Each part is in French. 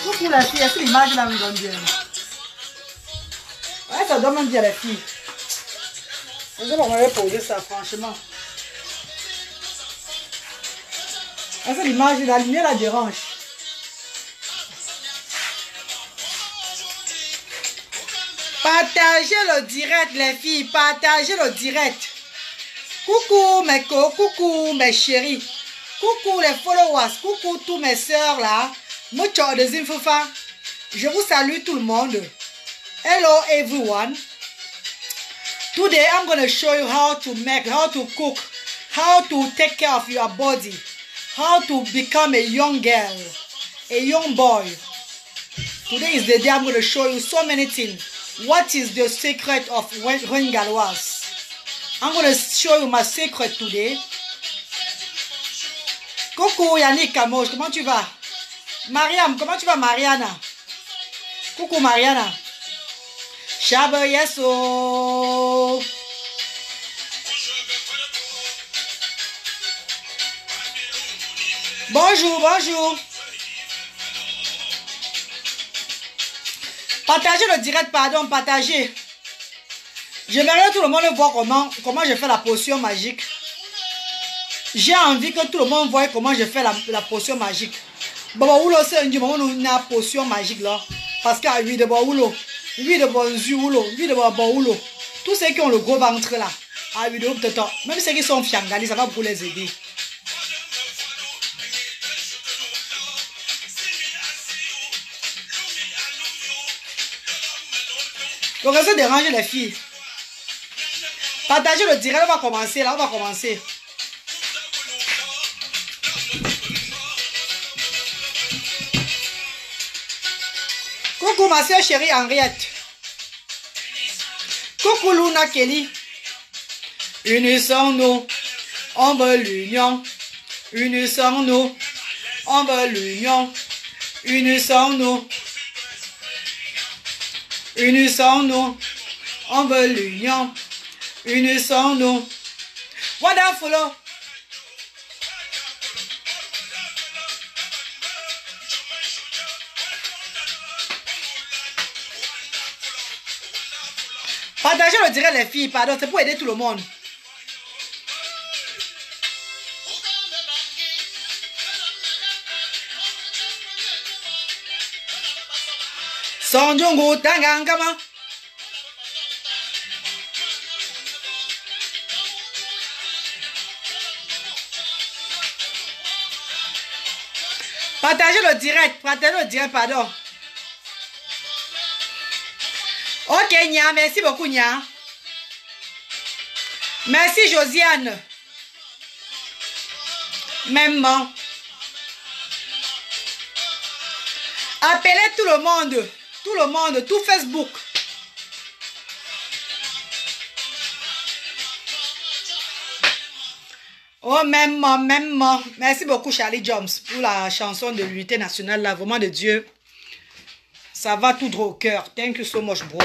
Coucou la fille, est-ce que l'image là me donne bien? Ouais, ça donne même bien la fille. Est-ce qu'on m'avait posé ça, franchement? Est-ce que l'image, la lumière la dérange? Partagez le direct, les filles, partagez le direct. Coucou mes coucou mes chéris, coucou les followers, coucou tous mes soeurs là. Je vous salue tout le monde. Hello everyone. Today I'm going to show you how to make, how to cook, how to take care of your body, how to become a young girl, a young boy. Today is the day I'm going to show you so many things. What is the secret of Ringaloise? I'm going to show you my secret today. Coucou Yannick Kamosh, comment tu vas? Mariam, comment tu vas Mariana? Coucou Mariana. Shaba Yeso. Bonjour, bonjour. Partagez le direct, pardon, partagez. J'aimerais que tout le monde voit comment je fais la potion magique. J'ai envie que tout le monde voit comment je fais la potion magique. Bon, c'est une potion magique là. Parce qu'il y a huile de baoulo, huile de bonzoulo, huile de baoulo. Tous ceux qui ont le gros ventre là, à huile de temps. Même ceux qui sont fiangali, ça va beaucoup les aider. Donc, ça dérange les filles. Partagez le direct, on va commencer là, on va commencer. Coucou ma soeur chérie Henriette. Coucou Luna Kelly. Unissons-nous, on veut l'union. Unissons-nous, on veut l'union. Unissons-nous. Unissons-nous, on veut l'union. Unissons-nous. Wonderful. Partagez le direct les filles, pardon, c'est pour aider tout le monde. Sonjongo tangangama. Partagez le direct, pardon. Ok, Nia, merci beaucoup, Nia. Merci, Josiane. Maman. Appelez tout le monde, tout Facebook. Oh, maman. Merci beaucoup, Charlie Jones, pour la chanson de l'unité nationale, là, vraiment de Dieu. Ça va tout droit au cœur. Thank you so much, bro.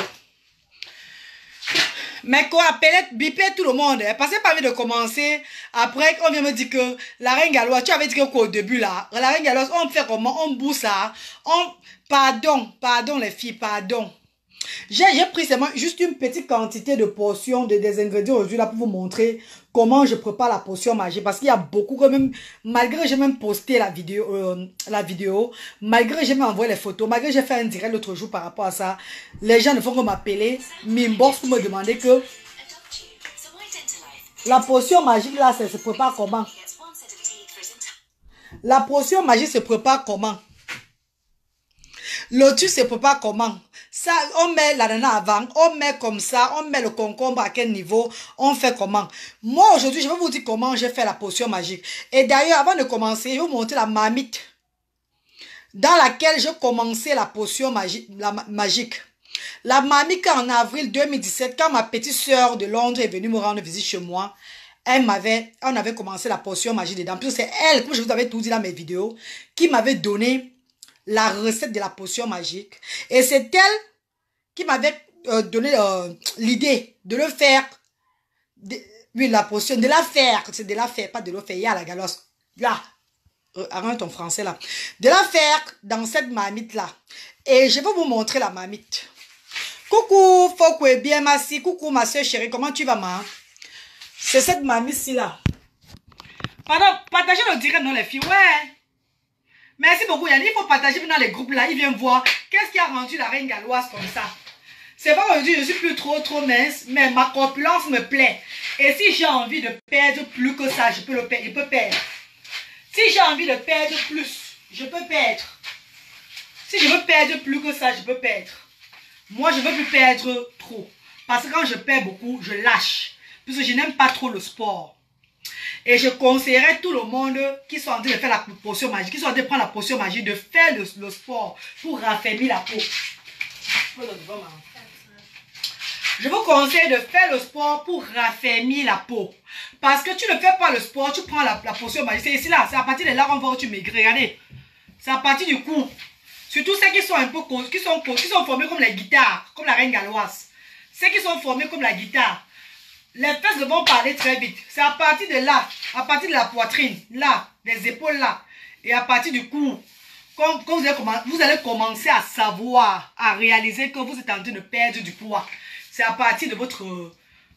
Mais quoi, appelez, bipez tout le monde. Parce que pas envie de commencer. Après, on vient me dire que la reine galloise, tu avais dit que quoi au début là. La reine galloise, on fait comment? On boue ça. Pardon les filles, pardon. J'ai pris seulement juste une petite quantité de portions des ingrédients aujourd'hui là pour vous montrer comment je prépare la potion magique. Parce qu'il y a beaucoup quand même, malgré que j'ai même posté la vidéo, malgré que j'ai même envoyé les photos, malgré que j'ai fait un direct l'autre jour par rapport à ça, les gens ne font que m'appeler, m'inbox pour me demander que la potion magique là, ça se prépare comment? La potion magique se prépare comment? Lotus se prépare comment? Ça, on met l'ananas avant, on met comme ça, on met le concombre à quel niveau, on fait comment? Moi, aujourd'hui, je vais vous dire comment j'ai fait la potion magique. Et d'ailleurs, avant de commencer, je vais vous montrer la marmite dans laquelle j'ai commencé la potion magique. La marmite en avril 2017, quand ma petite sœur de Londres est venue me rendre visite chez moi, on avait commencé la potion magique dedans. Puis c'est elle, comme je vous avais tout dit dans mes vidéos, qui m'avait donné la recette de la potion magique. Et c'est elle qui m'avait donné l'idée de le faire. Oui, la potion, de la faire. C'est de la faire, pas de le faire. Il y a la galosse. Là. Arrête ton français là. De la faire dans cette marmite là. Et je vais vous montrer la marmite. Coucou, Fokwe, bien, merci. Coucou, ma soeur chérie. Comment tu vas, ma? C'est cette marmite-ci là. Pardon, partagez le direct dans les filles. Ouais. Merci beaucoup, Yannick. Il faut partager dans les groupes là. Il vient voir qu'est-ce qui a rendu la reine galloise comme ça. C'est pas aujourd'hui, je suis plus trop mince, mais ma corpulence me plaît. Et si j'ai envie de perdre plus que ça, je peux perdre. Si j'ai envie de perdre plus, je peux perdre. Si je veux perdre plus que ça, je peux perdre. Moi, je veux plus perdre trop. Parce que quand je perds beaucoup, je lâche. Puisque je n'aime pas trop le sport. Et je conseillerais tout le monde qui sont en train de faire la potion magique, qui sont en train de prendre la potion magique, de faire le sport pour raffermir la peau. Je vous conseille de faire le sport pour raffermir la peau. Parce que tu ne fais pas le sport, tu prends la potion magique. C'est ici là, c'est à partir de là qu'on voit où tu maigris. Regardez. C'est à partir du cou. Surtout ceux qui sont un peu qui sont formés comme les guitares, comme la reine galloise. Ceux qui sont formés comme la guitare. Les fesses vont parler très vite. C'est à partir de là, à partir de la poitrine, là, des épaules là, et à partir du cou, quand vous allez commencer à savoir, à réaliser que vous êtes en train de perdre du poids. C'est à partir de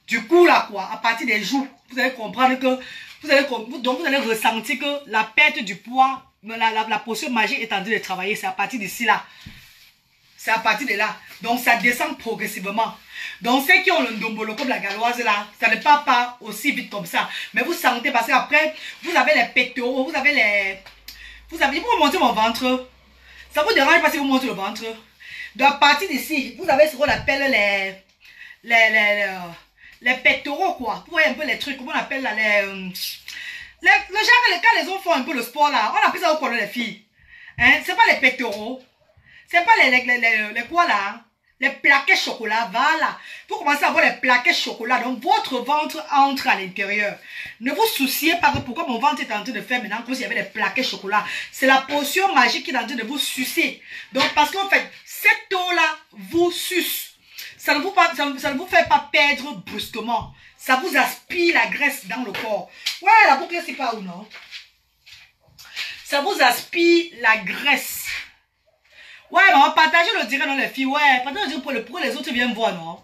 du cou là quoi, à partir des joues, vous allez comprendre que, vous allez ressentir que la perte du poids, la potion magique est en train de travailler. C'est à partir d'ici là. C'est à partir de là. Donc ça descend progressivement. Donc ceux qui ont le ndombolo comme la galloise là, ça ne part pas aussi vite comme ça. Mais vous sentez parce qu'après, vous avez les pectoraux, vous avez vous montrer mon ventre. Ça vous dérange pas si vous montrez le ventre. Donc à partir d'ici, vous avez ce qu'on appelle les pectoraux quoi. Vous voyez un peu les trucs, comment on appelle là, le genre, quand les hommes font un peu le sport là, on appelle ça au colon les filles. Hein? C'est pas les pectoraux. C'est pas les quoi là. Les plaquettes chocolat, voilà. Vous commencez à avoir les plaquettes chocolat. Donc, votre ventre entre à l'intérieur. Ne vous souciez pas de pourquoi mon ventre est en train de faire maintenant comme s'il y avait des plaquettes chocolat. C'est la potion magique qui est en train de vous sucer. Donc, parce qu'en fait, cette eau-là vous suce. Ça ne vous fait pas perdre brusquement. Ça vous aspire la graisse dans le corps. Ouais, la boucle, c'est pas où, non? Ça vous aspire la graisse. Ouais, maman, partagez le direct dans les filles. Ouais, partagez le direct pour les autres viennent voir, non?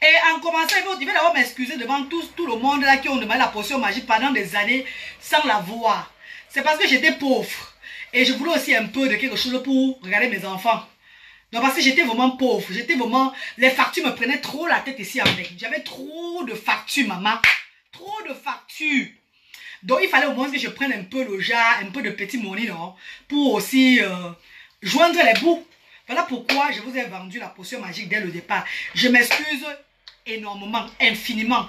Et en commençant, il va d'abord m'excuser devant tout le monde là qui ont demandé la potion magique pendant des années sans la voir. C'est parce que j'étais pauvre. Et je voulais aussi un peu de quelque chose pour regarder mes enfants. Donc parce que j'étais vraiment pauvre. J'étais vraiment... Les factures me prenaient trop la tête ici avec. J'avais trop de factures, maman. Trop de factures. Donc il fallait au moins que je prenne un peu le jar, un peu de petit money, non? Pour aussi... joindre les bouts. Voilà pourquoi je vous ai vendu la potion magique dès le départ. Je m'excuse énormément, infiniment.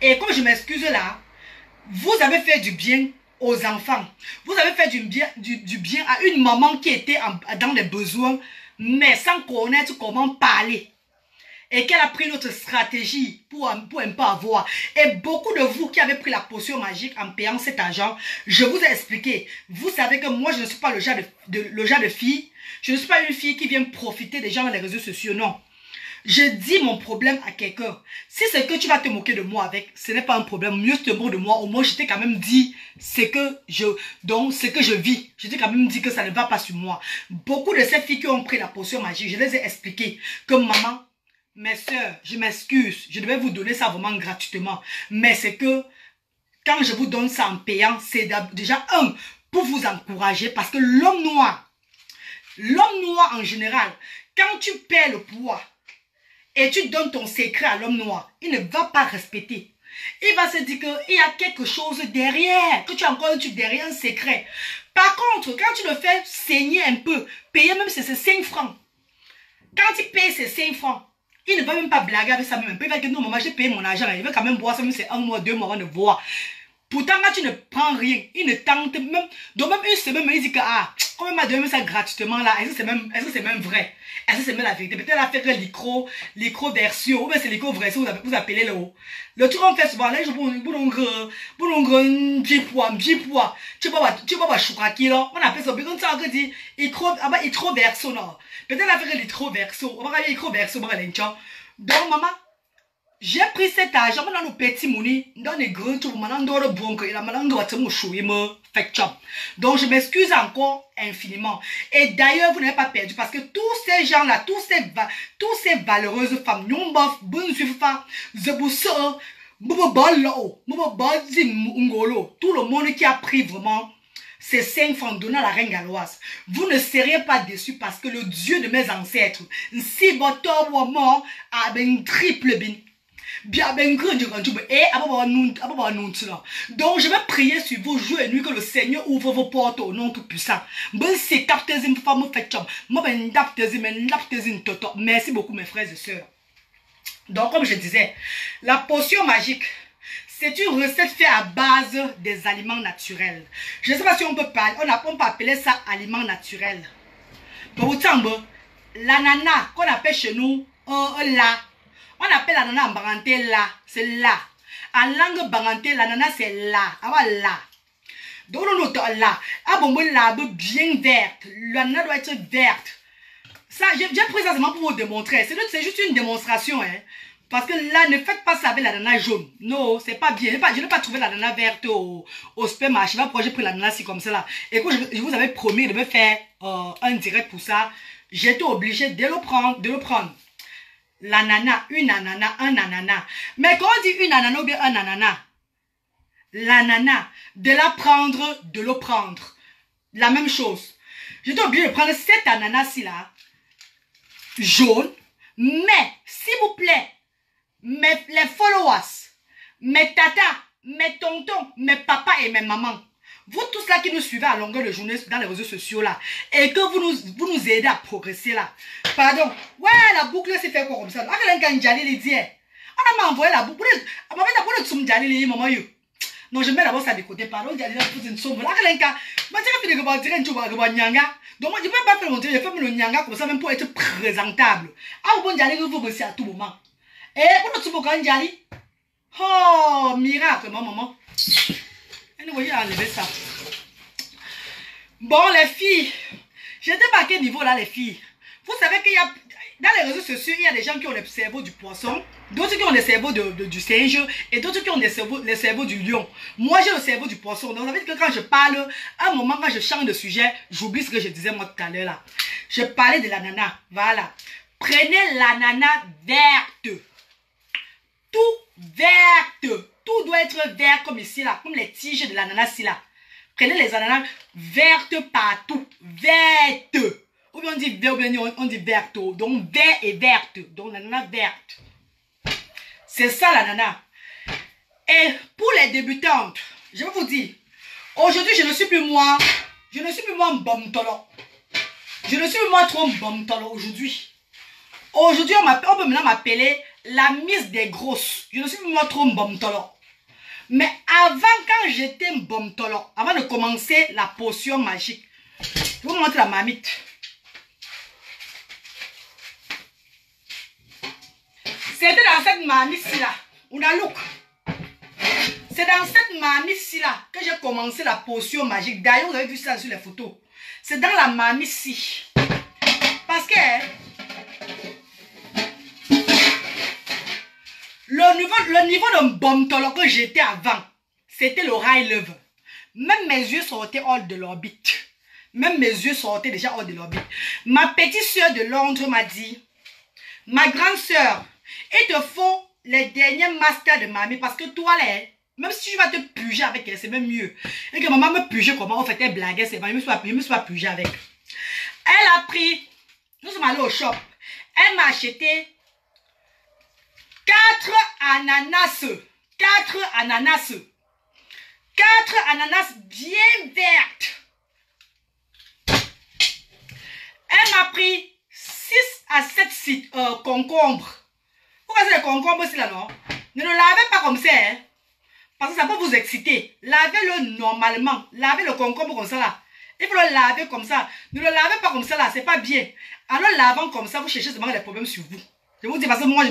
Et comme je m'excuse là, vous avez fait du bien aux enfants. Vous avez fait du bien à une maman qui était dans des besoins, mais sans connaître comment parler. Et qu'elle a pris notre stratégie pour un peu avoir. Et beaucoup de vous qui avez pris la potion magique en payant cet argent, je vous ai expliqué. Vous savez que moi, je ne suis pas le genre de fille. Je ne suis pas une fille qui vient profiter des gens dans les réseaux sociaux, non. je dis mon problème à quelqu'un. Si c'est que tu vas te moquer de moi avec, ce n'est pas un problème. Mieux te moquer de moi. Au moins, je t'ai quand même dit ce que je vis. Je t'ai quand même dit que ça ne va pas sur moi. Beaucoup de ces filles qui ont pris la potion magique, je les ai expliqué que maman, mes soeurs, je m'excuse. Je devais vous donner ça vraiment gratuitement. Mais c'est que quand je vous donne ça en payant, c'est déjà pour vous encourager parce que l'homme noir en général, quand tu perds le poids et tu donnes ton secret à l'homme noir, il ne va pas respecter. Il va se dire qu'il y a quelque chose derrière, que tu as encore un truc derrière, un secret. Par contre, quand tu le fais saigner un peu, payer même ces 5 francs, quand il paye ces 5 francs, il ne va même pas blaguer avec ça même. Il va dire que non, maman, j'ai payé mon argent, il va quand même boire ça, même c'est 1 mois, 2 mois avant de voir. Pourtant, quand tu ne prends rien, il ne tente même. Donc, même une semaine, il dit que, ah, comme il m'a donné ça gratuitement là, est-ce que c'est même vrai? Est-ce que c'est même la vérité? Peut-être elle a fait que l'icro-version, ou bien c'est l'icro-version, vous appelez le haut. Le truc qu'on fait souvent, là, je vous poids. Tu vois, choukaki là, on appelle ça, on ça, on dit, icro-version, non. Peut-être elle a fait que l'icro-version, on va regarder l'icro-version, on va regarder. Donc, maman, j'ai pris cet argent dans nos petits mounis, dans les grands tout maintenant le bon que il a maintenant droit de chouiller me fait job. Donc je m'excuse encore infiniment. Et d'ailleurs vous n'avez pas perdu parce que tous ces gens là, tous ces valeureuses femmes, non bof, bonne suifa, zebuso, tout le monde qui a pris vraiment ces 5 francs donnés à la reine galloise, vous ne serez pas déçus parce que le Dieu de mes ancêtres, si votre mort a un triple bin. Donc je vais prier sur vos jours et nuits que le Seigneur ouvre vos portes au nom tout puissant. Merci beaucoup mes frères et sœurs. Donc comme je disais, la potion magique, c'est une recette faite à base des aliments naturels. Je ne sais pas si on peut parler, on peut appeler ça aliments naturels. L'ananas qu'on appelle chez nous là. On appelle l'ananas en baranté là, c'est là. En langue baranté, l'ananas c'est là. Ah là. Donc on note là. Ah bon, la bien verte. L'ananas doit être verte. Ça, j'ai pris ça seulement pour vous démontrer. C'est juste une démonstration, hein. Parce que là, ne faites pas ça avec l'ananas jaune. Non, c'est pas bien. Je n'ai pas trouvé l'ananas verte au supermarché. Pourquoi j'ai pris l'ananas comme ça là. Et quand je vous avais promis de me faire un direct pour ça, j'étais obligé de le prendre. L'ananas, une ananas, un ananas. Mais quand on dit une ananas ou bien un ananas, l'ananas, de la prendre, de le prendre. La même chose. J'étais obligé de prendre cet ananas-ci là, jaune, mais, s'il vous plaît, les followers, mes tatas, mes tontons, mes papas et mes mamans, vous tous là qui nous suivez à longueur de journée dans les réseaux sociaux là, et que vous nous aidez à progresser là. Pardon. Ouais, la boucle s'est fait quoi comme ça? On m'a envoyé la boucle. Non, je mets d'abord ça de côté. Pardon, donc, moi, je ne peux pas faire mon Dieu, je fais le nyanga comme ça, même pour être présentable. Ah, bon, j'allais vous bosser à tout moment. Et pour notre quand j'allais. Oh, miracle, maman. Et vous voyez, enlever ça. Bon, les filles, je sais pas à quel niveau là, les filles. Vous savez qu'il y a, dans les réseaux sociaux, il y a des gens qui ont le cerveau du poisson, d'autres qui ont le cerveau du singe, et d'autres qui ont le cerveau du lion. Moi, j'ai le cerveau du poisson. Donc, ça veut dire que quand je parle, à un moment, quand je change de sujet, j'oublie ce que je disais moi tout à l'heure là. Je parlais de l'ananas. Voilà. Prenez l'ananas verte. Tout verte. Tout doit être vert comme ici là, comme les tiges de l'ananas ici là. Prenez les ananas vertes partout. Vertes. Ou bien on dit vert, ou bien on dit verte. Donc vert et verte. Donc l'ananas verte. C'est ça l'ananas. Et pour les débutantes, je vais vous dire, aujourd'hui je ne suis plus moi. Je ne suis plus moi mbomtolo. Je ne suis plus moi trop mbomtolo aujourd'hui. Aujourd'hui on peut maintenant m'appeler la Miss des grosses. Je ne suis plus moi trop mbomtolo. Mais avant, quand j'étais mbomtolo, avant de commencer la potion magique, je vais vous montrer la marmite. C'était dans cette marmite-ci là. On a look. C'est dans cette marmite-ci là que j'ai commencé la potion magique. D'ailleurs, vous avez vu ça sur les photos. C'est dans la marmite-ci. Parce que le niveau de bombtolo que j'étais avant, c'était le high level. Même mes yeux sortaient hors de l'orbite. Même mes yeux sortaient déjà hors de l'orbite. Ma petite soeur de Londres m'a dit, ma grande soeur, il te faut les derniers masters de mamie parce que toi, là, même si tu vas te puger avec elle, c'est même mieux. Et que maman me pugeait comment on fait elle blaguer, c'est pas, je me suis pas pugé avec. Elle a pris, nous sommes allés au shop, elle m'a acheté 4 ananas. 4 ananas. 4 ananas bien vertes. Elle m'a pris 6 à 7 concombres. Pourquoi c'est les concombres aussi là, non? Ne le lavez pas comme ça, hein? Parce que ça peut vous exciter. Lavez-le normalement. Lavez le concombre comme ça là. Il faut le laver comme ça. Ne le lavez pas comme ça là, c'est pas bien. Alors lavant comme ça, vous cherchez seulement des problèmes sur vous. Je vous dis parce que moi,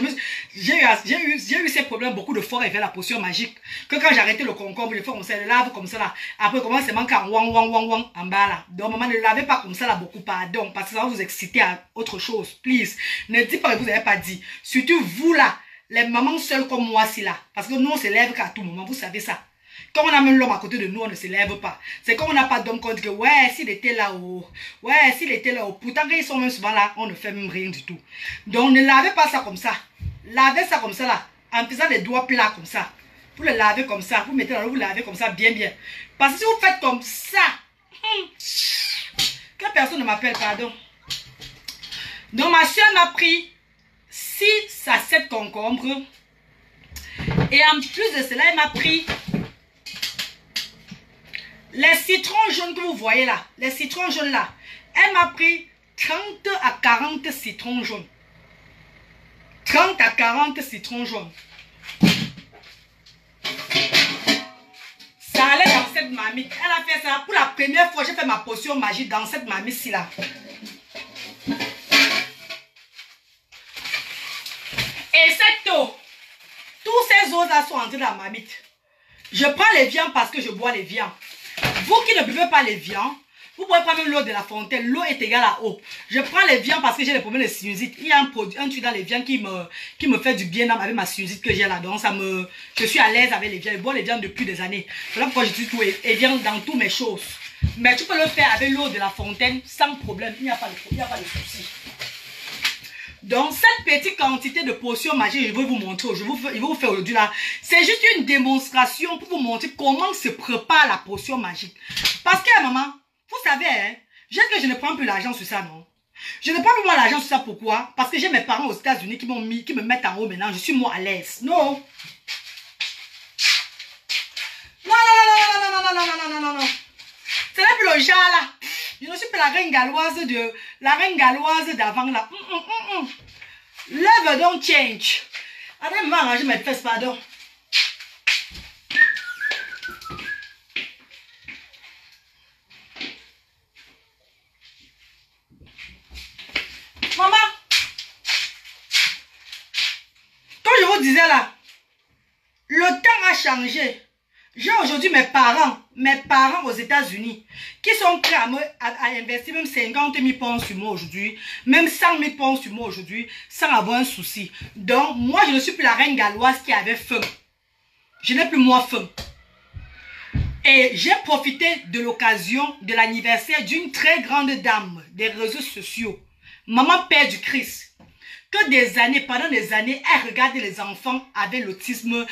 j'ai eu ces problèmes beaucoup de fois avec la potion magique. Que quand j'arrêtais le concombre, je fais comme ça, je le lave comme ça là. Après, comment c'est manqué en wang wang wang wang en bas là. Donc, maman, ne le lavez pas comme ça là beaucoup, pardon. Parce que ça va vous exciter à autre chose. Please. Ne dites pas que vous n'avez pas dit. Surtout vous là, les mamans seules comme moi si là. Parce que nous, on se lève qu'à tout moment. Vous savez ça. Quand on a même l'homme à côté de nous, on ne se lève pas. C'est comme on n'a pas d'homme qu'on dit que ouais, s'il était là-haut, ouais, s'il était là-haut. Pourtant, quand ils sont même souvent là, on ne fait même rien du tout. Donc, ne lavez pas ça comme ça. Lavez ça comme ça là, en faisant les doigts plats comme ça. Vous le lavez comme ça, vous mettez dans l'eau, vous lavez comme ça, bien, bien. Parce que si vous faites comme ça, que personne ne m'appelle, pardon. Donc, ma soeur m'a pris 6 à 7 concombres. Et en plus de cela, elle m'a pris les citrons jaunes que vous voyez là. Les citrons jaunes là. Elle m'a pris 30 à 40 citrons jaunes. 30 à 40 citrons jaunes. Ça allait dans cette marmite. Elle a fait ça pour la première fois. J'ai fait ma potion magique dans cette marmite-ci là. Et cette eau, tous ces eaux-là sont entrées dans la marmite. Je prends les viandes parce que je bois les viandes. Vous qui ne buvez pas les viandes, vous pouvez prendre l'eau de la fontaine. L'eau est égale à eau. Je prends les viandes parce que j'ai des problèmes de sinusite. Il y a un truc dans les viandes qui me fait du bien avec ma sinusite que j'ai là. Donc je suis à l'aise avec les viandes. Je bois les viandes depuis des années. Voilà pourquoi je dis tout et viande dans toutes mes choses. Mais tu peux le faire avec l'eau de la fontaine sans problème. Il n'y a pas de souci. Donc, cette petite quantité de potions magiques, je vais vous montrer, je vais vous faire aujourd'hui là. C'est juste une démonstration pour vous montrer comment se prépare la potion magique. Parce que, maman, vous savez, hein, je ne prends plus l'argent sur ça, non? Je ne prends plus moi l'argent sur ça, pourquoi? Parce que j'ai mes parents aux États-Unis qui me mettent en haut maintenant, je suis moi à l'aise. Non. Non. C'est là plus le genre là. Je ne suis pas la reine galloise d'avant là. Love don't change. Attends, je vais arranger mes fesses, pardon. Maman, comme je vous disais là, le temps a changé. J'ai aujourd'hui mes parents aux États-Unis qui sont prêts à investir même 50 000 pounds sur moi aujourd'hui, même 100 000 pounds sur moi aujourd'hui, sans avoir un souci. Donc, moi, je ne suis plus la reine galloise qui avait faim. Je n'ai plus moi faim. Et j'ai profité de l'occasion de l'anniversaire d'une très grande dame des réseaux sociaux, Maman Père du Christ. Que des années, pendant des années, elle regarde les enfants avec l'autisme,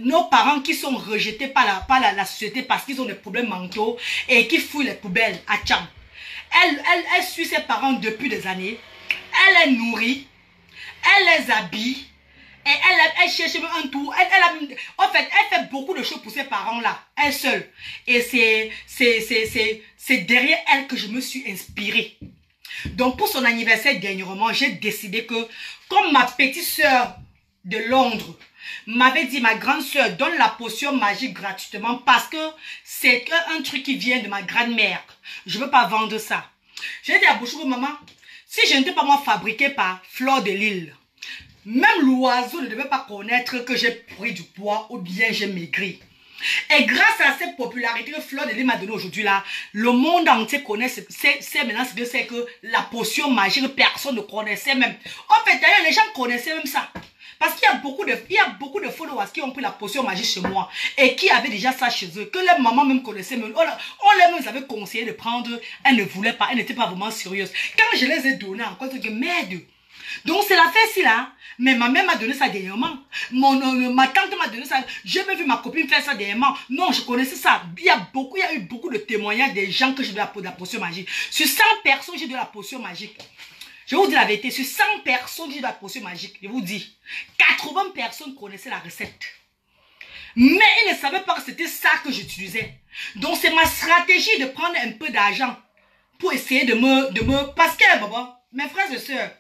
nos parents qui sont rejetés par la société parce qu'ils ont des problèmes mentaux et qui fouillent les poubelles à Tcham. Elle suit ses parents depuis des années, elle les nourrit, elle les habille, et elle cherche un tour, en fait, elle fait beaucoup de choses pour ses parents là, elle seule. Et c'est derrière elle que je me suis inspirée. Donc, pour son anniversaire dernièrement, j'ai décidé que, comme ma petite soeur de Londres m'avait dit, ma grande soeur, donne la potion magique gratuitement parce que c'est un truc qui vient de ma grand-mère. Je ne veux pas vendre ça. J'ai dit à Bouchou, maman, si je n'étais pas moi fabriquée par Fleur de Lille, même l'oiseau ne devait pas connaître que j'ai pris du poids ou bien j'ai maigri. Et grâce à cette popularité que Fleur de Lille m'a donnée aujourd'hui là, le monde entier connaît, c'est maintenant ce que c'est que la potion magique, personne ne connaissait même. En fait, d'ailleurs, les gens connaissaient même ça. Parce qu'il y a beaucoup de followers qui ont pris la potion magique chez moi et qui avaient déjà ça chez eux, que les mamans même connaissaient. On les avait conseillé de prendre, elles ne voulaient pas, elles n'étaient pas vraiment sérieuses. Quand je les ai données encore, je dis merde. Donc c'est la fête-ci là. Mais ma mère m'a donné ça dernièrement. Ma tante m'a donné ça. J'ai même vu ma copine faire ça dernièrement. Non, je connaissais ça. Il y a eu beaucoup de témoignages des gens que j'ai donné la potion magique. Sur 100 personnes, j'ai donné la potion magique. Je vous dis la vérité. Sur 100 personnes, j'ai donné la potion magique. Je vous dis. 80 personnes connaissaient la recette. Mais ils ne savaient pas que c'était ça que j'utilisais. Donc c'est ma stratégie de prendre un peu d'argent pour essayer de me... Parce que, baba, mes frères et sœurs,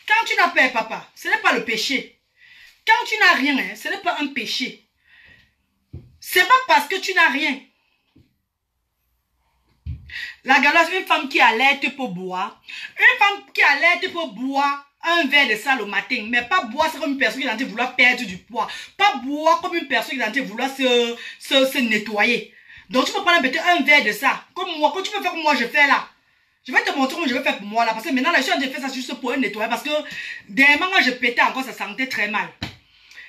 quand tu n'as pas papa, ce n'est pas le péché. Quand tu n'as rien, hein, ce n'est pas un péché. C'est pas parce que tu n'as rien. La galasse, une femme qui allait pour boire. Une femme qui allait pour boire un verre de ça le matin. Mais pas boire comme une personne qui est en train de vouloir perdre du poids. Pas boire comme une personne qui est en train de vouloir se nettoyer. Donc tu peux prendre peut-être un verre de ça. Comme moi, quand tu peux faire comme moi je fais là. Je vais te montrer comment je vais faire pour moi là. Parce que maintenant, là, je suis en train de faire ça juste pour nettoyer. Parce que dernièrement, quand je pétais encore, ça sentait très mal.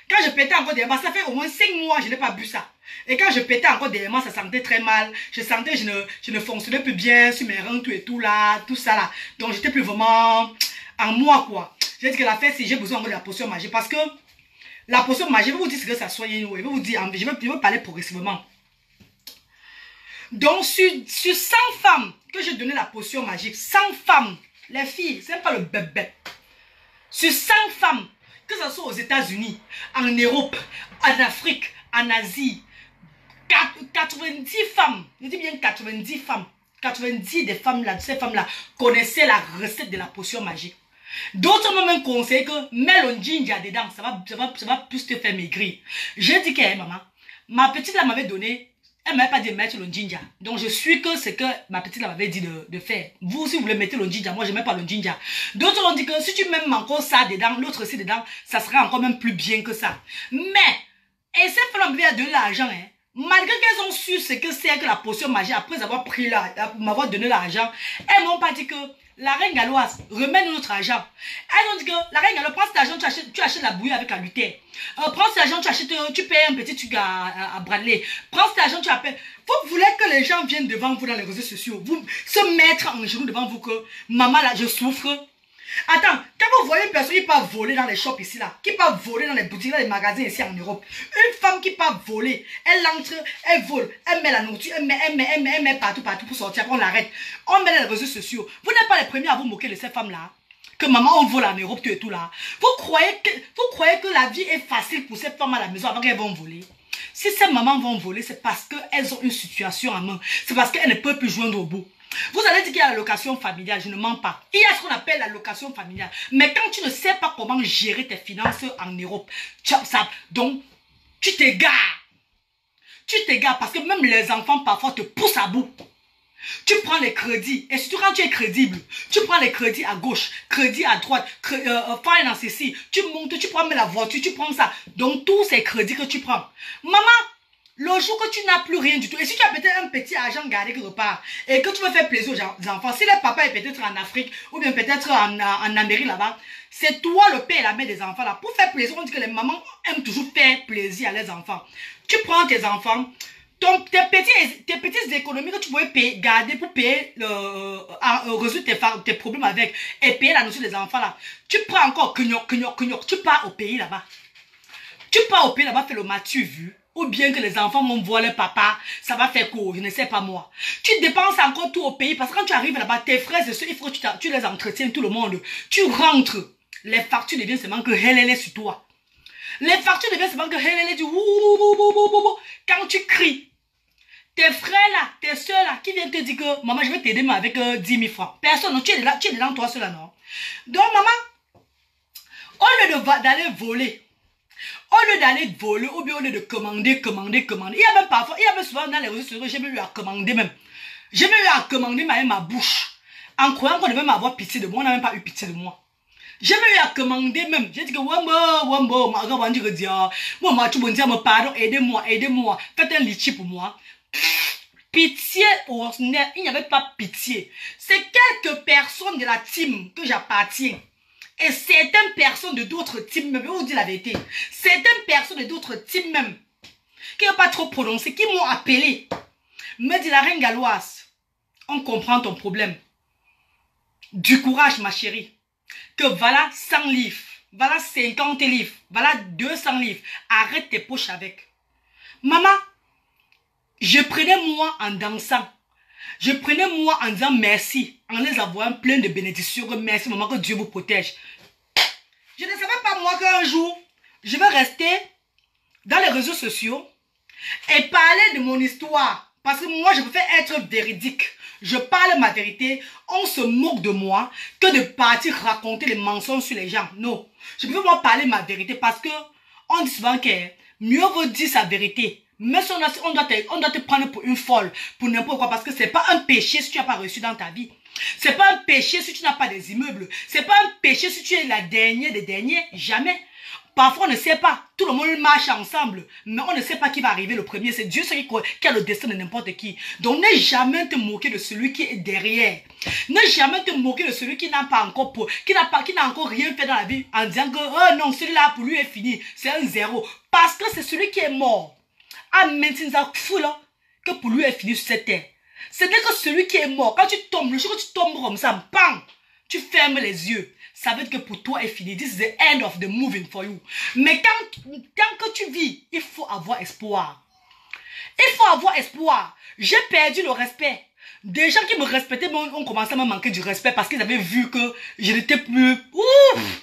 Quand je pétais encore dernièrement, ça fait au moins 5 mois, je n'ai pas bu ça. Et quand je pétais encore dernièrement, ça sentait très mal. Je sentais que je ne fonctionnais plus bien sur mes reins, tout et tout là, tout ça là. Donc, j'étais plus vraiment en moi, quoi. J'ai dit que la fête, si j'ai besoin de la potion magique. Parce que la potion magique, je vais vous dire ce que ça soigne. Je vais vous dire, je vais parler progressivement. Donc, sur 100 femmes que j'ai donné la potion magique, 100 femmes, les filles, ce n'est pas le bébé. Sur 100 femmes, que ce soit aux États-Unis, en Europe, en Afrique, en Asie, 90 femmes, je dis bien 90 femmes, 90 des femmes là, ces femmes-là connaissaient la recette de la potion magique. D'autres m'ont même conseillé que mets le ginger dedans, ça va plus te faire maigrir. J'ai dit que maman, ma petite là m'avait donné. Elle ne m'avait pas dit de mettre le ginger. Donc, je suis que ce que ma petite m'avait dit de faire. Vous, si vous voulez mettre le ginger, moi, je ne mets pas le ginger. D'autres ont dit que si tu mets encore ça dedans, l'autre aussi dedans, ça sera encore même plus bien que ça. Mais, et ces femmes m'avaient donné l'argent, hein. Malgré qu'elles ont su ce que c'est que la potion magique, après avoir pris m'avoir donné l'argent, elles m'ont pas dit que la reine galloise, remets-nous notre argent. Elles ont dit que la reine galloise, prends cet argent, tu achètes la bouillie avec la luttaire. Prends cet argent, tu payes un petit truc à Bradley. Prends cet argent, tu appelles. Vous voulez que les gens viennent devant vous dans les réseaux sociaux, vous se mettre en genoux devant vous que maman là, je souffre. Attends, quand vous voyez une personne qui part voler dans les shops ici là, qui part voler dans les boutiques, dans les magasins ici en Europe, une femme qui part voler, elle entre, elle vole, elle met la nourriture, elle met partout pour sortir, après on l'arrête. On met dans les réseaux sociaux. Vous n'êtes pas les premiers à vous moquer de ces femmes là. Que maman on vole en Europe, tout et tout là. Vous croyez que la vie est facile pour ces femmes à la maison avant qu'elles vont voler? Si ces mamans vont voler, c'est parce qu'elles ont une situation en main. C'est parce qu'elles ne peuvent plus joindre au bout. Vous allez dire qu'il y a la location familiale, je ne mens pas. Il y a ce qu'on appelle la location familiale. Mais quand tu ne sais pas comment gérer tes finances en Europe, donc tu t'égares. Tu t'égares parce que même les enfants parfois te poussent à bout. Tu prends les crédits, et surtout quand tu es crédible, tu prends les crédits à gauche, crédits à droite, finance ici, tu montes, tu prends la voiture, tu prends ça. Donc tous ces crédits que tu prends. Maman, le jour que tu n'as plus rien du tout, et si tu as peut-être un petit argent gardé quelque part, et que tu veux faire plaisir aux enfants, si le papa est peut-être en Afrique, ou bien peut-être en Amérique là-bas, c'est toi le père et la mère des enfants là. Pour faire plaisir, on dit que les mamans aiment toujours faire plaisir à leurs enfants. Tu prends tes enfants, tes petites économies que tu pouvais garder pour payer, résoudre tes problèmes avec, et payer la notion des enfants là. Tu prends encore, tu pars au pays là-bas. Tu pars au pays là-bas, fais le m'as-tu vu? Ou bien que les enfants vont voir leur papa, ça va faire quoi? Je ne sais pas moi. Tu dépenses encore tout au pays parce que quand tu arrives là-bas, tes frères et soeurs, il faut que tu les entretiennes tout le monde. Tu rentres, les factures deviennent seulement que elle est sur toi. Les factures deviennent seulement que elle est du quand tu cries. Tes frères là, tes soeurs là, qui viennent te dire que maman, je vais t'aider mais avec 10 000 francs. Personne, non, tu es dedans toi seul là, non? Donc maman, au lieu d'aller voler, au lieu d'aller voler, ou bien au lieu de commander. Il y a même souvent dans les réseaux sociaux, j'ai même eu à commander même. J'ai même eu à commander ma bouche. En croyant qu'on devait m'avoir pitié de moi, on n'a même pas eu pitié de moi. J'ai même eu à commander même. J'ai dit que, pardon, aidez-moi, faites un litchi pour moi. Pitié ordinaire, il n'y avait pas pitié. C'est quelques personnes de la team que j'appartiens Et certaines personnes de d'autres types même, je vais vous dire la vérité, certaines personnes de d'autres types même, qui n'ont pas trop prononcé, qui m'ont appelé, me dit la reine galloise, on comprend ton problème. Du courage, ma chérie. Que voilà 100 livres, voilà 50 livres, voilà 200 livres. Arrête tes poches avec. Maman, je prenais moi en dansant. Je prenais moi en disant merci, en les envoyant plein de bénédictions. Merci maman, que Dieu vous protège. Je ne savais pas moi qu'un jour, je vais rester dans les réseaux sociaux et parler de mon histoire. Parce que moi, je préfère être véridique. Je parle ma vérité. On se moque de moi que de partir raconter les mensonges sur les gens. Non. Je préfère moi parler ma vérité parce que on dit souvent que mieux vaut dire sa vérité. Mais si on doit te prendre pour une folle, pour n'importe quoi, parce que c'est pas un péché si tu n'as pas reçu dans ta vie. C'est pas un péché si tu n'as pas des immeubles. C'est pas un péché si tu es la dernière des derniers. Jamais. Parfois, on ne sait pas. Tout le monde marche ensemble. Mais on ne sait pas qui va arriver le premier. C'est Dieu qui a le destin de n'importe qui. Donc, ne jamais te moquer de celui qui est derrière. Ne jamais te moquer de celui qui n'a pas encore qui n'a encore rien fait dans la vie en disant que, oh non, celui-là, pour lui, est fini. C'est un zéro. Parce que c'est celui qui est mort. À maintenir ça fou là, que pour lui est fini sur cette terre. Ce n'est que celui qui est mort. Quand tu tombes, le jour que tu tombes comme ça, bang, tu fermes les yeux. Ça veut dire que pour toi est fini. This is the end of the moving for you. Mais tant que tu vis, il faut avoir espoir. Il faut avoir espoir. J'ai perdu le respect. Des gens qui me respectaient ont commencé à me manquer du respect parce qu'ils avaient vu que je n'étais plus... Ouf!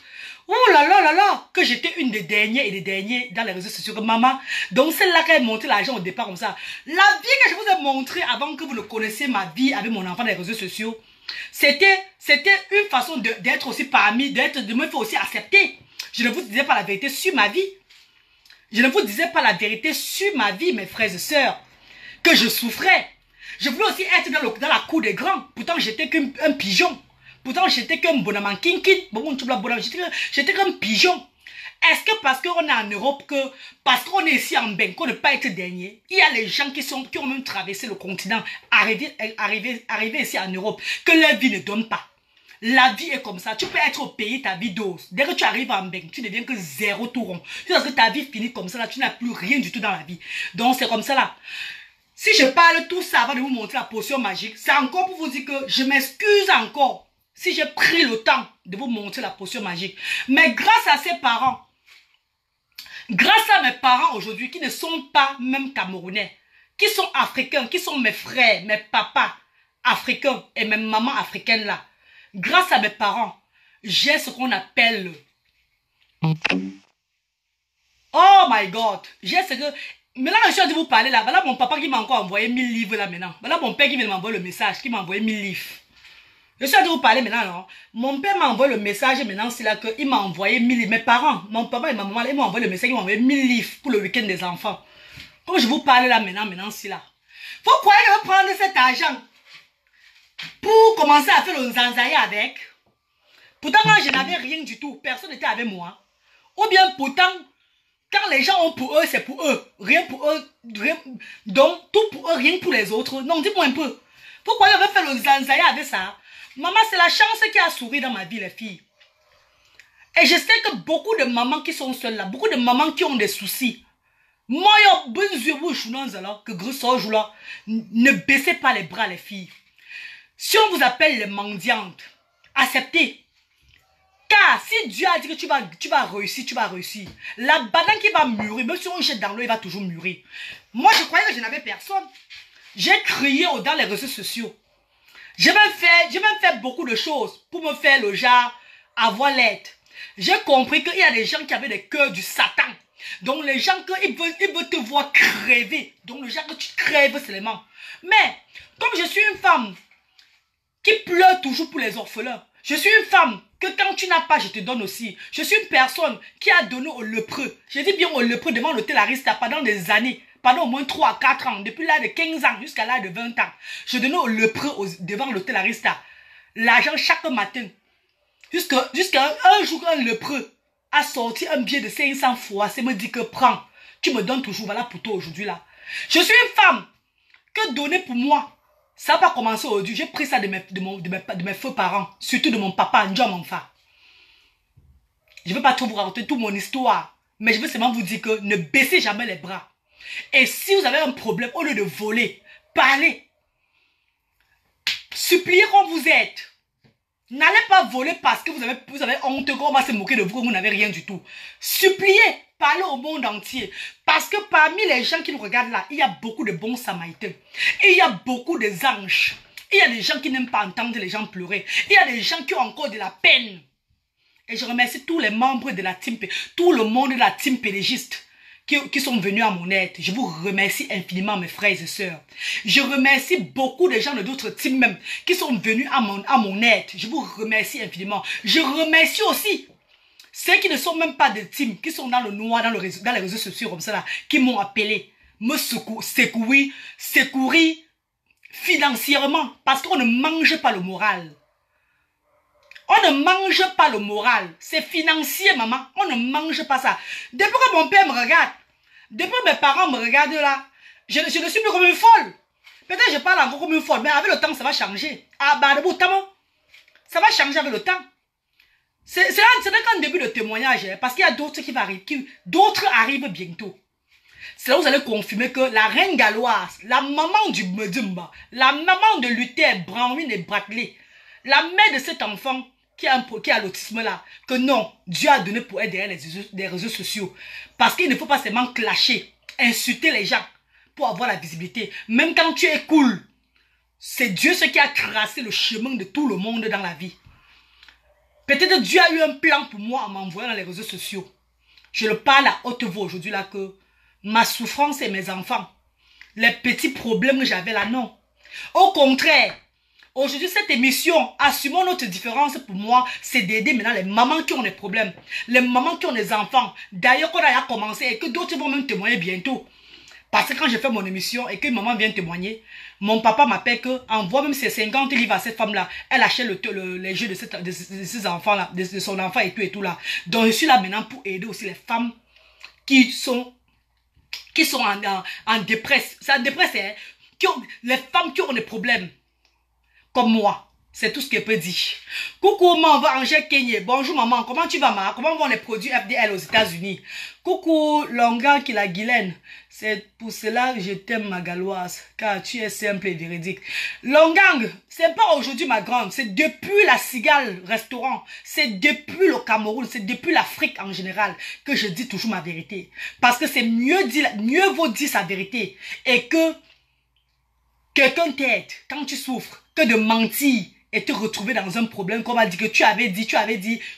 Oh là là là là, que j'étais une des dernières et des derniers dans les réseaux sociaux. Que maman, donc celle-là qui a montré l'argent au départ comme ça. La vie que je vous ai montrée avant que vous ne connaissiez ma vie avec mon enfant dans les réseaux sociaux, c'était une façon d'être aussi parmi, de me faire aussi accepter. Je ne vous disais pas la vérité sur ma vie. Je ne vous disais pas la vérité sur ma vie, mes frères et sœurs. Que je souffrais. Je voulais aussi être dans la cour des grands. Pourtant, j'étais qu'un pigeon. Pourtant, j'étais qu'un bonhomme kinkin. J'étais qu'un pigeon. Est-ce que parce qu'on est en Europe, parce qu'on est ici en Bain, qu'on ne peut pas être dernier, il y a les gens qui ont même traversé le continent, arriver ici en Europe, que leur vie ne donne pas. La vie est comme ça. Tu peux être au pays, ta vie dose. Dès que tu arrives en Bain, tu deviens que zéro tout rond. Parce que ta vie finit comme ça, là, tu n'as plus rien du tout dans la vie. Donc, c'est comme ça là. Si je parle tout ça avant de vous montrer la potion magique, c'est encore pour vous dire que je m'excuse encore si j'ai pris le temps de vous montrer la potion magique. Mais grâce à ces parents, grâce à mes parents aujourd'hui qui ne sont pas même camerounais, qui sont africains, qui sont mes frères, mes papas africains et mes mamans africaines là, grâce à mes parents, j'ai ce qu'on appelle... Oh my God! J'ai ce que... Maintenant, je suis en train de vous parler là. Voilà mon papa qui m'a encore envoyé 1000 livres là maintenant. Voilà mon père qui vient de m'envoyer le message, qui m'a envoyé 1000 livres. Je suis en train de vous parler maintenant, non? Mon père m'a envoyé le message maintenant, c'est là qu'il m'a envoyé 1000 livres. Mes parents, mon papa et ma maman, ils m'ont envoyé le message, ils m'ont envoyé 1000 livres pour le week-end des enfants. Comme je vous parle là maintenant, c'est là. Vous croyez que je vais prendre cet argent pour commencer à faire le nzanzaïa avec? Pourtant, moi, je n'avais rien du tout. Personne n'était avec moi. Ou bien, pourtant, quand les gens ont pour eux, c'est pour eux. Rien pour eux. Rien, donc, tout pour eux, rien pour les autres. Non, dis-moi un peu. Pourquoi je vais faire le zanzaya avec ça? Maman, c'est la chance qui a souri dans ma vie, les filles. Et je sais que beaucoup de mamans qui sont seules là, beaucoup de mamans qui ont des soucis. Moi, ne baissez pas les bras, les filles. Si on vous appelle les mendiantes, acceptez. Car si Dieu a dit que tu vas réussir, tu vas réussir. La banane qui va mûrir, même si on jette dans l'eau, il va toujours mûrir. Moi, je croyais que je n'avais personne. J'ai crié dans les réseaux sociaux. J'ai même fait beaucoup de choses pour me faire le genre, avoir l'aide. J'ai compris qu'il y a des gens qui avaient des cœurs du Satan. Donc les gens, ils veulent te voir crever. Donc le genre que tu crèves seulement. Mais, comme je suis une femme qui pleure toujours pour les orphelins, je suis une femme que quand tu n'as pas, je te donne aussi. Je suis une personne qui a donné au lépreux. Je dis bien au lépreux devant l'hôtel Arista pendant des années. Pendant au moins 3 à 4 ans. Depuis l'âge de 15 ans jusqu'à l'âge de 20 ans. Je donnais au lépreux devant l'hôtel Arista. L'argent chaque matin. Jusqu'à un jour, un lépreux a sorti un billet de 500 fois. C'est me dit que prends. Tu me donnes toujours. Voilà pour toi aujourd'hui là. Je suis une femme que donner pour moi. Ça n'a pas commencé aujourd'hui. J'ai pris ça de mes faux parents. Surtout de mon papa, Ndjom Manfa. Je ne veux pas trop vous raconter toute mon histoire. Mais je veux seulement vous dire que ne baissez jamais les bras. Et si vous avez un problème, au lieu de voler, parlez. Suppliez comme vous êtes. N'allez pas voler parce que vous avez honte, qu'on va se moquer de vous, que vous n'avez rien du tout. Suppliez, parlez au monde entier. Parce que parmi les gens qui nous regardent là, il y a beaucoup de bons samaritains. Et il y a beaucoup d'anges. Il y a des gens qui n'aiment pas entendre les gens pleurer. Il y a des gens qui ont encore de la peine. Et je remercie tous les membres de la team, tout le monde de la team pédégiste qui sont venus à mon aide. Je vous remercie infiniment, mes frères et sœurs. Je remercie beaucoup de gens de d'autres teams même qui sont venus à mon aide. Je vous remercie infiniment. Je remercie aussi ceux qui ne sont même pas de team, qui sont dans le noir, dans les réseaux sociaux comme ça, là, qui m'ont appelé, me secourir financièrement, parce qu'on ne mange pas le moral. On ne mange pas le moral. C'est financier, maman. On ne mange pas ça. Depuis que mon père me regarde, depuis que mes parents me regardent là, je ne suis plus comme une folle. Peut-être que je parle encore comme une folle, mais avec le temps, ça va changer. Ah, bah, ça va changer avec le temps. C'est qu'un début de témoignage, hein, parce qu'il y a d'autres qui vont arriver, d'autres arrivent bientôt. C'est là où vous allez confirmer que la reine galloise, la maman du Medumba, la maman de Luther, Branwyn et Bradley, la mère de cet enfant, qui a l'autisme là, que non, Dieu a donné pour être derrière les réseaux sociaux. Parce qu'il ne faut pas seulement clasher, insulter les gens pour avoir la visibilité. Même quand tu es cool, c'est Dieu ce qui a tracé le chemin de tout le monde dans la vie. Peut-être Dieu a eu un plan pour moi en m'envoyant dans les réseaux sociaux. Je le parle à haute voix aujourd'hui là que ma souffrance et mes enfants, les petits problèmes que j'avais là, non. Au contraire, aujourd'hui, cette émission, assumons notre différence pour moi, c'est d'aider maintenant les mamans qui ont des problèmes, les mamans qui ont des enfants. D'ailleurs, qu'on a commencé et que d'autres vont même témoigner bientôt. Parce que quand je fais mon émission et que maman vient témoigner, mon papa m'appelle que envoie même ses 50 livres à cette femme-là. Elle achète les jeux de ses enfants-là, de son enfant et tout là. Donc, je suis là maintenant pour aider aussi les femmes qui sont en dépresse. C'est en dépresse, hein? Les femmes qui ont des problèmes. Comme moi. C'est tout ce qu'elle peut dire. Coucou, maman, Angèle Kenye. Bonjour, maman. Comment tu vas, maman? Comment vont les produits FDL aux États-Unis? Coucou, Longan qui la Guylaine. C'est pour cela que je t'aime, ma galloise. Car tu es simple et véridique. Longang, c'est pas aujourd'hui, ma grande. C'est depuis la Cigale restaurant. C'est depuis le Cameroun. C'est depuis l'Afrique en général que je dis toujours ma vérité. Parce que c'est mieux vaut dire sa vérité. Et que quelqu'un t'aide quand tu souffres que de mentir et te retrouver dans un problème qu'on m'a dit que tu avais dit,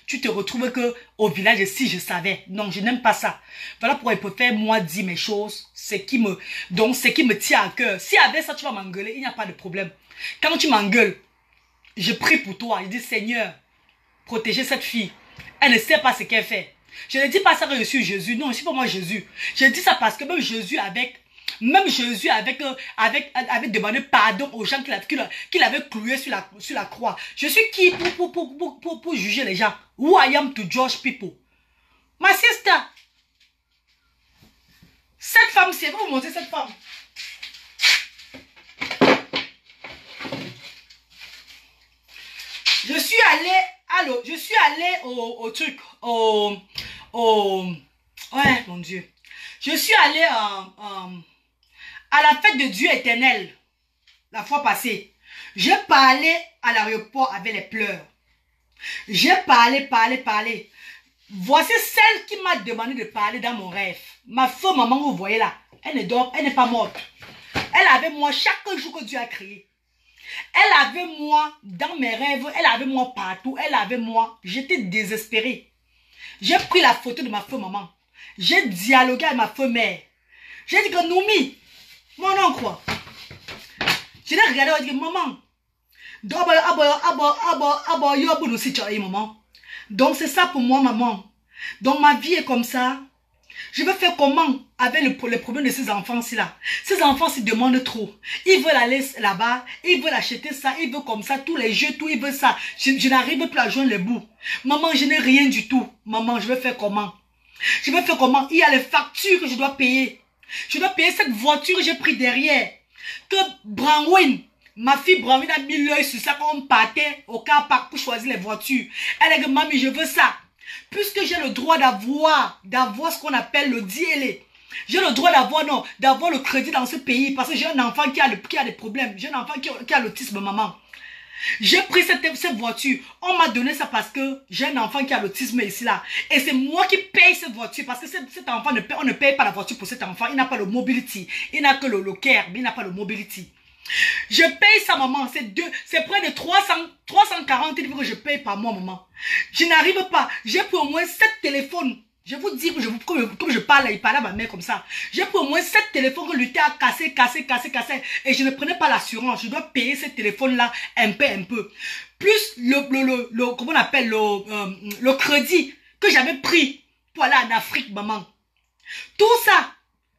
tu te retrouves que au village si je savais. Non, je n'aime pas ça. Voilà pourquoi il préfère moi dire mes choses, ce qui me tient à cœur. Si avec ça tu vas m'engueuler, il n'y a pas de problème. Quand tu m'engueules, je prie pour toi. Je dis Seigneur, protégez cette fille. Elle ne sait pas ce qu'elle fait. Je ne dis pas ça que je suis Jésus. Non, je ne suis pas moi Jésus. Je dis ça parce que même Jésus avait demandé pardon aux gens qu'il avait cloué sur la croix. Je suis qui pour juger les gens? Who I am to judge people? Ma sister, cette femme, c'est vous montrer cette femme. Je suis allée au truc, ouais, mon Dieu. Je suis allée à la fête de Dieu éternel, la fois passée. J'ai parlé à l'aéroport avec les pleurs. J'ai parlé. Voici celle qui m'a demandé de parler dans mon rêve. Ma femme, maman, vous voyez là, elle ne dort, elle n'est pas morte. Elle avait moi chaque jour que Dieu a créé. Elle avait moi dans mes rêves, elle avait moi partout, elle avait moi. J'étais désespérée. J'ai pris la photo de ma femme, maman. J'ai dialogué avec ma femme mère. J'ai dit que Noumi, mon oncle, quoi. Je l'ai regardé, je dit maman. Donc c'est ça pour moi, maman. Donc ma vie est comme ça. Je vais faire comment avec les problèmes de ces enfants-ci là. Ces enfants-ci demandent trop. Ils veulent aller là-bas, ils veulent acheter ça, ils veulent comme ça, tous les jeux, tout, ils veulent ça. Je n'arrive plus à joindre les bouts. Maman, je n'ai rien du tout. Maman, je vais faire comment? Je vais faire comment? Il y a les factures que je dois payer. Je dois payer cette voiture que j'ai pris derrière. Que Branwyn, ma fille Branwyn a mis l'œil sur ça quand on partait au car park pour choisir les voitures. Elle a dit, mamie, je veux ça. Puisque j'ai le droit d'avoir ce qu'on appelle le DLA. J'ai le droit d'avoir le crédit dans ce pays parce que j'ai un enfant qui a des problèmes. J'ai un enfant qui a l'autisme, maman. J'ai pris cette voiture. On m'a donné ça parce que j'ai un enfant qui a l'autisme ici là. Et c'est moi qui paye cette voiture parce que cet enfant, on ne paye pas la voiture pour cet enfant. Il n'a pas le mobility. Il n'a que le care, mais il n'a pas le mobility. Je paye ça, maman. C'est près de 340 livres que je paye par mois, maman. Je n'arrive pas. J'ai pris au moins 7 téléphones. Je vous dis que comme je parle, il parlait à ma mère comme ça. J'ai pris au moins 7 téléphones que l'UT a cassé. Et je ne prenais pas l'assurance. Je dois payer ces téléphones-là un peu. Plus comment on appelle, le crédit que j'avais pris pour aller en Afrique, maman. Tout ça,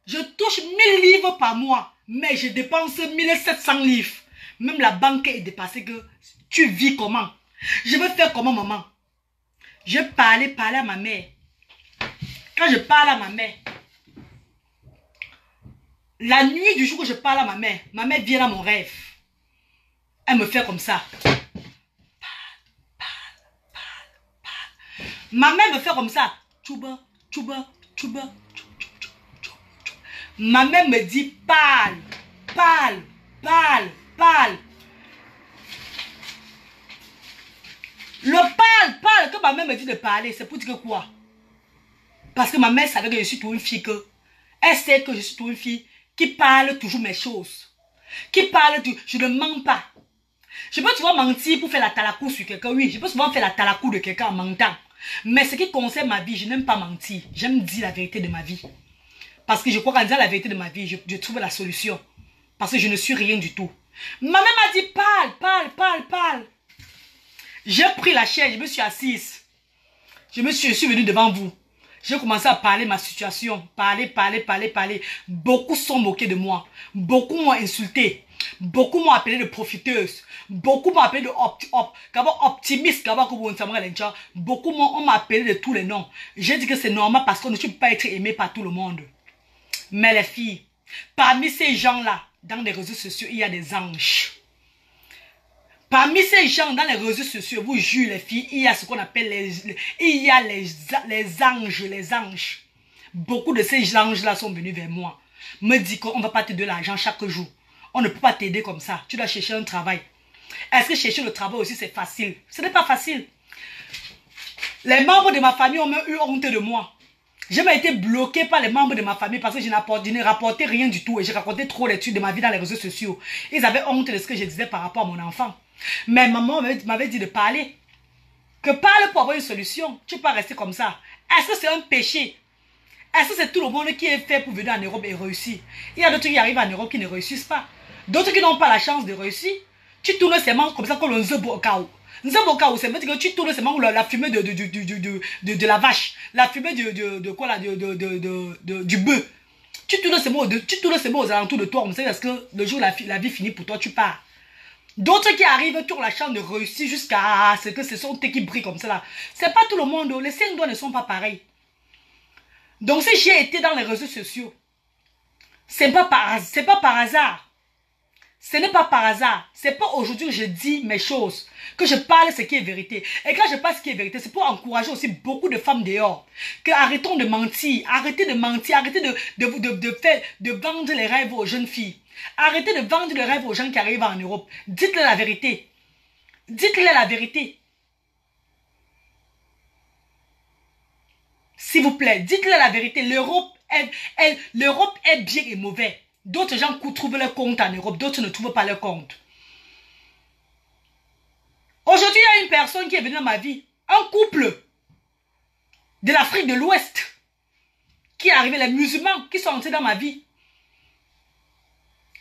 je touche 1000 livres par mois. Mais je dépense 1700 livres. Même la banque est dépassée que tu vis comment? Je veux faire comment, maman? Je parlais à ma mère. Quand je parle à ma mère, la nuit du jour où je parle à ma mère vient dans mon rêve. Elle me fait comme ça. Ma mère me fait comme ça. Tchouba. Ma mère me dit parle. Le parle que ma mère me dit de parler, c'est pour dire quoi? Parce que ma mère savait que je suis toujours une fille elle sait que je suis toujours une fille qui parle toujours mes choses. Qui parle toujours, je ne mens pas. Je peux souvent mentir pour faire la talakou sur quelqu'un, oui, je peux souvent faire la talakou de quelqu'un en mentant. Mais ce qui concerne ma vie, je n'aime pas mentir. J'aime dire la vérité de ma vie. Parce que je crois qu'en disant la vérité de ma vie, je trouve la solution. Parce que je ne suis rien du tout. Ma mère m'a dit parle. J'ai pris la chaise, je me suis assise. Je suis venue devant vous. J'ai commencé à parler ma situation. Parler. Beaucoup sont moqués de moi. Beaucoup m'ont insulté. Beaucoup m'ont appelé de profiteuse. Beaucoup m'ont appelé de optimiste. Beaucoup m'ont appelé de tous les noms. J'ai dit que c'est normal parce qu'on ne peut pas être aimé par tout le monde. Mais les filles, parmi ces gens-là, dans les réseaux sociaux, il y a des anges. Parmi ces gens, dans les réseaux sociaux, vous jurez les filles, il y a ce qu'on appelle les anges. Beaucoup de ces anges-là sont venus vers moi. Me dit qu'on ne va pas te donner l'argent chaque jour. On ne peut pas t'aider comme ça. Tu dois chercher un travail. Est-ce que chercher le travail aussi c'est facile? Ce n'est pas facile. Les membres de ma famille ont eu honte de moi. J'ai même été bloqué par les membres de ma famille parce que je ne rapportais rien du tout et j'ai raconté trop l'étude de ma vie dans les réseaux sociaux. Ils avaient honte de ce que je disais par rapport à mon enfant. Mais maman m'avait dit de parler. Que parle pour avoir une solution. Tu ne peux pas rester comme ça. Est-ce que c'est un péché? Est-ce que c'est tout le monde qui est fait pour venir en Europe et réussir? Il y a d'autres qui arrivent en Europe qui ne réussissent pas. D'autres qui n'ont pas la chance de réussir. Tu tournes ces mains comme ça comme le nzebokao. Nzebokao, c'est que tu tournes ces mains la fumée de la vache. La fumée du bœuf. Tu tournes ces mots aux alentours de toi. Parce que le jour où la vie finit pour toi, tu pars. D'autres qui arrivent, qui ont la chance de réussir jusqu'à ce que ce sont eux qui brillent comme ça là. C'est pas tout le monde. Les 5 doigts ne sont pas pareils. Donc si j'ai été dans les réseaux sociaux, c'est pas par hasard. Ce n'est pas par hasard. C'est pas aujourd'hui que je dis mes choses, que je parle ce qui est vérité. Et quand je parle ce qui est vérité, c'est pour encourager aussi beaucoup de femmes dehors. Que arrêtons de mentir. Arrêtez de mentir. Arrêtez de vendre les rêves aux jeunes filles. Arrêtez de vendre les rêves aux gens qui arrivent en Europe. Dites-leur la vérité. Dites-leur la vérité. S'il vous plaît, dites-leur la vérité. L'Europe est bien et mauvais. D'autres gens trouvent leur compte en Europe, d'autres ne trouvent pas leur compte. Aujourd'hui, il y a une personne qui est venue dans ma vie, un couple de l'Afrique de l'Ouest, qui est arrivé, les musulmans qui sont entrés dans ma vie.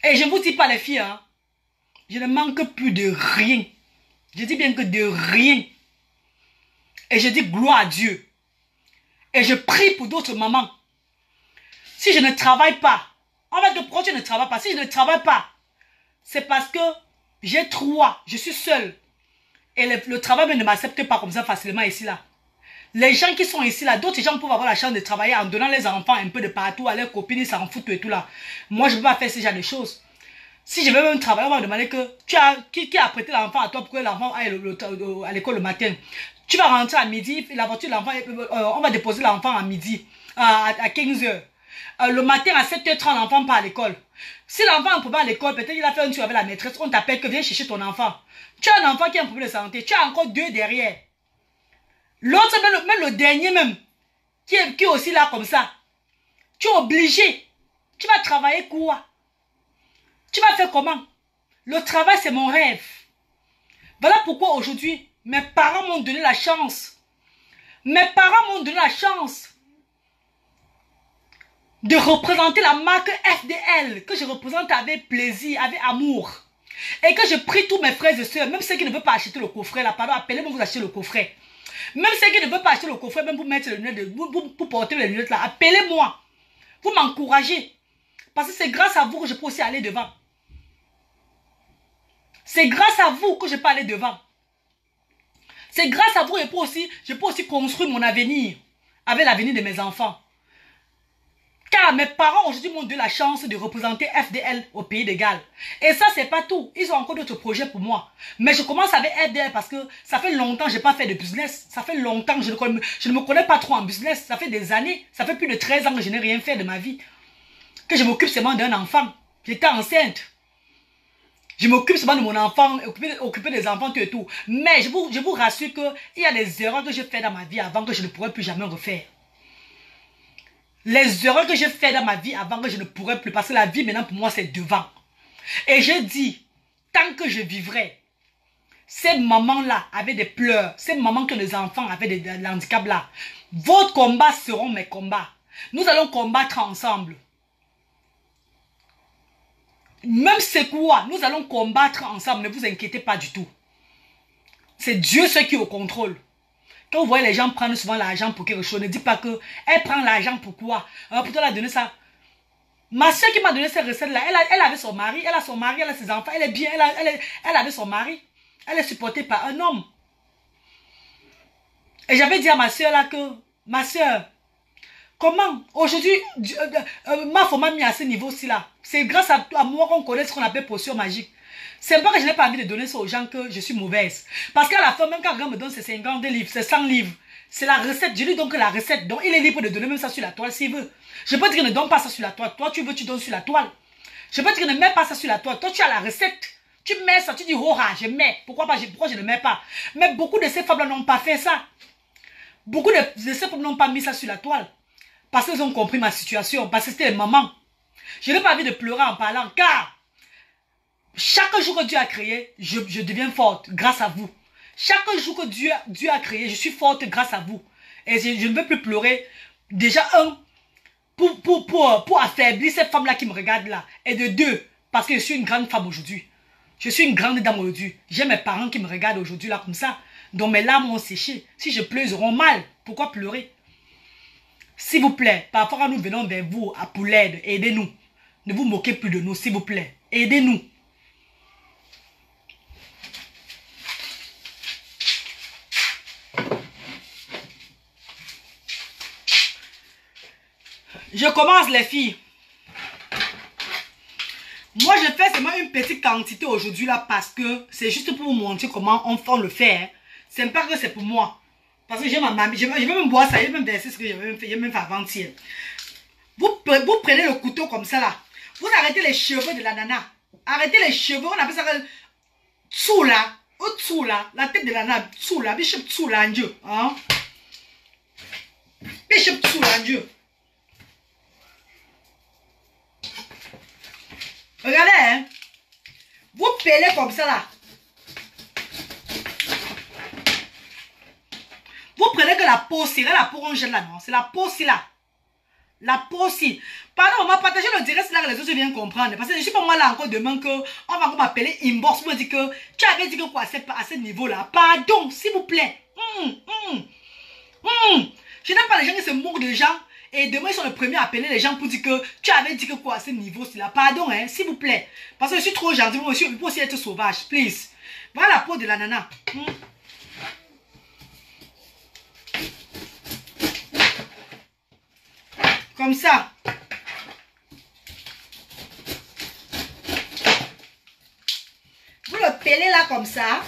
Et je ne vous dis pas les filles, hein, je ne manque plus de rien. Je dis bien que de rien. Et je dis gloire à Dieu. Et je prie pour d'autres mamans. Si je ne travaille pas, en fait, pourquoi tu ne travailles pas? Si je ne travaille pas, c'est parce que j'ai 3, je suis seule. Et le travail ne m'accepte pas comme ça facilement ici, là. Les gens qui sont ici, là, d'autres gens peuvent avoir la chance de travailler en donnant les enfants un peu de partout à leurs copines, ils s'en foutent et tout là. Moi, je ne peux pas faire ce genre de choses. Si je vais même travailler, on va me demander que qui a prêté l'enfant à toi pour que l'enfant aille à l'école le matin. Tu vas rentrer à midi, la voiture de l'enfant, on va déposer l'enfant à midi, à 15 h. Le matin à 7h30, l'enfant part à l'école. Si l'enfant a un problème à l'école, peut-être qu'il a fait un tour avec la maîtresse, on t'appelle que viens chercher ton enfant. Tu as un enfant qui a un problème de santé, tu as encore 2 derrière. L'autre, même le dernier même, qui est aussi là comme ça. Tu es obligé. Tu vas travailler quoi? Tu vas faire comment? Le travail, c'est mon rêve. Voilà pourquoi aujourd'hui, mes parents m'ont donné la chance. Mes parents m'ont donné la chance de représenter la marque FDL, que je représente avec plaisir, avec amour. Et que je prie tous mes frères et sœurs, même ceux qui ne veulent pas acheter le coffret, là, pardon, appelez-moi vous acheter le coffret. Même ceux qui ne veulent pas acheter le coffret, même pour mettre les lunettes, pour porter les lunettes là, appelez-moi. Vous m'encouragez. Parce que c'est grâce à vous que je peux aussi aller devant. C'est grâce à vous que je peux aller devant. C'est grâce à vous que je peux aussi construire mon avenir avec l'avenir de mes enfants. Car mes parents aujourd'hui m'ont donné la chance de représenter FDL au pays de Galles. Et ça, c'est pas tout. Ils ont encore d'autres projets pour moi. Mais je commence avec FDL parce que ça fait longtemps que je n'ai pas fait de business. Ça fait longtemps que je ne me connais pas trop en business. Ça fait des années. Ça fait plus de 13 ans que je n'ai rien fait de ma vie. Que je m'occupe seulement d'un enfant. J'étais enceinte. Je m'occupe seulement de mon enfant, occuper des enfants, tout et tout. Mais je vous rassure qu'il y a des erreurs que j'ai faites dans ma vie avant que je ne pourrais plus jamais refaire. Les erreurs que j'ai faites dans ma vie avant que je ne pourrais plus. Parce que la vie maintenant pour moi c'est devant. Et je dis, tant que je vivrai, ces mamans-là avaient des pleurs, ces mamans qui ont des enfants avec des handicaps là, vos combats seront mes combats. Nous allons combattre ensemble. Même c'est quoi, nous allons combattre ensemble, ne vous inquiétez pas du tout. C'est Dieu ce qui est au contrôle. Quand vous voyez les gens prendre souvent l'argent pour quelque chose, ne dites pas que elle prend l'argent pour quoi? Alors pour toi, elle a donné ça. Ma soeur qui m'a donné cette recette-là, elle avait son mari, elle a son mari, elle a ses enfants, elle est bien, elle avait son mari. Elle est supportée par un homme. Et j'avais dit à ma soeur là que, ma soeur, comment aujourd'hui, ma femme m'a mis à ce niveau-ci là. C'est grâce à moi qu'on connaît ce qu'on appelle potion magique. C'est pas que je n'ai pas envie de donner ça aux gens que je suis mauvaise. Parce qu'à la fin, même quand quelqu'un me donne ses 50 livres, ses 100 livres, c'est la recette. Je lui donne que la recette. Donc il est libre de donner même ça sur la toile s'il veut. Je peux dire ne donne pas ça sur la toile. Toi tu veux, tu donnes sur la toile. Je peux dire ne mets pas ça sur la toile. Toi tu as la recette. Tu mets ça, tu dis oh je mets. Pourquoi je ne mets pas? Mais beaucoup de ces femmes-là n'ont pas fait ça. Beaucoup de ces femmes n'ont pas mis ça sur la toile. Parce qu'elles ont compris ma situation. Parce que c'était maman. Je n'ai pas envie de pleurer en parlant. Car chaque jour que Dieu a créé, je deviens forte grâce à vous. Chaque jour que Dieu a créé, je suis forte grâce à vous. Et je ne veux plus pleurer. Déjà, pour affaiblir cette femme-là qui me regarde là. Et de deux, parce que je suis une grande femme aujourd'hui. Je suis une grande dame aujourd'hui. J'ai mes parents qui me regardent aujourd'hui là comme ça. Donc mes larmes ont séché. Si je pleure, ils auront mal. Pourquoi pleurer? S'il vous plaît, parfois nous venons vers vous pour l'aide, aidez-nous. Ne vous moquez plus de nous, s'il vous plaît. Aidez-nous. Je commence les filles. Moi je fais seulement une petite quantité aujourd'hui là parce que c'est juste pour vous montrer comment on le fait. Hein. C'est pas que c'est pour moi. Parce que j'ai ma mamie, je vais même boire ça, je vais même verser ce que j'ai même fait avant-hier. Vous prenez le couteau comme ça là. Vous arrêtez les cheveux de la nana. Arrêtez les cheveux, on appelle ça tsou là. Au-dessous là, la tête de la nana, tsou là, bishop tsou là, Dieu. Hein? Bishop tsou là, Dieu. Regardez, hein. Vous pelez comme ça là. Vous prenez que la peau, c'est la peau ronge là, non? C'est la peau, c'est là. La peau, si. Pardon, on va partager le direct là que les autres viennent comprendre. Parce que je ne suis pas moi là encore demain que on va encore m'appeler inbox pour me dire que tu avais dit que quoi à ce niveau-là. Pardon, s'il vous plaît. Je n'aime pas les gens qui se moquent de gens. Et demain, ils sont les premiers à appeler les gens pour dire que tu avais dit que quoi à ce niveau-là. Pardon, hein, s'il vous plaît. Parce que je suis trop gentil. Moi aussi, je peux aussi être sauvage. Please. Voilà la peau de la nana. Comme ça. peler là comme ça.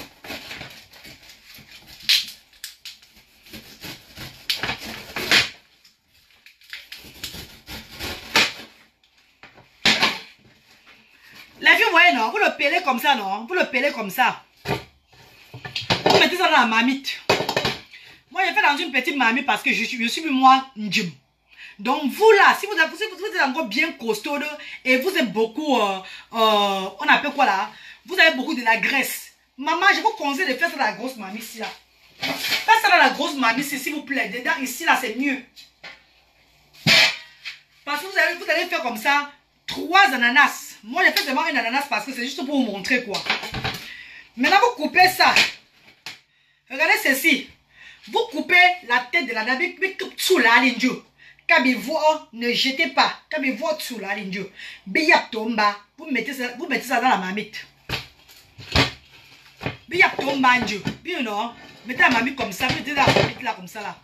La vie, vous voyez, non? Vous le pelez comme ça, non? Vous le pelez comme ça. Vous mettez ça dans la marmite. Moi, j'ai fait dans une petite marmite parce que je suis moi, Ndjum. Donc, vous là, si vous êtes encore bien costaud et vous êtes beaucoup, on appelle quoi là? Vous avez beaucoup de la graisse. Maman, je vous conseille de faire ça dans la grosse marmite ici là. Faites ça dans la grosse marmite s'il vous plaît. Dedans, ici là, c'est mieux. Parce que vous allez faire comme ça 3 ananas. Moi, j'ai fait seulement une ananas parce que c'est juste pour vous montrer quoi. Maintenant, vous coupez ça. Regardez ceci. Vous coupez la tête de l'ananas. Sous la linjo. Ne jetez pas. Sous la linjo. Vous mettez ça dans la marmite. Mettez la marmite comme ça. Mettez la marmite là comme ça là.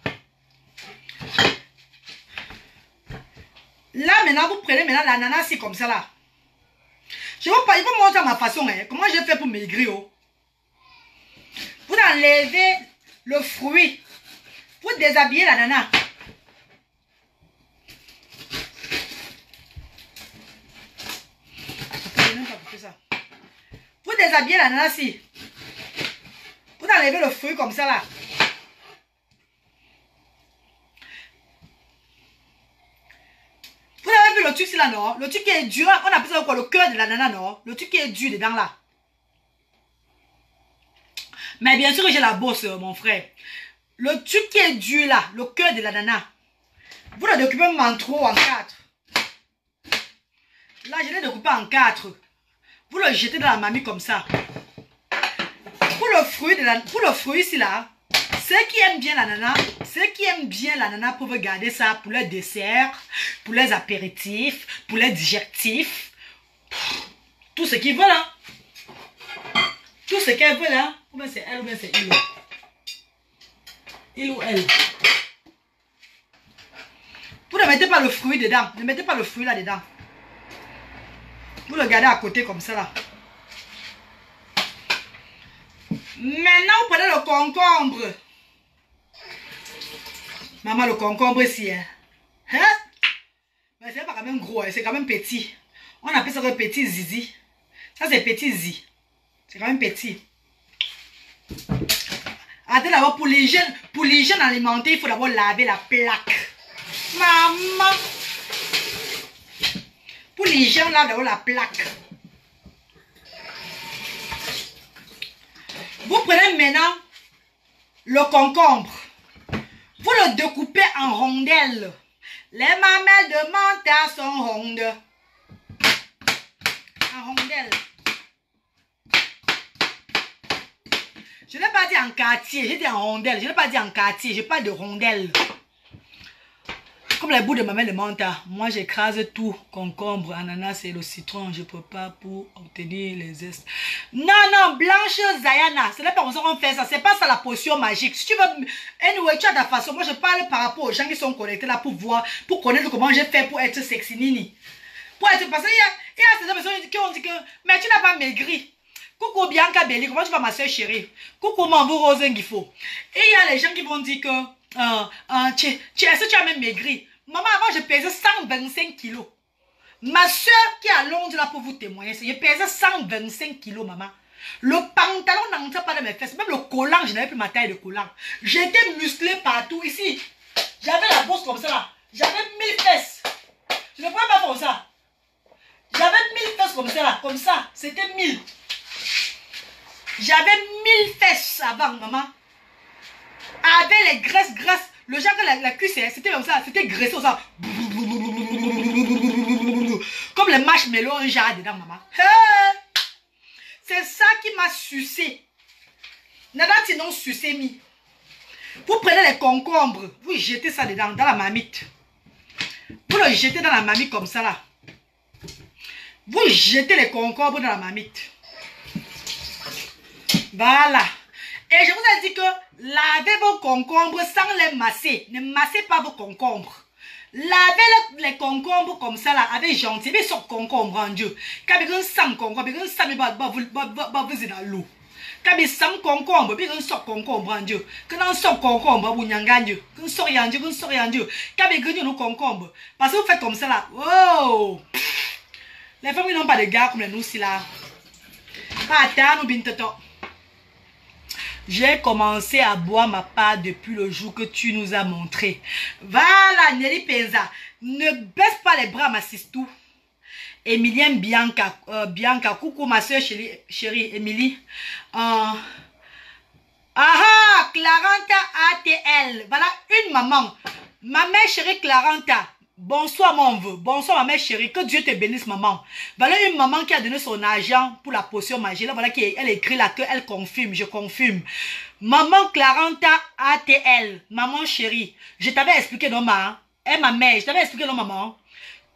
Là, maintenant, vous prenez maintenant l'ananas, c'est comme ça, là. Je ne vais pas, il faut montrer ma façon, hein. Comment j'ai fait pour maigrir, oh. Vous enlevez le fruit. Vous déshabillez l'ananas. Vous déshabillez l'ananas, si. Vous enlevez le fruit comme ça, là. Vous avez vu le truc là, non? Le truc qui est dur, on appelle ça quoi? Le cœur de l'ananas, non? Le truc qui est dur dedans là. Mais bien sûr que j'ai la bosse, mon frère. Le truc qui est dur là, le cœur de l'ananas. Vous le découpez même en 3 ou en 4. Là, je l'ai découpé en 4. Vous le jetez dans la marmite comme ça. Pour le fruit ici là, ceux qui aiment bien l'ananas peuvent garder ça pour les desserts, pour les apéritifs, pour les digestifs. Tout ce qu'ils veulent, hein. Tout ce qu'elles veulent, hein. Ou bien c'est elle, ou bien c'est il. Il ou elle. Vous ne mettez pas le fruit dedans. Ne mettez pas le fruit là dedans. Vous le gardez à côté comme ça là. Maintenant, vous prenez le concombre. Maman, le concombre ici, hein? Mais c'est pas quand même gros, hein? C'est quand même petit. On appelle ça le petit zizi. Ça, c'est petit zi. C'est quand même petit. Attends d'abord, pour l'hygiène alimentaire, il faut d'abord laver la plaque. Maman! Pour l'hygiène, lave d'abord la plaque. Vous prenez maintenant le concombre. Vous le découpez en rondelles. Les mamelles de menthe sont rondes. En rondelles. Je n'ai pas dit en quartier, j'ai dit en rondelles. Je n'ai pas dit en quartier, je parle de rondelles. Comme les bouts de mamelle de menthe. Moi, j'écrase tout. Concombre, ananas et le citron. Je prépare pour obtenir les zestes. Non, non, Blanche Zayana. Ce n'est pas comme ça qu'on fait ça. C'est pas ça la potion magique. Si tu veux... Anyway, tu as ta façon. Moi, je parle par rapport aux gens qui sont connectés là pour voir, pour connaître comment j'ai fait pour être sexy nini. Pour être... Parce qu'il y a ces personnes qui ont dit que... Mais tu n'as pas maigri. Coucou Bianca Belli. Comment tu vas ma soeur chérie? Coucou Mambo Rose Ngifo. Et il y a les gens qui vont dire que... est-ce que tu as même maigri? Maman, avant, je pesais 125 kilos. Ma soeur qui est à Londres, là, pour vous témoigner, je pesais 125 kilos, maman. Le pantalon n'entrait pas dans mes fesses. Même le collant, je n'avais plus ma taille de collant. J'étais musclé partout. Ici, j'avais la bourse comme ça, là. J'avais 1000 fesses. Je ne pouvais pas faire ça. J'avais 1000 fesses comme ça, là. Comme ça, c'était 1000. J'avais 1000 fesses avant, maman. Avec les graisses. Le genre que la cuisse, c'était comme ça. C'était graissé comme ça. Comme les marshmallows, un genre dedans, maman. C'est ça qui m'a sucé. Nada sinon sucé mi. Vous prenez les concombres. Vous jetez ça dedans, dans la marmite. Vous le jetez dans la marmite comme ça, là. Vous jetez les concombres dans la marmite. Voilà. Et je vous ai dit que lavez vos concombres sans les masser. Ne massez pas vos concombres. Lavez les concombres comme ça là, avec gentil. Mais sur concombre en Dieu. Quand vous sam concombre, vous savez pas vous dans l'eau. Quand vous sam concombre, vous sort concombre en Dieu. Quand on sort concombre, vous n'yangez Dieu. Quand on sort en Dieu, vous sort en Dieu. Quand vous gagnez nos concombres, parce que vous faites comme ça là. Oh! Les femmes n'ont pas de gars comme nous si là. Pas attendre nous bintoto. J'ai commencé à boire ma part depuis le jour que tu nous as montré. Voilà, Nelly Penza. Ne baisse pas les bras, ma sistou. Emilienne Bianca. Bianca, coucou ma soeur chérie Émilie. Claranta ATL. Voilà une maman. Ma mère chérie Claranta. Bonsoir mon vœu. Bonsoir ma mère chérie. Que Dieu te bénisse maman. Voilà une maman qui a donné son argent pour la potion magique. Là voilà elle écrit là qu'elle confirme. Je confirme. Maman Claranta ATL. Maman chérie. Je t'avais expliqué non ma. Ma mère. Je t'avais expliqué non maman.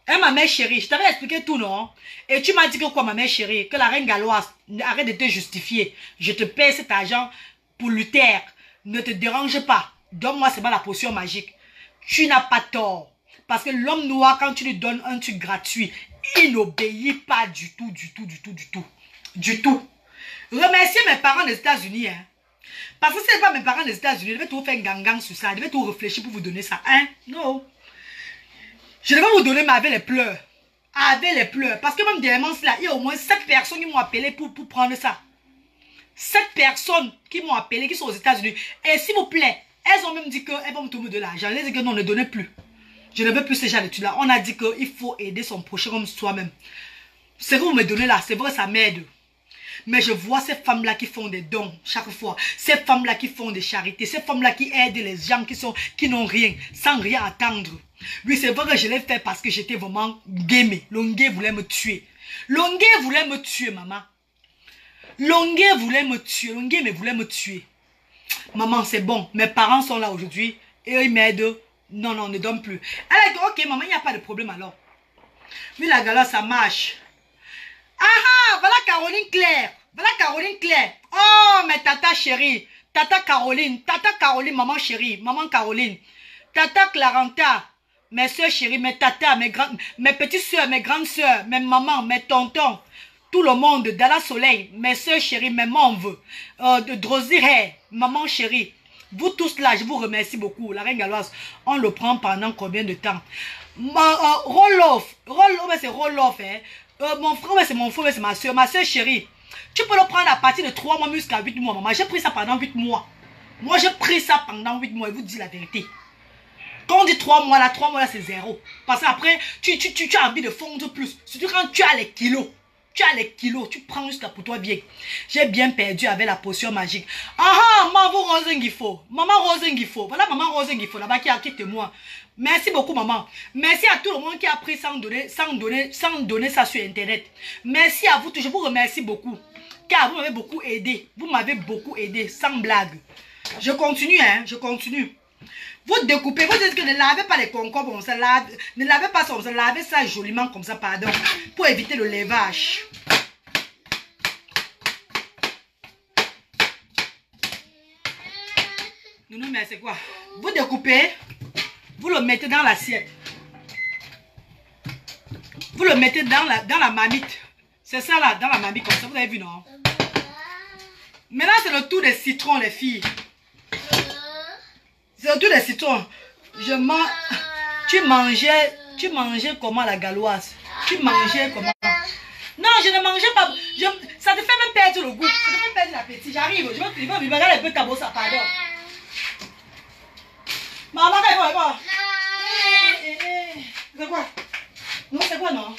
Ma mère chérie. Je t'avais expliqué tout non. Et tu m'as dit que quoi ma mère chérie. Que la reine galloise. Arrête de te justifier. Je te paie cet argent pour Luther. Ne te dérange pas. Donne-moi seulement la potion magique. Tu n'as pas tort. Parce que l'homme noir, quand tu lui donnes un truc gratuit, il n'obéit pas du tout. Du tout. Remerciez mes parents des États-Unis. Hein. Parce que ce n'est pas mes parents des États-Unis. Je vais tout faire gang sur ça. Je vais tout réfléchir pour vous donner ça. Hein? Non. Je vais vous donner, mais avec les pleurs. Avec les pleurs. Parce que même dernièrement, il y a au moins 7 personnes qui m'ont appelé pour prendre ça. 7 personnes qui m'ont appelé, qui sont aux États-Unis. Et s'il vous plaît, elles ont même dit qu'elles vont me tomber de l'argent. Elles ont dit que non, ne donnez plus. Je ne veux plus ces gens d'études-là. On a dit qu'il faut aider son prochain comme soi-même. Ce que vous me donnez là, c'est vrai, ça m'aide. Mais je vois ces femmes-là qui font des dons chaque fois. Ces femmes-là qui font des charités. Ces femmes-là qui aident les gens qui n'ont rien, sans rien attendre. Oui, c'est vrai que je l'ai fait parce que j'étais vraiment gamé. Longué voulait me tuer. Longué voulait me tuer, maman. Longué voulait me tuer. Longué me voulait me tuer. Maman, c'est bon. Mes parents sont là aujourd'hui. Et ils m'aident. Non, non, ne donne plus. Elle a dit, ok, maman, il n'y a pas de problème alors. Oui, la galère, ça marche. Voilà Caroline Claire. Voilà Caroline Claire. Oh, mais tata chérie. Tata Caroline, maman chérie. Maman Caroline. Tata Claranta. Mes soeurs chéries, mes tatas, mes petites soeurs, mes grandes soeurs, mes mamans, mes tontons. Tout le monde, Dala Soleil, mes soeurs chéries, mes membres. De Drosiré, maman chérie. Vous tous là, je vous remercie beaucoup. La reine galloise, on le prend pendant combien de temps? Roloff, c'est Roloff. Hein. Mon frère, c'est mon frère, c'est ma soeur chérie. Tu peux le prendre à partir de 3 mois jusqu'à 8 mois, maman. J'ai pris ça pendant 8 mois. Moi, j'ai pris ça pendant 8 mois. Et vous dis la vérité. Quand on dit 3 mois là, 3 mois là, c'est 0. Parce qu'après, tu as envie de fondre plus. Surtout quand tu as les kilos. Tu as les kilos, tu prends jusqu'à pour toi bien. J'ai bien perdu avec la potion magique. Maman Rosengifo. Maman Rosengifo. Voilà maman Rosengifo là-bas qui a quitté moi. Merci beaucoup maman. Merci à tout le monde qui a pris sans donner ça sur internet. Merci à vous, je vous remercie beaucoup. Car vous m'avez beaucoup aidé. Vous m'avez beaucoup aidé, sans blague. Je continue, hein, je continue. Vous découpez, vous dites que ne lavez pas les concombres comme ça, ne lavez pas ça comme ça, lavez ça joliment comme ça, pardon, pour éviter le levage. Non, mais c'est quoi? Vous découpez, vous le mettez dans l'assiette. Vous le mettez dans la marmite. C'est ça là, dans la marmite comme ça, vous avez vu, non? Maintenant, c'est le tour des citrons, les filles. C'est tous les citrons. Tu mangeais comment la galloise? Tu mangeais comment? Non, je ne mangeais pas. Ça te fait même perdre le goût. Ça te fait même perdre l'appétit. J'arrive. Je vais regarder un peu ta bosse, pardon. Maman, c'est quoi? C'est quoi? Non, c'est quoi, non?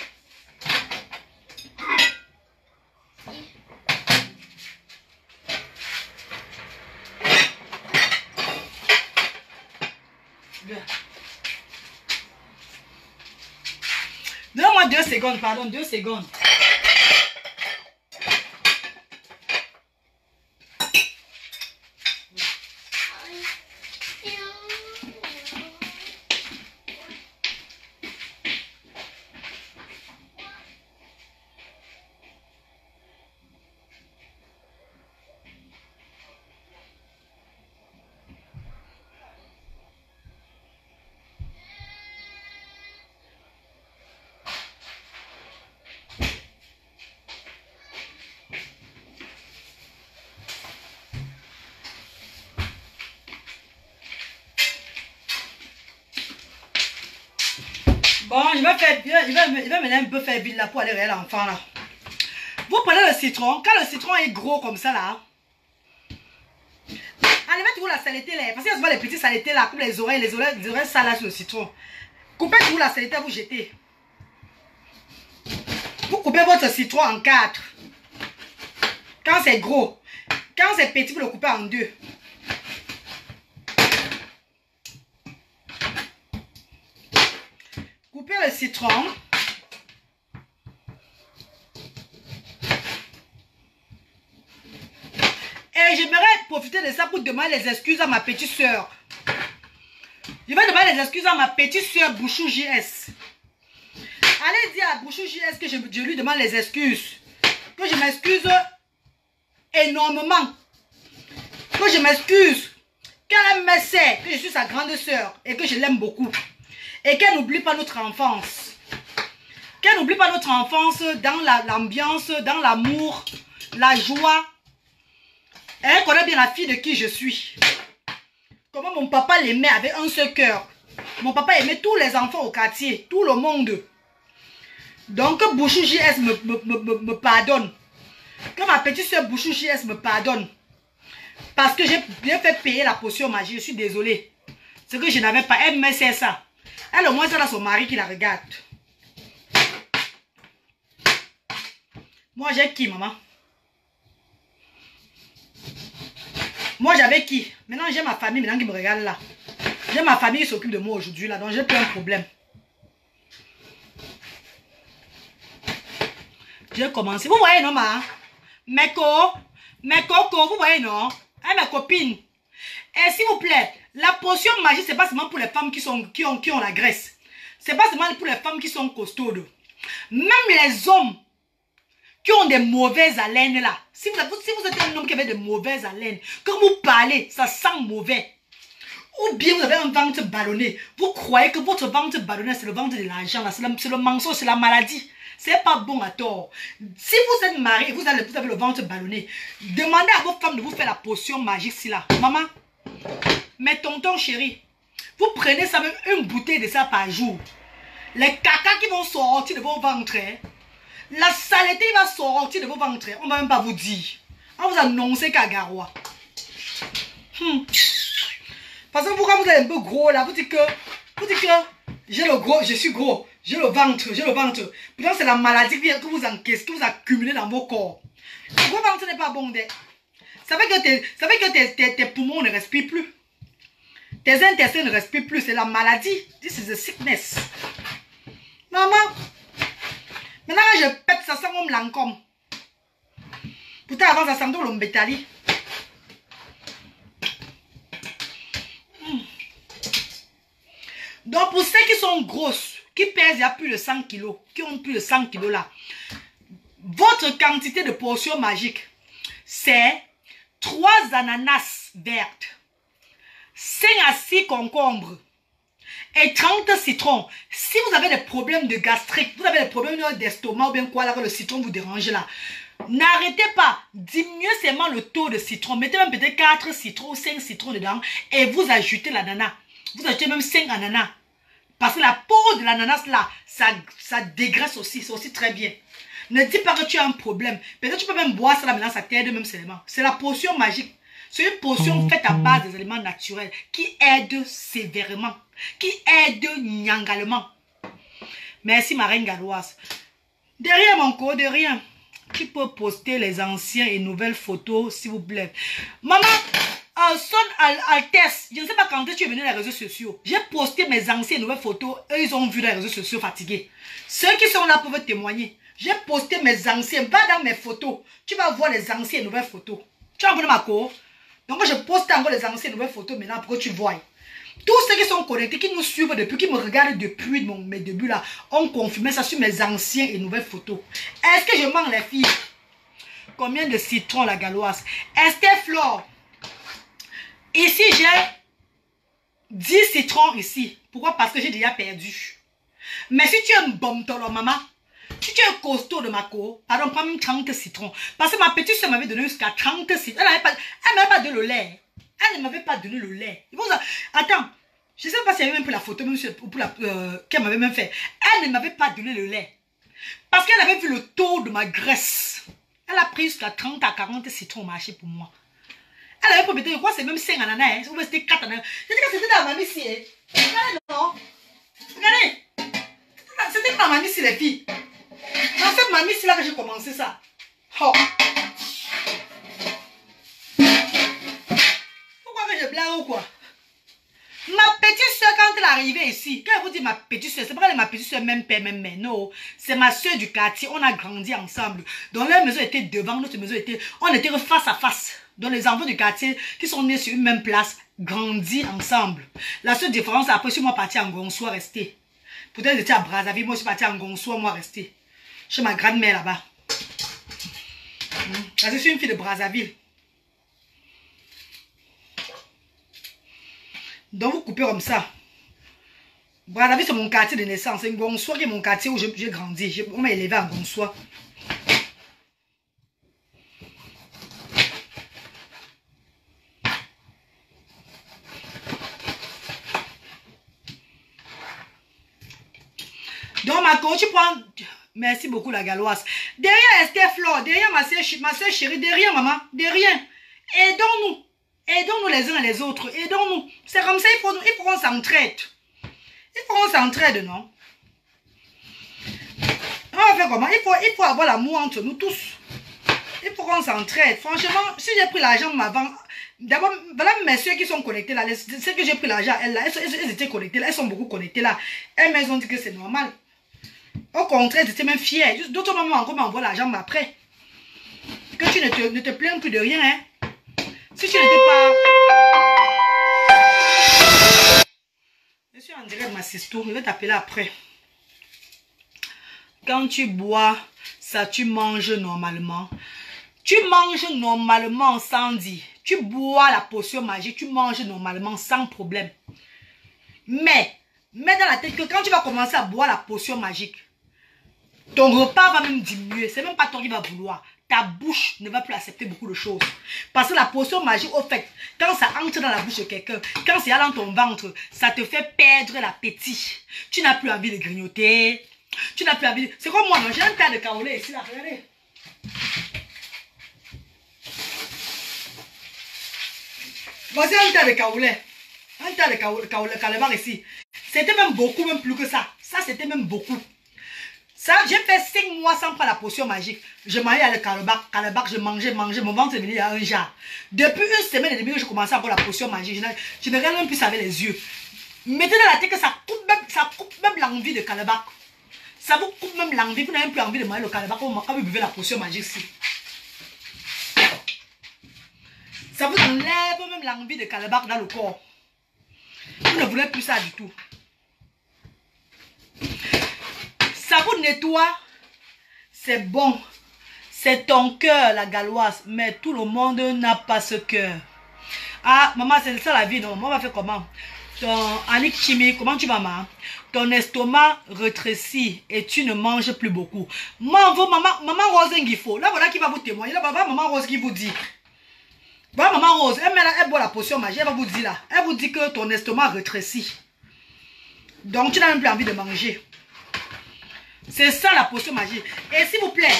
Donne-moi 2 secondes, pardon, 2 secondes. Bon, je vais faire, il va mener un peu faire vite là pour aller réveiller l'enfant là. Vous prenez le citron, quand le citron est gros comme ça là, enlevez toujours la saleté là, parce qu'il y a souvent les petits saletés là, comme les oreilles sales là sur le citron. Coupez toujours la saleté, vous jetez. Vous coupez votre citron en 4. Quand c'est gros, quand c'est petit, vous le coupez en 2. Coupez le citron. Et j'aimerais profiter de ça pour demander les excuses à ma petite soeur. Je vais demander les excuses à ma petite soeur Bouchou JS. Allez dire à Bouchou JS que je lui demande les excuses. Que je m'excuse énormément. Que je m'excuse. Qu'elle me sait que je suis sa grande soeur et que je l'aime beaucoup. Et qu'elle n'oublie pas notre enfance. Qu'elle n'oublie pas notre enfance dans l'ambiance, dans l'amour, la joie. Elle connaît bien la fille de qui je suis. Comment mon papa l'aimait avec un seul cœur. Mon papa aimait tous les enfants au quartier, tout le monde. Donc Bouchou JS me pardonne. Que ma petite soeur Bouchou JS me pardonne. Parce que j'ai bien fait payer la potion magique. Je suis désolée. Ce que je n'avais pas. Elle me sait ça. Elle au moins ça dans son mari qui la regarde. Moi j'ai qui maman? Moi j'avais qui? Maintenant j'ai ma famille maintenant qui me regarde là. J'ai ma famille qui s'occupe de moi aujourd'hui là. Donc j'ai plus un problème. J'ai commencé. Vous voyez non ma? Mes cocos, vous voyez non? Hein, mes copines. Et s'il vous plaît, la potion magique, c'est pas seulement pour les femmes qui ont la graisse. C'est pas seulement pour les femmes qui sont costaudes. Même les hommes qui ont des mauvaises haleines là. Si vous êtes un homme qui avait de mauvaises haleines, quand vous parlez, ça sent mauvais. Ou bien vous avez un ventre ballonné. Vous croyez que votre ventre ballonné, c'est le ventre de l'argent, c'est le mensonge, c'est la maladie. C'est pas bon à tort. Si vous êtes marié et vous avez le ventre ballonné, demandez à vos femmes de vous faire la potion magique si là. Maman, mes tontons chéris, vous prenez ça même une bouteille de ça par jour. Les caca qui vont sortir de vos ventres, la saleté va sortir de vos ventres, on ne va même pas vous dire. On vous annonce qu'à Garoua. Parce que pourquoi vous êtes un peu gros là, vous dites que j'ai le gros, je suis gros, j'ai le ventre. Pourtant c'est la maladie que vous encaissez, que vous accumulez dans vos corps. Vos ventre n'est pas bon. Ça fait que tes poumons ne respirent plus. Tes intestins ne respirent plus, c'est la maladie. This is a sickness. Maman, maintenant je pète, ça sent comme l'encombre. Pourtant avant ça sentait l'ombétali. Donc pour ceux qui sont grosses, qui pèsent il y a plus de 100 kilos, qui ont plus de 100 kilos là, votre quantité de potion magique, c'est 3 ananas vertes, 5 à 6 concombres et 30 citrons. Si vous avez des problèmes de gastrique, vous avez des problèmes d'estomac ou bien quoi là, que le citron vous dérange là, n'arrêtez pas, diminuez seulement le taux de citron, mettez même peut-être 4 citrons ou 5 citrons dedans et vous ajoutez l'ananas. Vous ajoutez même 5 ananas. Parce que la peau de l'ananas là, ça dégraisse aussi, c'est aussi très bien. Ne dis pas que tu as un problème. Peut-être tu peux même boire ça là maintenant, ça t'aide même seulement. C'est la potion magique. C'est une potion faite à base des éléments naturels qui aide sévèrement, qui aide nyangalement. Merci ma reine galloise. De rien mon co, de rien. Tu peux poster les anciens et nouvelles photos s'il vous plaît. Maman, son Altesse, je ne sais pas quand tu es venu dans les réseaux sociaux. J'ai posté mes anciennes nouvelles photos. Eux, ils ont vu dans les réseaux sociaux fatigués. Ceux qui sont là peuvent témoigner. J'ai posté mes anciennes. Va dans mes photos. Tu vas voir les anciennes nouvelles photos. Tu as envoyé ma cour. Donc, je poste encore les anciennes nouvelles photos maintenant pour que tu vois. Tous ceux qui sont connectés, qui nous suivent depuis, qui me regardent depuis mes débuts là, ont confirmé ça sur mes anciennes et nouvelles photos. Est-ce que je mens les filles? Combien de citrons la galloise? Esther Flore. Ici, j'ai 10 citrons ici. Pourquoi? Parce que j'ai déjà perdu. Mais si tu es un bon tolo, maman, si tu es un costaud de ma cour, pardon, prends même 30 citrons. Parce que ma petite soeur m'avait donné jusqu'à 30 citrons. Elle ne m'avait pas donné le lait. Elle ne m'avait pas donné le lait. Attends, Je ne sais pas si elle avait même pris la photo, même pour la qu'elle m'avait même fait. Elle ne m'avait pas donné le lait. Parce qu'elle avait vu le taux de ma graisse. Elle a pris jusqu'à 30 à 40 citrons au marché pour moi. Elle avait promis, je crois que c'est même 5 ananas. Ou c'était 4 ananas. Je dis que c'était dans ma mamie ici. Regardez, non? Regardez. C'était dans ma mamie ici, les filles. Dans cette mamie ici là que j'ai commencé ça. Oh. Pourquoi que je blague ou quoi? Ma petite soeur, quand elle est arrivée ici, quand elle vous dit ma petite soeur, c'est pas que ma petite soeur, même père, même mère, non. C'est ma soeur du quartier, on a grandi ensemble. Donc leur maison était devant, notre maison était, on était face à face. Donc les enfants du quartier qui sont nés sur une même place, grandis ensemble. La seule différence, après, je suis moi partie en Gonsois, restée. Peut-être j'étais à Brazzaville, moi je suis partie en Gonsois, moi restée. Chez ma grand-mère là-bas. Je suis une fille de Brazzaville. Donc vous coupez comme ça. Brazzaville c'est mon quartier de naissance. C'est Gonsois qui est mon quartier où j'ai grandi. On m'a élevé à Gonsois. Donc ma coach, tu prends... Merci beaucoup la Galloise. Derrière Esther Flore, derrière ma soeur chérie, derrière maman, derrière. Aidons-nous. Aidons-nous les uns et les autres. Aidons-nous. C'est comme ça, il faut qu'on s'entraide. Il faut qu'on s'entraide, non? On va faire comment? Il faut avoir l'amour entre nous tous. Il faut qu'on s'entraide. Franchement, si j'ai pris l'argent avant... D'abord, voilà mes soeurs qui sont connectées là. Celles que j'ai pris l'argent, elles étaient connectées là. Elles sont beaucoup connectées là. Elles m'ont dit que c'est normal. Au contraire, j'étais même fière. D'autres mamans encore m'envoient l'argent après. Que tu ne te plains plus de rien, hein. Si tu n'étais pas... Je suis en direct de ma sister. Je vais t'appeler après. Quand tu bois, ça tu manges normalement. Tu manges normalement sans dire. Tu bois la potion magique, tu manges normalement sans problème. Mais, mets dans la tête que quand tu vas commencer à boire la potion magique, ton repas va même diminuer. C'est même pas toi qui vas vouloir. Ta bouche ne va plus accepter beaucoup de choses. Parce que la potion magique, au fait, quand ça entre dans la bouche de quelqu'un, quand c'est dans ton ventre, ça te fait perdre l'appétit. Tu n'as plus envie de grignoter. Tu n'as plus envie de... C'est comme moi, j'ai un tas de kaolé ici, là, regardez. Voici un tas de kaolé. Un tas de kaolé ici. C'était même beaucoup, même plus que ça. Ça, c'était même beaucoup. Ça, j'ai fait 5 mois sans prendre la potion magique. Je mangeais le calabac, je mangeais, mon ventre est devenu un jar. Depuis une semaine et demie que je commençais à prendre la potion magique, je ne regarde même plus avec les yeux. Mettez dans la tête que ça coupe même l'envie de calabac. Ça vous coupe même l'envie, vous n'avez plus envie de manger le calabac quand vous buvez la potion magique ici. Ça vous enlève même l'envie de calabac dans le corps. Vous ne voulez plus ça du tout. Ça vous nettoie, c'est bon. C'est ton cœur, la galloise. Mais tout le monde n'a pas ce cœur. Ah, maman, c'est ça la vie, non? Maman va faire comment? Ton Annick Chimie, comment tu vas, maman? Ton estomac rétrécit et tu ne manges plus beaucoup. Maman Rose Ngifo, là voilà qui va vous témoigner. Là, voilà maman Rose qui vous dit. Voilà maman Rose, elle boit la potion magique, elle va vous dire là. Elle vous dit que ton estomac rétrécit. Donc tu n'as même plus envie de manger. C'est ça la potion magique. Et s'il vous plaît,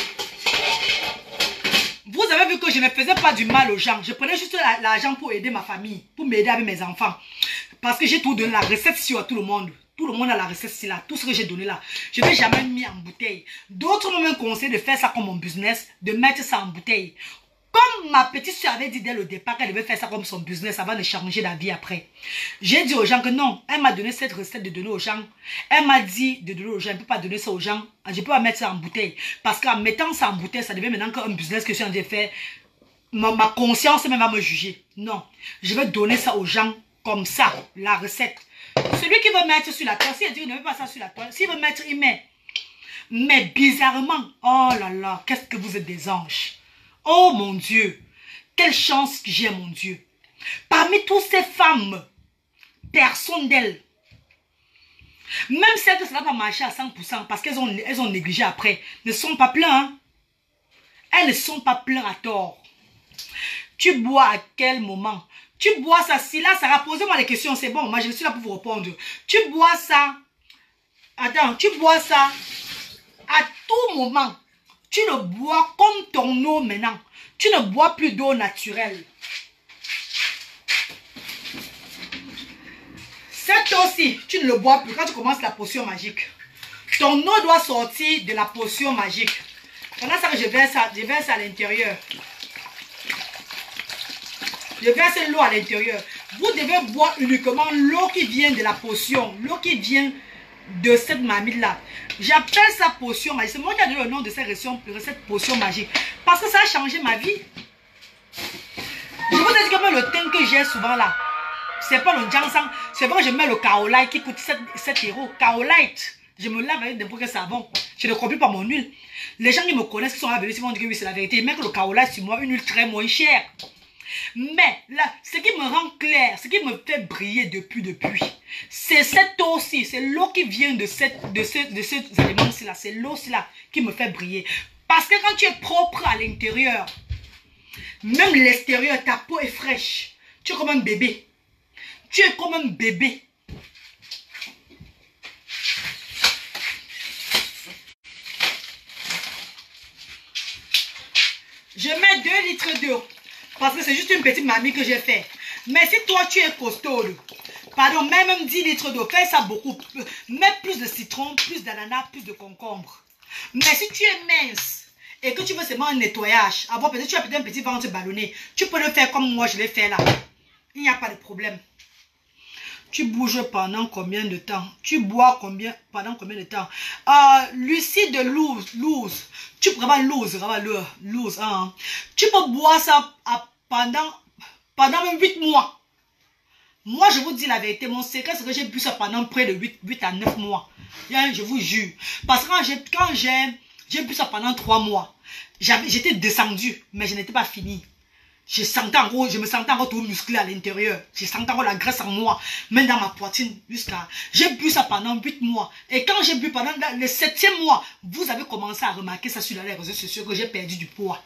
vous avez vu que je ne faisais pas du mal aux gens. Je prenais juste l'argent pour aider ma famille, pour m'aider avec mes enfants. Parce que j'ai tout donné, la recette sur tout le monde. Tout le monde a la recette ici là. Tout ce que j'ai donné là. Je n'ai jamais mis en bouteille. D'autres m'ont conseillé de faire ça comme mon business, de mettre ça en bouteille. Comme ma petite soeur avait dit dès le départ qu'elle devait faire ça comme son business avant de changer d'avis après. J'ai dit aux gens que non, elle m'a donné cette recette de donner aux gens. Elle m'a dit de donner aux gens, je ne peux pas donner ça aux gens. Je ne peux pas mettre ça en bouteille. Parce qu'en mettant ça en bouteille, ça devient maintenant un business que je suis en train de faire. Ma conscience même va me juger. Non, je vais donner ça aux gens comme ça, la recette. Celui qui veut mettre sur la toile, s'il dit qu'il ne veut pas ça sur la toile, s'il veut mettre, il met. Mais bizarrement, oh là là, qu'est-ce que vous êtes des anges. Oh mon Dieu, quelle chance que j'ai, mon Dieu. Parmi toutes ces femmes, personne d'elles, même celles que ça n'a pas marché à 100% parce qu'elles ont négligé après, ne sont pas pleines. Hein? Elles ne sont pas pleines à tort. Tu bois à quel moment? Tu bois ça, si là, ça va poser moi les questions, c'est bon, moi je suis là pour vous répondre. Tu bois ça, attends, tu bois ça à tout moment. Tu ne bois comme ton eau maintenant. Tu ne bois plus d'eau naturelle. Cette eau-ci, tu ne le bois plus quand tu commences la potion magique. Ton eau doit sortir de la potion magique. Pendant ça que je verse à l'intérieur. Je verse l'eau à l'intérieur. Vous devez boire uniquement l'eau qui vient de la potion. L'eau qui vient de cette marmite-là. J'appelle ça potion magique. C'est moi qui ai donné le nom de cette potion magique. Parce que ça a changé ma vie. Je vous ai dit que le thym que j'ai souvent là, c'est pas le ginseng. C'est vrai que je mets le kaolite qui coûte 7 euros. Kaolite. Je me lave avec des pots de savon. Je ne compris pas mon huile. Les gens qui me connaissent, qui sont venus, ils vont dire que oui, c'est la vérité. Ils mettent le kaolite sur moi, une huile très moins chère. Mais là, ce qui me rend clair, ce qui me fait briller depuis, c'est cette eau-ci, c'est l'eau qui vient de ces aliments-ci là, c'est l'eau-ci là qui me fait briller. Parce que quand tu es propre à l'intérieur, même l'extérieur, ta peau est fraîche. Tu es comme un bébé. Tu es comme un bébé. Je mets 2 litres d'eau. Parce que c'est juste une petite mamie que j'ai fait. Mais si toi tu es costaud, pardon, même 10 litres d'eau, fais ça beaucoup. Mets plus de citron, plus d'ananas, plus de concombre. Mais si tu es mince et que tu veux seulement un nettoyage, peut-être tu as peut-être un petit ventre ballonné, tu peux le faire comme moi je l'ai fait là. Il n'y a pas de problème. Tu bouges pendant combien de temps? Tu bois pendant combien de temps? Lucide loose. Tu vraiment loose, hein. Tu peux boire ça pendant même 8 mois. Moi, je vous dis la vérité, mon secret, c'est que j'ai bu ça pendant près de 8 à 9 mois. Je vous jure. Parce que quand j'ai bu ça pendant 3 mois, j'étais descendu, mais je n'étais pas fini. Je me sentais encore tout musclé à l'intérieur. Je sentais encore la graisse en moi, même dans ma poitrine. J'ai bu ça pendant 8 mois. Et quand j'ai bu pendant le 7e mois, vous avez commencé à remarquer ça sur les réseaux sociaux que j'ai perdu du poids.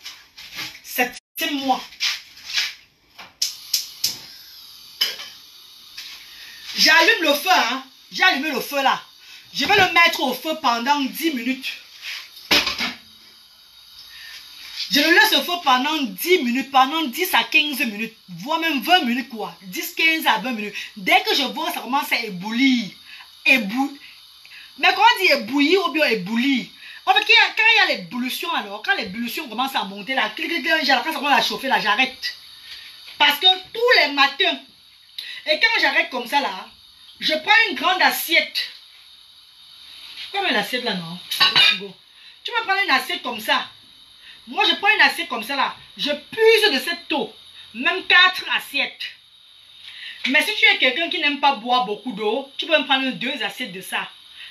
7e mois. J'allume le feu, hein. J'ai allumé le feu là. Je vais le mettre au feu pendant 10 minutes. Je le laisse au feu pendant 10 minutes, pendant 10 à 15 minutes, voire même 20 minutes quoi. 10, 15 à 20 minutes. Dès que je vois ça commence à éboulir. Mais comment on dit ébouillir ou bien éboulir? En fait, quand il y a l'ébullition alors, quand l'ébullition commence à monter là, quand ça commence à chauffer là, j'arrête. Parce que tous les matins, et quand j'arrête comme ça là, je prends une grande assiette. Comme une assiette là, non? Tu peux prendre une assiette comme ça. Moi, je prends une assiette comme ça là. Je puise de cette eau. Même 4 assiettes. Mais si tu es quelqu'un qui n'aime pas boire beaucoup d'eau, tu peux me prendre 2 assiettes de ça.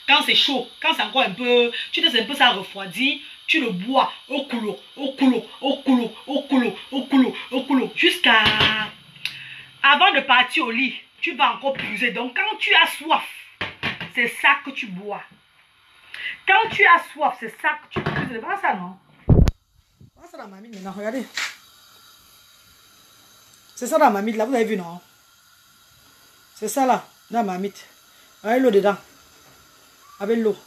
Quand c'est chaud, quand c'est encore un peu, tu laisses un peu ça refroidir, tu le bois au coulo, jusqu'à... Avant de partir au lit, tu vas encore puiser. Donc, quand tu as soif, c'est ça que tu bois. Quand tu as soif, c'est ça que tu puises. C'est pas ça, non? C'est la marmite maintenant, regardez. C'est ça la marmite là, vous avez vu non? C'est ça là, la marmite. Avec l'eau dedans. Avec l'eau.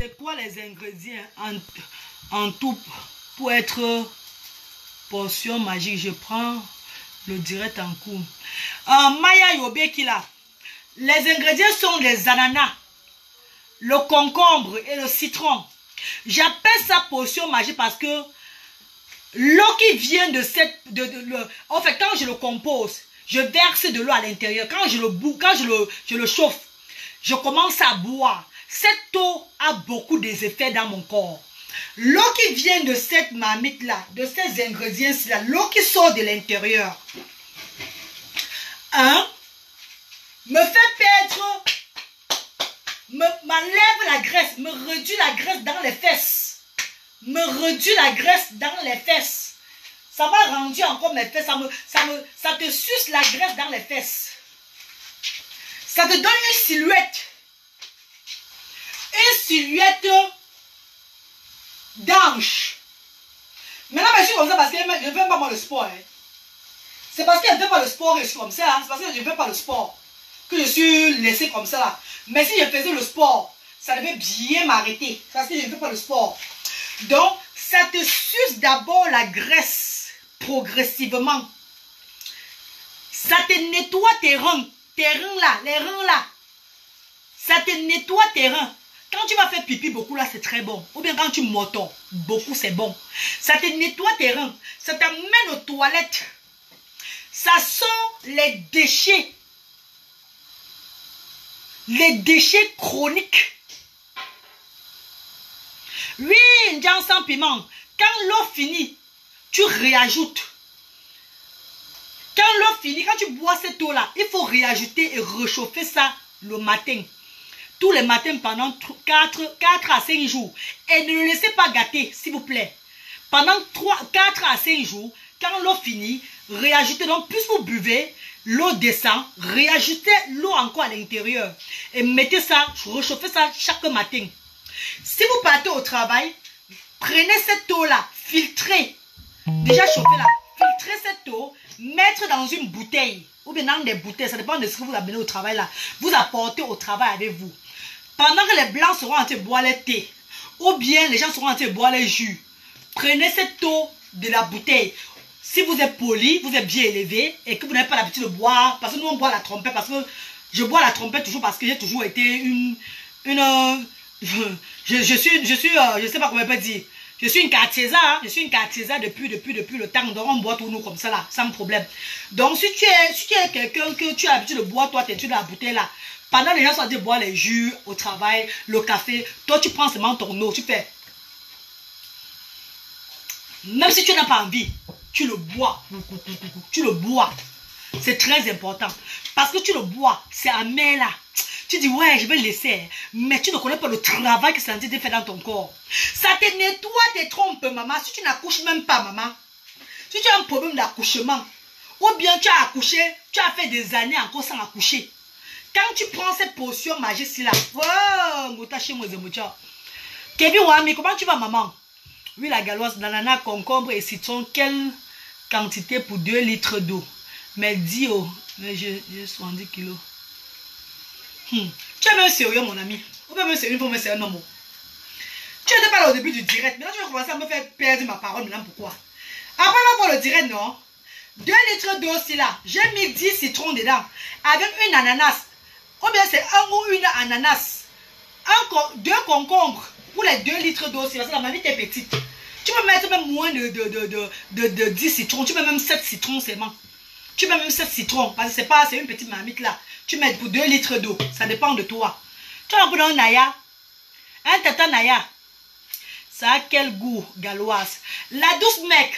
C'est quoi les ingrédients en tout pour être potion magique? Je prends le direct en cours. Maya Yobeki là. Les ingrédients sont les ananas, le concombre et le citron. J'appelle ça potion magique parce que l'eau qui vient de cette... en fait, quand je le compose, je verse de l'eau à l'intérieur. Quand je le chauffe, je commence à boire. Cette eau a beaucoup d'effets dans mon corps. L'eau qui vient de cette marmite-là, de ces ingrédients-là, l'eau qui sort de l'intérieur, me fait perdre, m'enlève la graisse, me réduit la graisse dans les fesses. Ça m'a rendu encore mes fesses, ça te suce la graisse dans les fesses. Ça te donne une silhouette. Une silhouette d'ange. Maintenant, je suis comme ça parce que je ne fais pas moi le sport. Hein. C'est parce que je ne fais pas le sport que je suis comme ça. Hein. C'est parce que je ne fais pas le sport que je suis laissé comme ça. Là. Mais si je faisais le sport, ça devait bien m'arrêter. Parce que je ne fais pas le sport. Donc, ça te suce d'abord la graisse progressivement. Ça te nettoie tes reins là, les reins là. Ça te nettoie tes reins. Quand tu vas faire pipi beaucoup là, c'est très bon. Ou bien quand tu m'entends, beaucoup c'est bon. Ça te nettoie tes reins. Ça t'amène aux toilettes. Ça sent les déchets. Les déchets chroniques. Oui, Ndjan sans piment. Quand l'eau finit, tu réajoutes. Quand l'eau finit, quand tu bois cette eau-là, il faut réajouter et réchauffer ça le matin. Tous les matins pendant 4 à 5 jours. Et ne le laissez pas gâter, s'il vous plaît. Pendant 4 à 5 jours, quand l'eau finit, réajoutez. Donc, plus vous buvez, l'eau descend, réajoutez l'eau encore à l'intérieur. Et mettez ça, réchauffez ça chaque matin. Si vous partez au travail, prenez cette eau-là, filtrez. Déjà chauffez-la. Filtrez cette eau, mettre dans une bouteille. Ou bien dans des bouteilles, ça dépend de ce que vous amenez au travail là. Vous apportez au travail avec vous. Pendant que les blancs seront en train de boire les thé, ou bien les gens seront en train de boire les jus, prenez cette eau de la bouteille. Si vous êtes poli, vous êtes bien élevé et que vous n'avez pas l'habitude de boire, parce que nous on boit la trompette, parce que je bois la trompette toujours parce que j'ai toujours été je sais pas comment on peut dire. Je suis une cartiesa, hein? Je suis une cartiesa depuis le temps. Donc on boit tout nous comme ça là, sans problème. Donc si tu es quelqu'un que tu as l'habitude de boire, toi tu es dans la bouteille là. Pendant que les gens sont en train de boire les jus au travail, le café, toi tu prends seulement ton eau, tu fais. Même si tu n'as pas envie, tu le bois. Tu le bois. C'est très important. Parce que tu le bois, c'est amer là. Tu dis, ouais, je vais laisser. Mais tu ne connais pas le travail que ça a été fait dans ton corps. Ça te nettoie tes trompes, maman. Si tu n'accouches même pas, maman. Si tu as un problème d'accouchement, ou bien tu as accouché, tu as fait des années encore sans accoucher. Quand tu prends cette potion magique-là, oh, Kevin Wami, comment tu vas, maman? Oui, la galoise, banana, concombre et citron, quelle quantité pour 2 litres d'eau? Mais dis, oh, mais j'ai 70 kilos. Tu es même sérieux, mon ami. Ou bien même sérieux, il faut me sérieux, non, mon. Tu n'étais pas là au début du direct. Maintenant, tu vas commencer à me faire perdre ma parole. Maintenant, pourquoi? Après, on va voir le direct, non? 2 litres d'eau aussi là. J'ai mis 10 citrons dedans. Avec une ananas. Ou bien c'est un ou une ananas. 2 concombres. Pour les 2 litres d'eau aussi. Parce que la mamie est petite. Tu peux mettre même moins de 10 citrons. Tu peux même 7 citrons seulement. Tu mets même 7 citrons. Parce que c'est une petite marmite là. Tu mets pour 2 litres d'eau. Ça dépend de toi. Tu as un peu d'un naya. Un tata naya. Ça a quel goût, galoise? La douce mec.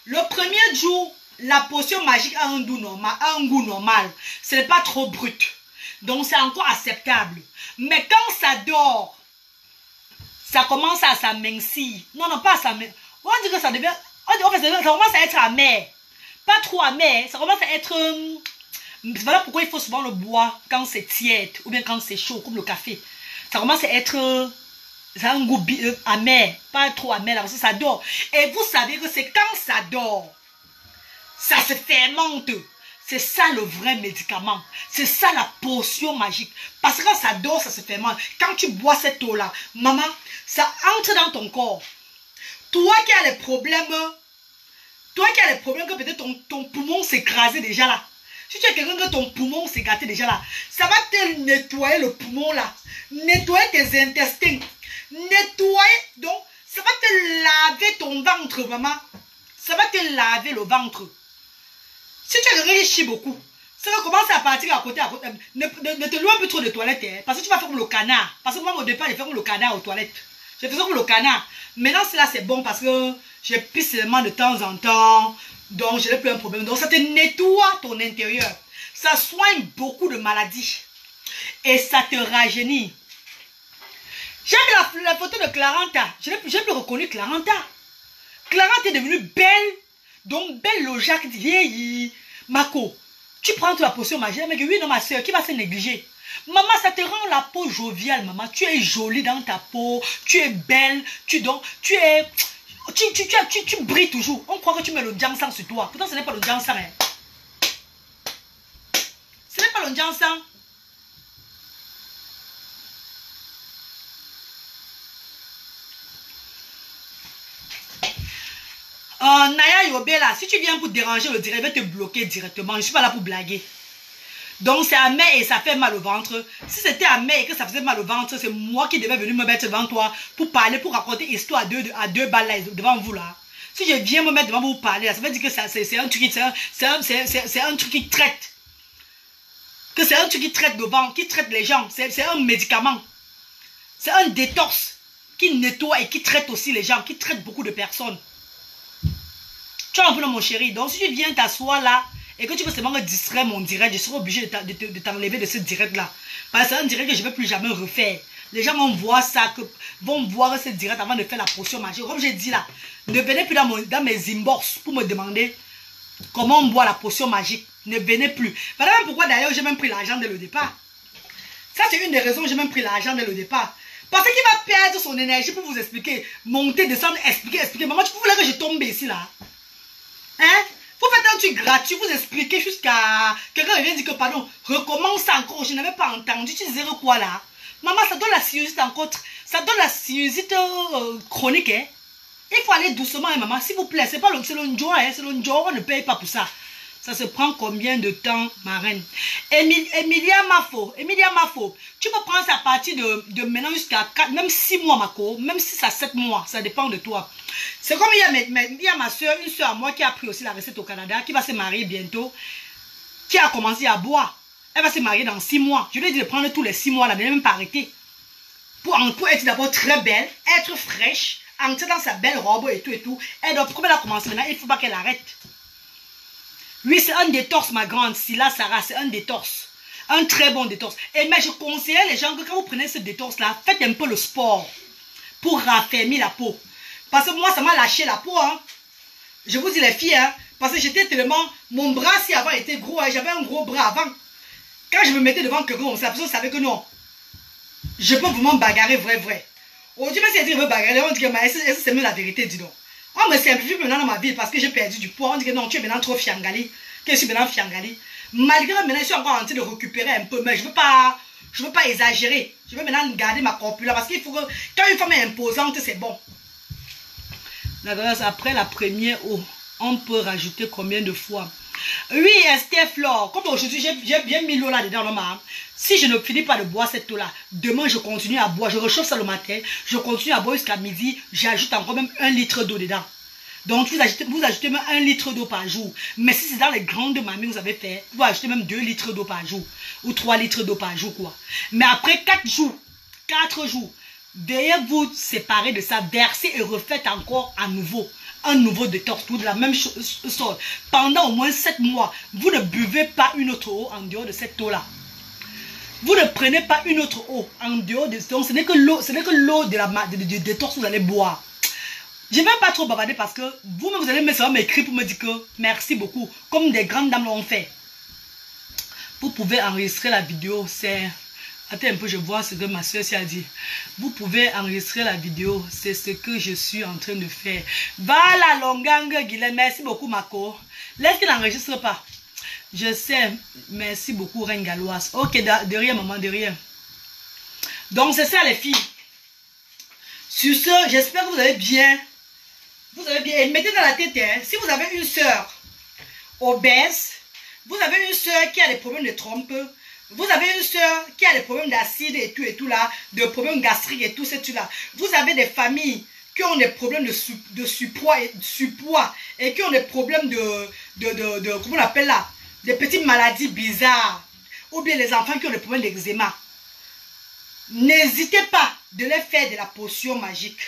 Le premier jour, la potion magique a un goût normal. Ce n'est pas trop brut. Donc c'est encore acceptable. Mais quand ça dort, ça commence à s'amincir. Non, pas à s'amincir. On dit que ça devient... ça commence à être amer. Pas trop amer. Ça commence à être... Voilà pourquoi il faut souvent le boire quand c'est tiède ou bien quand c'est chaud, comme le café. Ça commence à être... ça a un goût amer. Pas trop amer, là, parce que ça dort. Et vous savez que c'est quand ça dort, ça se fermente. C'est ça le vrai médicament. C'est ça la potion magique. Parce que quand ça dort, ça se fermente. Quand tu bois cette eau-là, maman, ça entre dans ton corps. Toi qui as les problèmes, que peut-être ton poumon s'est écrasé déjà là. Si tu es quelqu'un que ton poumon s'est gâté déjà là, ça va te nettoyer le poumon là. Nettoyer tes intestins. Nettoyer, donc, ça va te laver ton ventre, maman. Ça va te laver le ventre. Si tu es quelqu'un qui chie beaucoup, ça va commencer à partir à côté. Ne te loin plus trop de toilettes, hein, parce que tu vas faire comme le canard. Parce que moi, au départ, j'ai fait comme le canard aux toilettes. Je faisais comme le canard. Maintenant, cela, c'est bon parce que j'ai pisse seulement de temps en temps. Donc, je n'ai plus un problème. Donc, ça te nettoie ton intérieur. Ça soigne beaucoup de maladies. Et ça te rajeunit. J'ai vu la photo de Clarenta. Je n'ai plus reconnu Clarenta. Clarenta est devenue belle. Donc, belle lojac dit, hey, Mako, tu prends toute la potion magique. Mais oui, non, ma soeur, qui va se négliger? Maman, ça te rend la peau joviale, maman. Tu es jolie dans ta peau, tu es belle, tu brilles toujours. On croit que tu mets le Jiangsang sur toi. Pourtant, ce n'est pas le Jiangsang. Hein. Ce n'est pas le Jiangsang. Naya Yobé là, si tu viens pour déranger le direct, je vais te bloquer directement. Je ne suis pas là pour blaguer. Donc c'est amer et ça fait mal au ventre. Si c'était amer et que ça faisait mal au ventre, c'est moi qui devais venir me mettre devant toi pour parler, pour raconter histoire à deux balles là, devant vous là. Si je viens me mettre devant vous pour parler, là, ça veut dire que c'est un truc qui traite. Que c'est un truc qui traite devant, qui traite les gens. C'est un médicament. C'est un détox qui nettoie et qui traite aussi les gens, qui traite beaucoup de personnes. Tu as un peu mon chéri. Donc si tu viens t'asseoir là et que tu veux seulement me distraire mon direct, je serai obligé de t'enlever de ce direct là. Parce que c'est un direct que je ne vais plus jamais refaire. Les gens vont voir ça, vont voir ce direct avant de faire la potion magique. Comme j'ai dit là, ne venez plus dans mes inbox pour me demander comment on boit la potion magique. Ne venez plus. Voilà même pourquoi d'ailleurs j'ai même pris l'argent dès le départ. Ça c'est une des raisons que j'ai même pris l'argent dès le départ. Parce qu'il va perdre son énergie pour vous expliquer, monter, descendre, expliquer. Maman, tu voulais que je tombe ici là? Hein? Vous faites un truc gratuit, vous expliquez jusqu'à... Quelqu'un vient dire que, pardon, recommence encore, je n'avais pas entendu, tu disais quoi là? Maman, ça donne la sinusite encore, ça donne la sinusite chronique, hein? Il faut aller doucement, hein, maman, s'il vous plaît, c'est le Njoa, hein, c'est le Njoa, on ne paye pas pour ça. Ça se prend combien de temps, ma reine? Emilia Mafo, tu peux prendre ça à partir de maintenant jusqu'à 4, même 6 mois, Mako, même 6 à 7 mois, ça dépend de toi. C'est comme il y a ma soeur, une soeur à moi qui a pris aussi la recette au Canada, qui va se marier bientôt, qui a commencé à boire. Elle va se marier dans 6 mois. Je lui ai dit de prendre tous les 6 mois là, de ne même pas arrêter. Pour être d'abord très belle, être fraîche, entrer dans sa belle robe et tout. Elle doit, comme elle a commencé maintenant, il ne faut pas qu'elle arrête. Oui, c'est un détox, ma grande. Si là, Sarah, c'est un détox. Un très bon détox. Mais je conseille les gens que quand vous prenez ce détox-là, faites un peu le sport pour raffermir la peau. Parce que moi, ça m'a lâché la peau. Hein. Je vous dis les filles, hein, parce que j'étais tellement... Mon bras, si avant, était gros. Hein, j'avais un gros bras avant. Quand je me mettais devant quelqu'un, la personne savait que non. Je peux vraiment bagarrer vrai. Aujourd'hui, même si elle dit que je veux bagarrer, on dit que c'est même la vérité, dis donc. On me simplifie maintenant dans ma vie parce que j'ai perdu du poids. On dit que non, tu es maintenant trop fiangali. Que je suis maintenant fiangali. Malgré maintenant, je suis encore en train de récupérer un peu. Mais je ne veux pas exagérer. Je veux maintenant garder ma corpulence. Parce qu'il faut que quand une femme est imposante, c'est bon. La grâce, après la première eau, on peut rajouter combien de fois? Oui, Esther Flore. Comme aujourd'hui, j'ai bien mis l'eau là-dedans, maman. Si je ne finis pas de boire cette eau-là, demain, je continue à boire. Je réchauffe ça le matin. Je continue à boire jusqu'à midi. J'ajoute encore même 1 litre d'eau dedans. Donc, vous ajoutez même 1 litre d'eau par jour. Mais si c'est dans les grandes mamies que vous avez fait, vous ajoutez même 2 litres d'eau par jour. Ou 3 litres d'eau par jour, quoi. Mais après 4 jours, veuillez vous séparer de ça, verser et refaites encore à nouveau. Un nouveau détox, tout de la même chose. Pendant au moins 7 mois, vous ne buvez pas une autre eau en dehors de cette eau-là. Vous ne prenez pas une autre eau en dehors de... Donc, ce n'est que l'eau de détox que vous allez boire. Je ne vais pas trop bavarder parce que vous-même, vous allez m'écrire pour me dire que merci beaucoup. Comme des grandes dames l'ont fait. Vous pouvez enregistrer la vidéo, c'est... Attends un peu, je vois ce que ma soeur a dit. Vous pouvez enregistrer la vidéo. C'est ce que je suis en train de faire. Voilà, Longang, Guilhem. Merci beaucoup, Mako. Laisse qu'il n'enregistre pas. Je sais. Merci beaucoup, Reine Galloise. Ok, de rien, maman, de rien. Donc, c'est ça, les filles. Sur ce, j'espère que vous allez bien. Vous allez bien. Et mettez dans la tête, hein, si vous avez une soeur obèse, vous avez une soeur qui a des problèmes de trompe, vous avez une soeur qui a des problèmes d'acide et tout là, des problèmes gastriques et tout là. Vous avez des familles qui ont des problèmes de surpoids et qui ont des problèmes comment on appelle là, des petites maladies bizarres. Ou bien les enfants qui ont des problèmes d'eczéma. N'hésitez pas de les faire de la potion magique.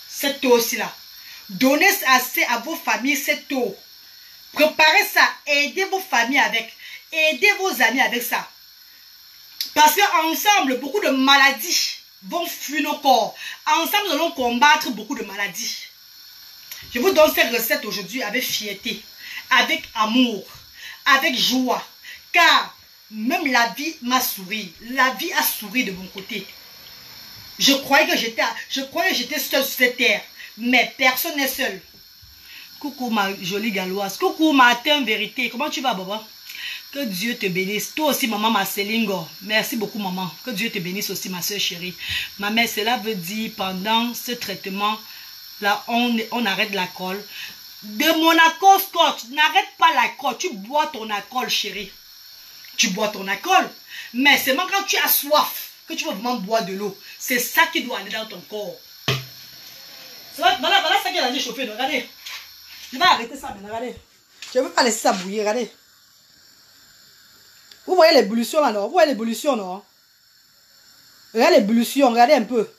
Cette eau aussi là. Donnez assez à vos familles cette eau. Préparez ça. Aidez vos familles avec. Aidez vos amis avec ça. Parce qu'ensemble, beaucoup de maladies vont fuir nos corps. Ensemble, nous allons combattre beaucoup de maladies. Je vous donne cette recette aujourd'hui avec fierté, avec amour, avec joie. Car même la vie m'a souri. La vie a souri de mon côté. Je croyais que j'étais seule sur cette terre. Mais personne n'est seul. Coucou ma jolie galloise. Coucou Martin Vérité. Comment tu vas, Baba? Que Dieu te bénisse. Toi aussi, maman Marcelingo. Merci beaucoup, maman. Que Dieu te bénisse aussi, ma soeur chérie. Ma mère, cela veut dire, pendant ce traitement, là, on arrête l'alcool. De mon alcool, Scott, n'arrête pas l'alcool. Tu bois ton alcool, chérie. Tu bois ton alcool. Mais c'est même quand tu as soif que tu vas vraiment boire de l'eau. C'est ça qui doit aller dans ton corps. Voilà ça qui est allé chauffer. Regardez. Je vais arrêter ça maintenant. Regardez. Je ne veux pas laisser ça bouillir. Regardez. Vous voyez l'ébullition là, non? Vous voyez l'ébullition, non? Regardez l'ébullition. Regardez un peu.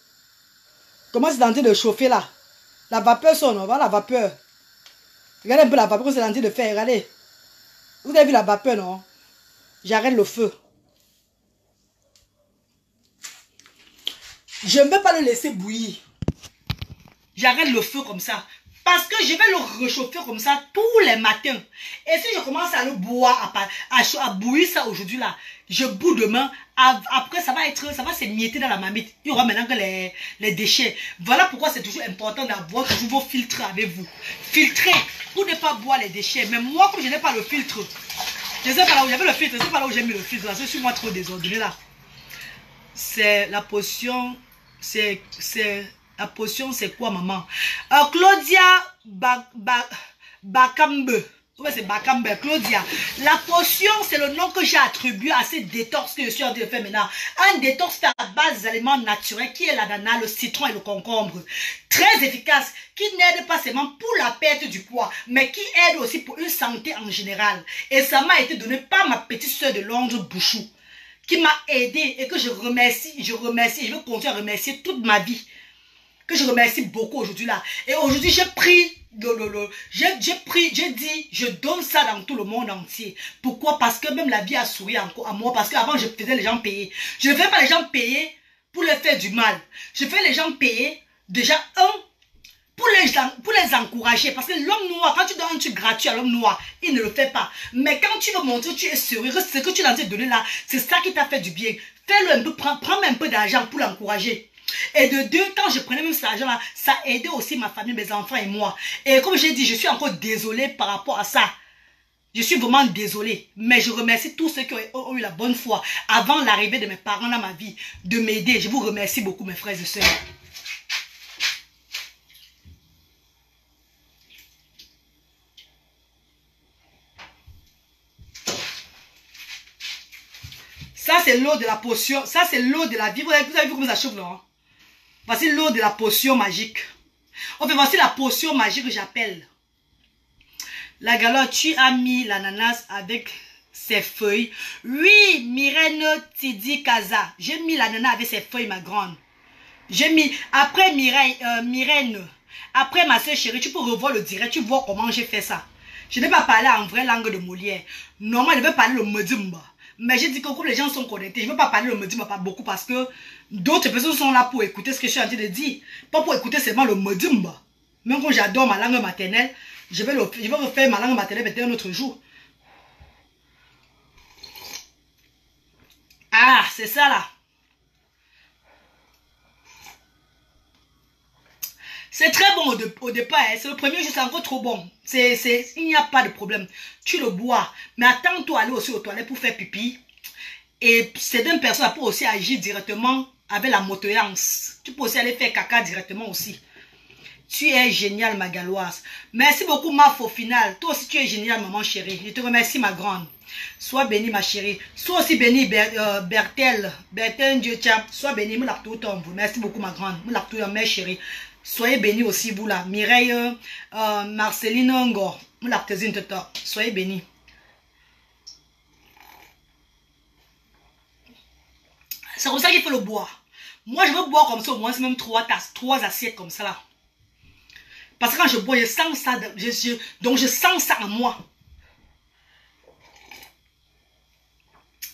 Comment c'est en train de chauffer là. La vapeur sonne. Voilà la vapeur. Regardez un peu la vapeur que c'est en train de faire. Regardez. Vous avez vu la vapeur, non? J'arrête le feu. Je ne vais pas le laisser bouillir. J'arrête le feu comme ça. Parce que je vais le réchauffer comme ça tous les matins. Et si je commence à le boire, à bouillir ça aujourd'hui là, je bois demain. Après, ça va s'émietter dans la marmite. Il y aura maintenant que les déchets. Voilà pourquoi c'est toujours important d'avoir toujours vos filtres avec vous. Filtrer pour ne pas boire les déchets. Mais moi, comme je n'ai pas le filtre, je ne sais pas là où j'avais le filtre, je ne sais pas là où j'ai mis le filtre. Là. Je suis moi trop désordonné là. C'est la potion. La potion, c'est quoi, maman? Claudia Bakambe. Ouais, c'est Bakambe, Claudia. La potion, c'est le nom que j'ai attribué à ces détox que je suis en train de faire maintenant. Un détox fait à base d'aliments naturels qui est l'ananas, le citron et le concombre. Très efficace, qui n'aide pas seulement pour la perte du poids, mais qui aide aussi pour une santé en général. Et ça m'a été donné par ma petite soeur de Londres, Bouchou, qui m'a aidé et que je remercie, je veux continuer à remercier toute ma vie. Que je remercie beaucoup aujourd'hui là. Et aujourd'hui, j'ai pris, j'ai dit, je donne ça dans tout le monde entier. Pourquoi? Parce que même la vie a souri encore à moi. Parce qu'avant, je faisais les gens payer. Je ne fais pas les gens payer pour leur faire du mal. Je fais les gens payer, déjà, pour les encourager. Parce que l'homme noir, quand tu donnes un truc gratuit à l'homme noir, il ne le fait pas. Mais quand tu veux montrer que tu es sérieux, ce que tu es en train de donner là, c'est ça qui t'a fait du bien. Fais-le un peu, prends un peu d'argent pour l'encourager. Et de deux, quand je prenais même cet argent-là, ça aidait aussi ma famille, mes enfants et moi. Et comme j'ai dit, je suis encore désolée par rapport à ça. Je suis vraiment désolée. Mais je remercie tous ceux qui ont eu la bonne foi avant l'arrivée de mes parents dans ma vie, de m'aider. Je vous remercie beaucoup, mes frères et sœurs. Ça, c'est l'eau de la potion. Ça, c'est l'eau de la vie. Vous avez vu comment ça chauffe, non? Voici l'eau de la potion magique. Enfin, voici la potion magique que j'appelle. La galotte, tu as mis l'ananas avec ses feuilles. Oui, Myrène Tidi Kaza. J'ai mis l'ananas avec ses feuilles, ma grande. J'ai mis, après Myrène, après ma soeur chérie, tu peux revoir le direct, tu vois comment j'ai fait ça. Je n'ai pas parlé en vraie langue de Molière. Normalement, je vais parler le Medimba. Mais j'ai dit que comme les gens sont connectés, je ne veux pas parler le Medimba pas beaucoup parce que d'autres personnes sont là pour écouter ce que je suis en train de dire. Pas pour écouter seulement le Medimba. Même quand j'adore ma langue maternelle, je vais refaire ma langue maternelle peut-être un autre jour. Ah, c'est ça là. C'est très bon au départ, hein. C'est le premier jour, c'est encore trop bon. Il n'y a pas de problème. Tu le bois, mais attends-toi aller aussi aux toilettes pour faire pipi. Et certaines personnes peuvent aussi agir directement avec la motoyance. Tu peux aussi aller faire caca directement aussi. Tu es génial, ma galloise. Merci beaucoup, Maf, au final. Toi aussi, tu es génial, maman chérie. Je te remercie, ma grande. Sois bénie, ma chérie. Sois aussi bénie, Bertel Dieu tient. Sois bénie, merci beaucoup, ma grande. Ma chérie. Soyez bénis aussi, vous là. Mireille, Marceline Ngo. Soyez bénis. C'est comme ça qu'il faut le boire. Moi, je veux boire comme ça, au moins, c'est même 3 tasses, 3 assiettes comme ça là. Parce que quand je bois, je sens ça. Donc, je sens ça en moi.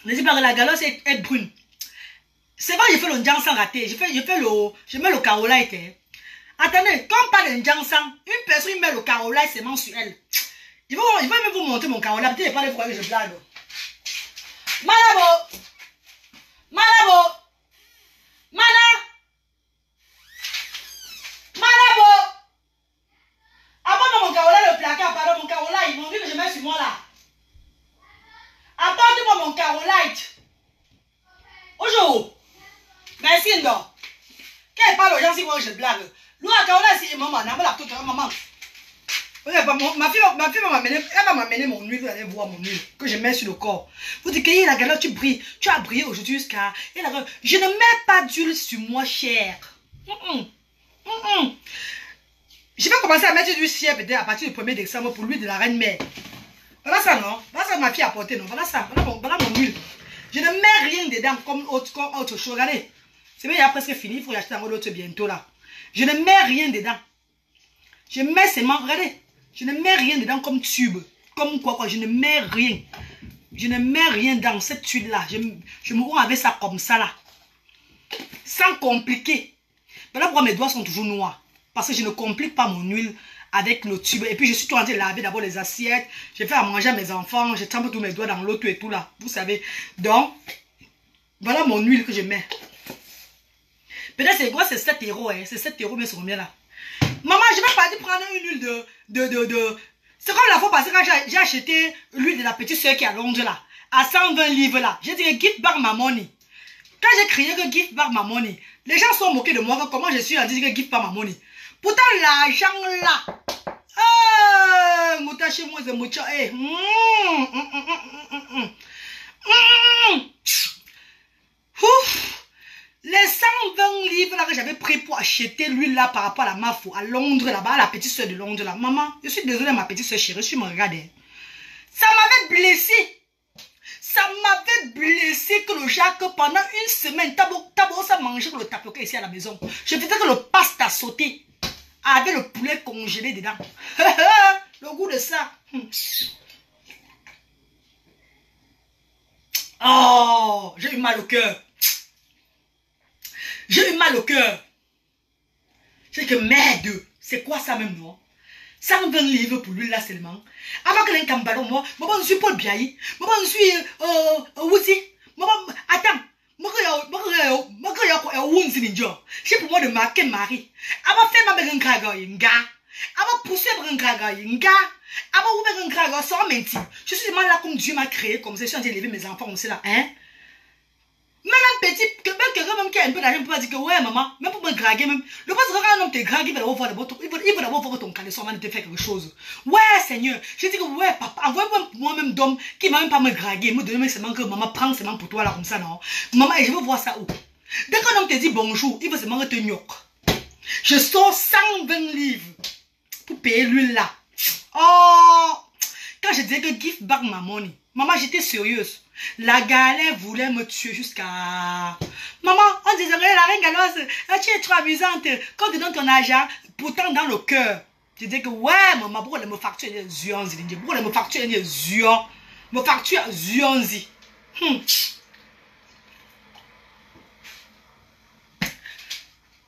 Ne dis pas que la galoche est brune. C'est vrai, je fais le njang sans rater. Je mets le carolite. Attendez, quand on parle de njang sans, une personne met le carolite seulement sur elle. Je vais même vous montrer mon carolite. Peut-être pas les fois que je blague. Malabo. Malabo. Malabo. Apporte-moi mon carola, le placard, pardon, mon carola, ils m'ont dit que je mets sur moi là. Apporte-moi mon carolite. Bonjour. Merci, Ndo. Quand elle parle aux gens, si moi je blague. Lui, à carola, c'est maman, n'a pas la toute maman. Ma fille va m'amener mon huile, vous allez voir mon huile que je mets sur le corps. Vous dites que la galère, tu brilles. Tu as brillé aujourd'hui jusqu'à. Je ne mets pas d'huile sur moi, chère. Je vais commencer à mettre du ciel peut-être à partir du 1er décembre pour l'huile de la reine-mère. Voilà ça, non? Voilà ça que ma fille a apporté, non? Voilà ça. Voilà mon huile. Je ne mets rien dedans comme autre chose. Regardez. C'est bien, il y a presque fini. Il faut y acheter encore l'autre bientôt là. Je ne mets rien dedans. Je mets seulement. Regardez. Je ne mets rien dedans comme tube. Comme quoi. Je ne mets rien. Je ne mets rien dans cette huile-là. Je me rends avec ça comme ça là. Sans compliquer. Voilà pourquoi mes doigts sont toujours noirs. Parce que je ne complique pas mon huile avec le tube. Et puis je suis tout en train de laver d'abord les assiettes. Je fais à manger à mes enfants. Je trempe tous mes doigts dans l'eau, tout et tout là. Vous savez. Donc, voilà mon huile que je mets. Peut-être c'est quoi? C'est 7 €. Hein. C'est 7 €, mais c'est combien là? Maman, je vais partir prendre une huile de... C'est comme la fois passée quand j'ai acheté l'huile de la petite soeur qui est à Londres là. À 120 livres là. J'ai dit que give back my money. Quand j'ai crié que give back my money, les gens sont moqués de moi. Comment je suis à dire que give back my money. Pourtant l'argent là. Ah, mouta chez moi c'est moucha. Les 120 livres là que j'avais pris pour acheter l'huile là par rapport à la Mafo, à Londres là-bas, à la petite soeur de Londres là. Maman, je suis désolée ma petite soeur chérie, je me regardais. Ça m'avait blessé. Ça m'avait blessé que le Jacques pendant une semaine, t'as ça manger le tapioca ici à la maison. Je faisais que le pasta sauté avec le poulet congelé dedans. Le goût de ça. Oh, j'ai eu mal au cœur. J'ai eu mal au cœur. J'ai dit que merde, c'est quoi ça même, non? 120 livres pour lui là seulement. Avant que l'un cambalon, moi, je suis Paul Biaï. Moi, je suis Wouzi. Moi, attends. Moi, c'est pour moi de marquer Marie. Avant faire ma belle craga, yinga. Avant pousser ma craga, yinga. Avant ouvrir un craga sans mentir. Je suis seulement là comme Dieu m'a créé, comme ça, je suis en train d'élever mes enfants aussi là, hein. Même un petit, quelqu'un même qui a un peu d'argent peut pas dire que ouais maman, même pour me draguer même. Le pas que quand un homme te drague, il va d'abord voir ton caleçon avant de te faire quelque chose. Ouais Seigneur, je dis que ouais papa, envoie-moi moi-même d'homme qui m'a même pas me draguer, me donner seulement que maman prend seulement pour toi là comme ça non. Maman, et je veux voir ça où. Dès qu'un homme te dit bonjour, il veut seulement te gnoc. Je sors 120 livres pour payer l'huile là. Oh, quand je disais que give back my money, maman j'étais sérieuse. La galère voulait me tuer jusqu'à... Maman, on disait, la reine galoise, tu es trop amusante. Quand tu donnes ton argent, pourtant dans le cœur, tu dis que ouais, maman, pourquoi elle me facture des zionzi? Pourquoi elle me facture des zion? Me facture zionzi.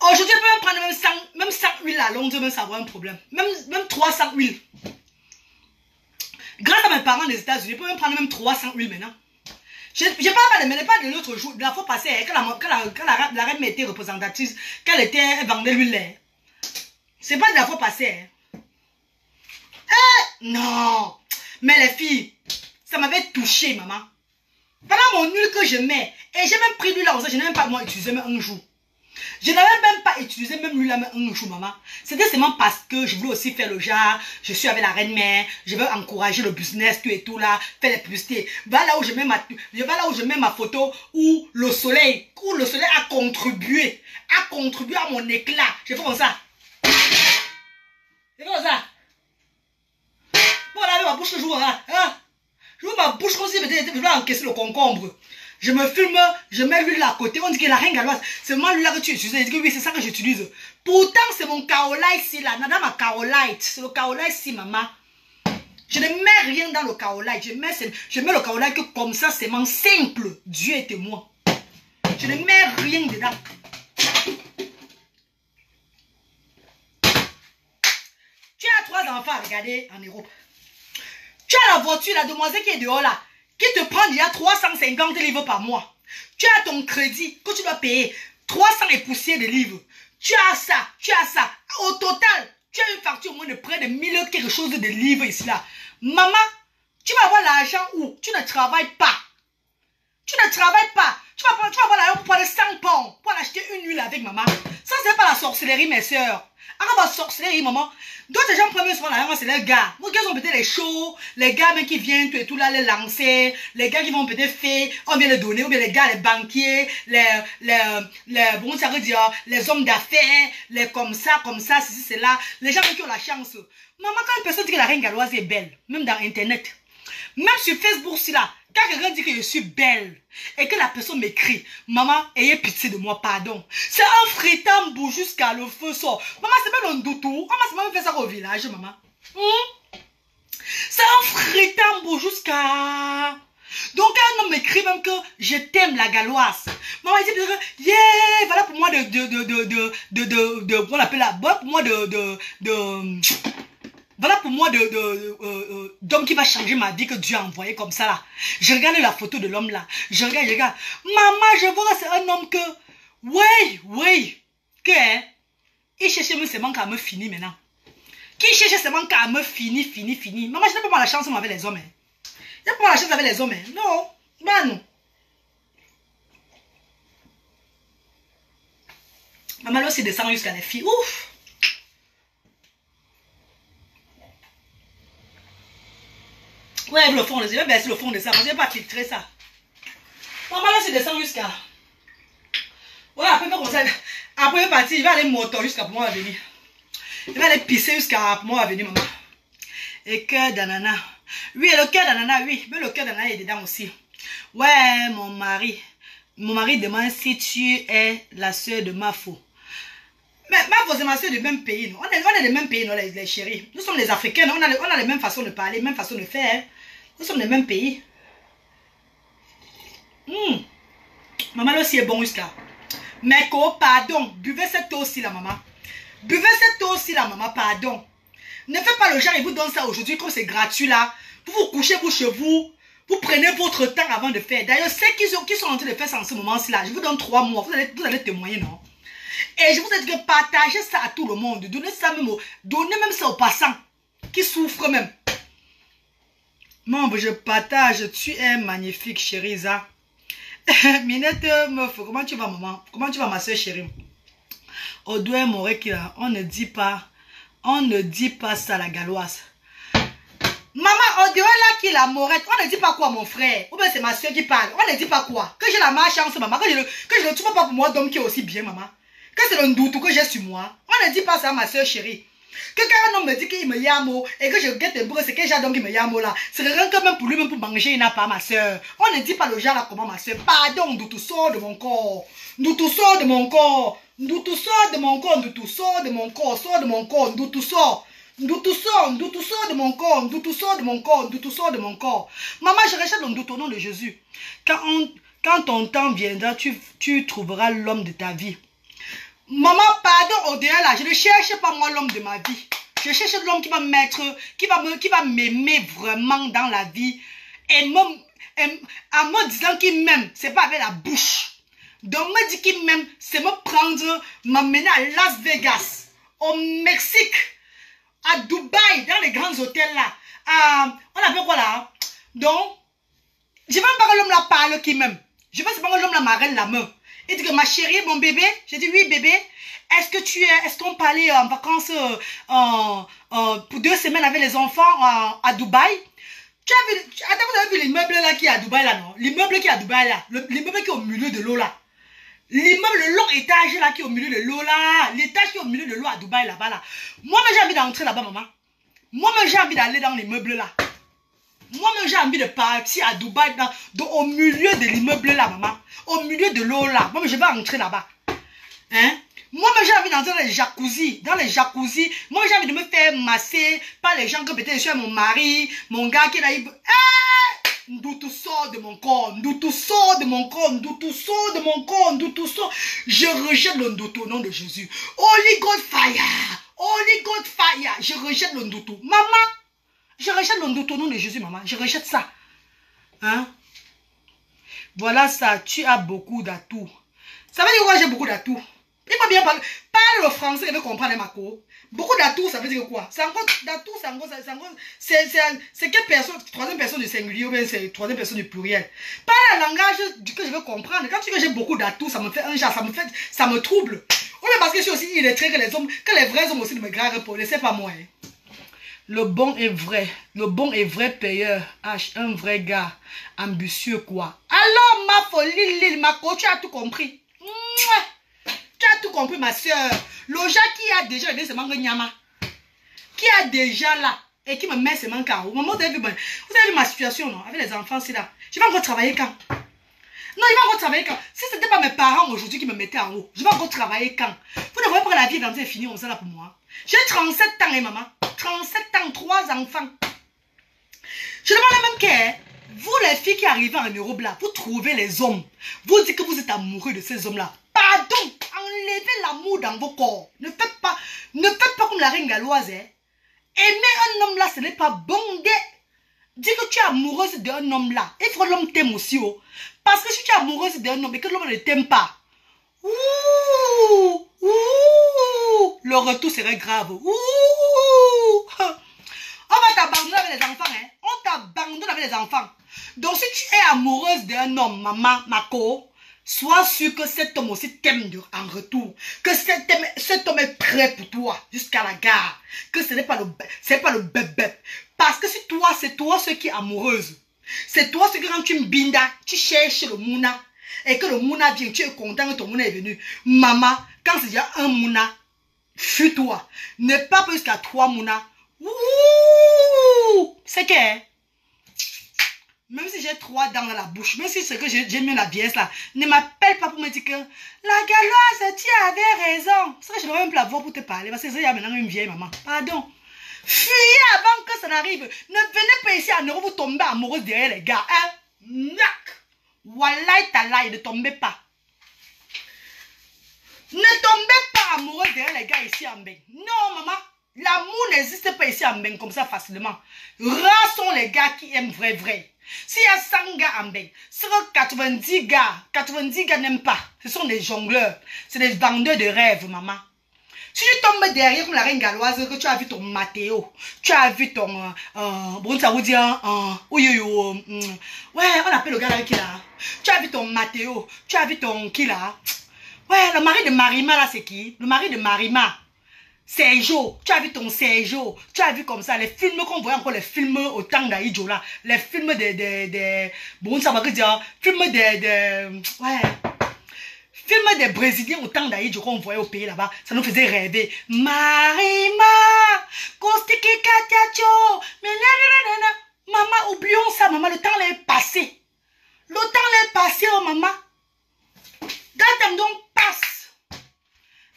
Aujourd'hui, je peux même prendre même 100 huiles à Londres, même ça va un problème. Même 300 huiles. Grâce à mes parents des États-Unis, je peux même prendre même 300 huiles maintenant. Je parle pas de l'autre jour, de la fois passée, quand la reine était représentatrice, elle vendait l'huile. C'est pas de la fois passée. Non. Mais les filles, ça m'avait touché, maman. Pendant mon huile que je mets, et j'ai même pris l'huile là, je n'ai même pas moi utilisé même un jour. Je n'avais même pas utilisé même l'huile là un jour, maman. C'était seulement parce que je voulais aussi faire le genre, je suis avec la reine-mère, je veux encourager le business, tout et tout là, faire les publicités. Voilà où je mets ma photo où le soleil a contribué à mon éclat. Je fais comme ça. Je fais comme ça. Voilà, ma bouche que je vois là. Hein? Je vois ma bouche comme si je vais encaisser le concombre. Je me filme, je mets l'huile à côté. On dit que la reine galoise, c'est moi l'huile là que tu utilises. Je dis que oui, c'est ça que j'utilise. Pourtant, c'est mon kaolite ici là. Nada ma kaolite. C'est le kaolite ici, maman. Je ne mets rien dans le kaolite. Je mets le kaolite que comme ça, c'est mon simple. Dieu est témoin. Je ne mets rien dedans. Tu as 3 enfants à regarder en Europe. Tu as la voiture, la demoiselle qui est dehors là. qui te prend déjà 350 livres par mois. Tu as ton crédit que tu dois payer 300 et poussières de livres. Tu as ça, tu as ça. Au total, tu as une facture au moins de près de 1000 quelque chose de livres ici là. Maman, tu vas avoir l'argent où tu ne travailles pas. Tu ne travailles pas. Tu vas avoir l'argent pour prendre 100 pounds pour acheter une huile avec maman. Ça, c'est pas la sorcellerie, mes soeurs. Alors, la sorcellerie, maman. D'autres gens prennent souvent l'argent, c'est les gars. Moi, ils ont peut-être les shows, les gars même qui viennent tout et tout là, les lancer, les gars qui vont peut-être faire, on vient les donner, ou bien les gars, les banquiers, bon, ça veut dire, les hommes d'affaires, les comme ça, ceci, cela, les gens qui ont la chance. Maman, quand une personne dit que la reine galloise est belle, même dans Internet, même sur Facebook, si là, quand quelqu'un dit que je suis belle et que la personne m'écrit, maman, ayez pitié de moi, pardon. C'est un fritambour jusqu'à le feu sort. Maman, c'est pas un doutou. Maman, c'est même fait ça au village, maman. C'est un fritambour jusqu'à... Donc, un homme m'écrit même que je t'aime la galloise. Maman, il dit, yeah, voilà pour moi on appelle la boîte pour moi voilà pour moi d'homme qui va changer ma vie que Dieu a envoyé comme ça là. Je regarde la photo de l'homme là. Je regarde. Maman, je vois que c'est un homme que... Oui. Que, hein, il cherche même seulement qu'à me finir maintenant. Qui cherche seulement qu'à me finir. Maman, je n'ai pas mal la chance avec les hommes. Hein. Je n'ai pas mal la chance avec les hommes. Hein. Non. Man. Maman, là aussi descend jusqu'à les filles. Ouf. Ouais, le fond, je vais baisser le fond de ça. Je ne vais pas filtrer ça. Maman, là, c'est descend jusqu'à. Ouais, après, comme ça. Après, il va partir, il va aller moto jusqu'à pour moi venir. Il va aller pisser jusqu'à pour moi venir, maman. Et cœur d'ananas. Oui, le cœur d'ananas, oui. Mais le cœur d'ananas est dedans aussi. Ouais, mon mari. Mon mari demande si tu es la soeur de Mafo. Mais Mafo, c'est ma soeur du même pays. Non? On est des mêmes pays, non, les chéris. Nous sommes les Africains, non? On a les mêmes façons de parler, les mêmes façons de faire. Hein? Nous sommes des mêmes pays. Maman, là aussi est bon jusqu'à. Mais pardon, buvez cette eau aussi, la maman. Buvez cette eau aussi, la maman, pardon. Ne faites pas le genre, il vous donne ça aujourd'hui, comme c'est gratuit là. Vous vous couchez, vous chez vous. Vous prenez votre temps avant de faire. D'ailleurs, ceux qui sont en train de faire ça en ce moment-ci là, je vous donne 3 mois. Vous allez témoigner, non? Et je vous ai dit que partagez ça à tout le monde. Donnez même ça aux passants qui souffrent même. Membre, je partage. Tu es magnifique, chérie Za. Minette, meuf, comment tu vas, maman? Comment tu vas, ma soeur chérie? Audouin Morek, on ne dit pas ça, la galloise. Maman, Audouin là qui est la morette, on ne dit pas quoi, mon frère? Ou bien c'est ma soeur qui parle. On ne dit pas quoi? Que j'ai la malchance, maman. Que je ne trouve pas pour moi d'homme qui est aussi bien, maman. Que c'est le doute que j'ai sur moi. On ne dit pas ça, ma soeur chérie. Que quand un homme me dit qu'il me yamo et que je guette un peu, c'est que j'ai un homme qui me yamo là. C'est rien que même pour lui, même pour manger, il n'a pas, ma soeur. On ne dit pas le genre là comment, ma soeur. Pardon, Ndoutou, sort de mon corps. Ndoutou, sort de mon corps. Ndoutou, sort de mon corps. Ndoutou, sort de mon corps. Sort de mon corps. Ndoutou, sort. Ndoutou, sort. Ndoutou, sort de mon corps. Ndoutou, sort de mon corps. Ndoutou, sort de mon corps. Maman, je rachète le Ndoutou au nom de Jésus. Quand ton temps viendra, tu trouveras l'homme de ta vie. Maman, pardon, au-delà là, je ne cherche pas moi l'homme de ma vie. Je cherche l'homme qui va m'aimer vraiment dans la vie. Et en me disant qu'il m'aime, c'est pas avec la bouche. Donc, me dit qu'il m'aime, c'est me prendre, m'amener à Las Vegas, au Mexique, à Dubaï, dans les grands hôtels là. On appelle quoi là? Donc, je vais pas que l'homme là parle qui m'aime. Je veux pas que l'homme là m'arrête la main. Il dit que ma chérie, mon bébé, j'ai dit oui bébé, est-ce qu'on parlait en vacances pour 2 semaines avec les enfants à Dubaï? Attends, vous avez vu l'immeuble là qui est à Dubaï là, non? L'immeuble qui est à Dubaï là, l'immeuble qui est au milieu de l'eau là. L'immeuble, le long étage là qui est au milieu de l'eau là, l'étage qui est au milieu de l'eau à Dubaï là-bas là. Moi-même j'ai envie d'entrer là-bas, maman. Moi-même j'ai envie d'aller dans l'immeuble là. Moi-même j'ai envie de partir à Dubaï au milieu de l'immeuble là, maman. Au milieu de l'eau là. Moi, je vais rentrer là-bas. Hein? Moi-même j'ai envie d'entrer dans les jacuzzis. Dans les jacuzzis. Moi, j'ai envie de me faire masser par les gens que peut-être je suis mon mari, mon gars qui est là. Ndoutou sort de mon corps. Ndoutou sort de mon corps. Ndoutou sort de mon corps. Ndoutou sort. Je rejette le Ndoutou au nom de Jésus. Holy God fire. Holy God fire. Je rejette le Ndoutou. Maman. Je rejette le Ndoutou au nom de Jésus, maman. Je rejette ça. Hein? Voilà ça, tu as beaucoup d'atouts. Ça veut dire quoi, j'ai beaucoup d'atouts? Il faut bien parler. Parle le français, il veut comprendre ma co. Beaucoup d'atouts, ça veut dire quoi? C'est encore d'atouts, c'est quelle personne, troisième personne du singulier ou bien c'est troisième personne du pluriel. Parle le langage que je veux comprendre. Quand tu dis que j'ai beaucoup d'atouts, ça me fait un genre, ça me trouble. Ou bien parce que je suis aussi illettré que les vrais hommes aussi ne me gravent pas. C'est pas moi. Hein. Le bon est vrai payeur, un vrai gars, ambitieux quoi. Alors ma folie, ma coach, tu as tout compris. Mouah. Tu as tout compris ma soeur. Loja qui a déjà aidé ce manque nyama, qui a déjà là et qui me met ce manque en haut. Maman, vous avez vu ma situation non? Avec les enfants, c'est là. Je vais encore travailler quand? Non, il va encore travailler quand? Si ce n'était pas mes parents aujourd'hui qui me mettaient en haut, je vais encore travailler quand? Vous ne voyez pas que la vie dans est finie comme ça là pour moi. J'ai 37 ans et maman. 37 ans, 3 enfants. Je demande même que vous les filles qui arrivent en Europe là, vous trouvez les hommes. Vous dites que vous êtes amoureux de ces hommes là. Pardon, enlevez l'amour dans vos corps. Ne faites pas comme la reine galloise. Hein. Aimer un homme là, ce n'est pas bon. Dis que tu es amoureuse d'un homme là. Il faut que l'homme t'aime aussi. Oh. Parce que si tu es amoureuse d'un homme et que l'homme ne t'aime pas, ouh, le retour serait grave. Ouh. On va t'abandonner avec les enfants. Hein. On t'abandonne avec les enfants. Donc si tu es amoureuse d'un homme, maman, Mako, sois sûr que cet homme aussi t'aime en retour. Que cet homme est prêt pour toi jusqu'à la gare. Que ce n'est pas le bébé. Parce que si toi, c'est toi ce qui est amoureuse. C'est toi ce qui quand tu me binda, tu cherches le mouna. Et que le mouna vient, tu es content que ton mouna est venu. Maman, quand c'est déjà un mouna, fuis-toi. Ne pas jusqu'à 3 mouna. Ouh! C'est que, même si j'ai 3 dents dans la bouche, même si c'est que j'ai mis la vieillesse là, ne m'appelle pas pour me dire que la galoise, tu avais raison. C'est que je ne vais même plus la voir pour te parler, parce que il y a maintenant une vieille maman. Pardon. Fuyez avant que ça n'arrive. Ne venez pas ici à Neuro, vous tombez amoureuse derrière les gars. Hein? Nac! Wallahi talaï, ne tombez pas. Ne tombez pas amoureuse derrière les gars ici en bain. Non, maman. L'amour n'existe pas ici en bain comme ça facilement. Rares sont les gars qui aiment vrai. S'il y a 100 gars en bain, sur 90 gars n'aiment pas. Ce sont des jongleurs. C'est des vendeurs de rêves, maman. Si tu tombes derrière comme la reine galloise, que tu as vu ton Mathéo, tu as vu ton... bon, ça vous dit... ouais, on appelle le gars là qui là. Tu as vu ton Mathéo, tu as vu ton qui là. Ouais, le mari de Marima là, c'est qui? Le mari de Marima. Sergio, tu as vu ton Sergio, tu as vu comme ça, les films qu'on voit encore, les films au temps d'Aïdjo là, les films bon, ça va dire, ouais, films des Brésiliens au temps d'Aïdjo qu'on voyait au pays là-bas, ça nous faisait rêver. Marima, Kostiki Katiacho, mais maman, oublions ça, maman, le temps est passé. Le temps est passé, oh maman. Dans donc passe.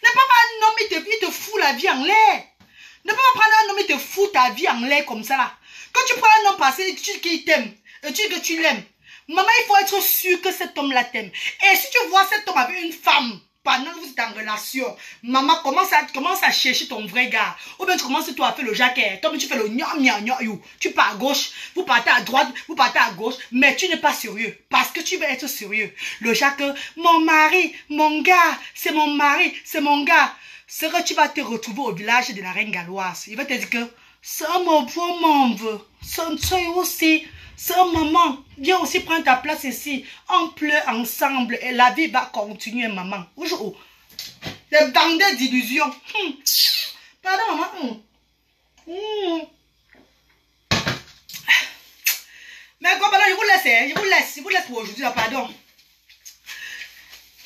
Ne pas un homme, il te fout la vie en l'air. Ne pas prendre un homme, il te fout ta vie en l'air comme ça là. Quand tu prends un homme passé, tu dis qu'il t'aime, et tu dis que tu l'aimes. Maman, il faut être sûr que cet homme-là t'aime. Et si tu vois cet homme avec une femme, pendant que vous êtes en relation, maman, commence à chercher ton vrai gars. Ou bien tu commences toi à faire le jaquet. Toi, tu fais le gnam. Tu pars à gauche, vous partez à droite, vous partez à gauche, mais tu n'es pas sérieux. Parce que tu veux être sérieux. Le jaquet, mon mari, mon gars, c'est mon mari, c'est mon gars. C'est que tu vas te retrouver au village de la reine galloise. Il va te dire que c'est mon beau membre. C'est aussi. C'est maman, viens aussi prendre ta place ici. On pleure ensemble et la vie va continuer, maman. Bonjour. Des bandits d'illusions. Pardon, maman. Mais quoi, pardon, je vous laisse pour aujourd'hui, pardon.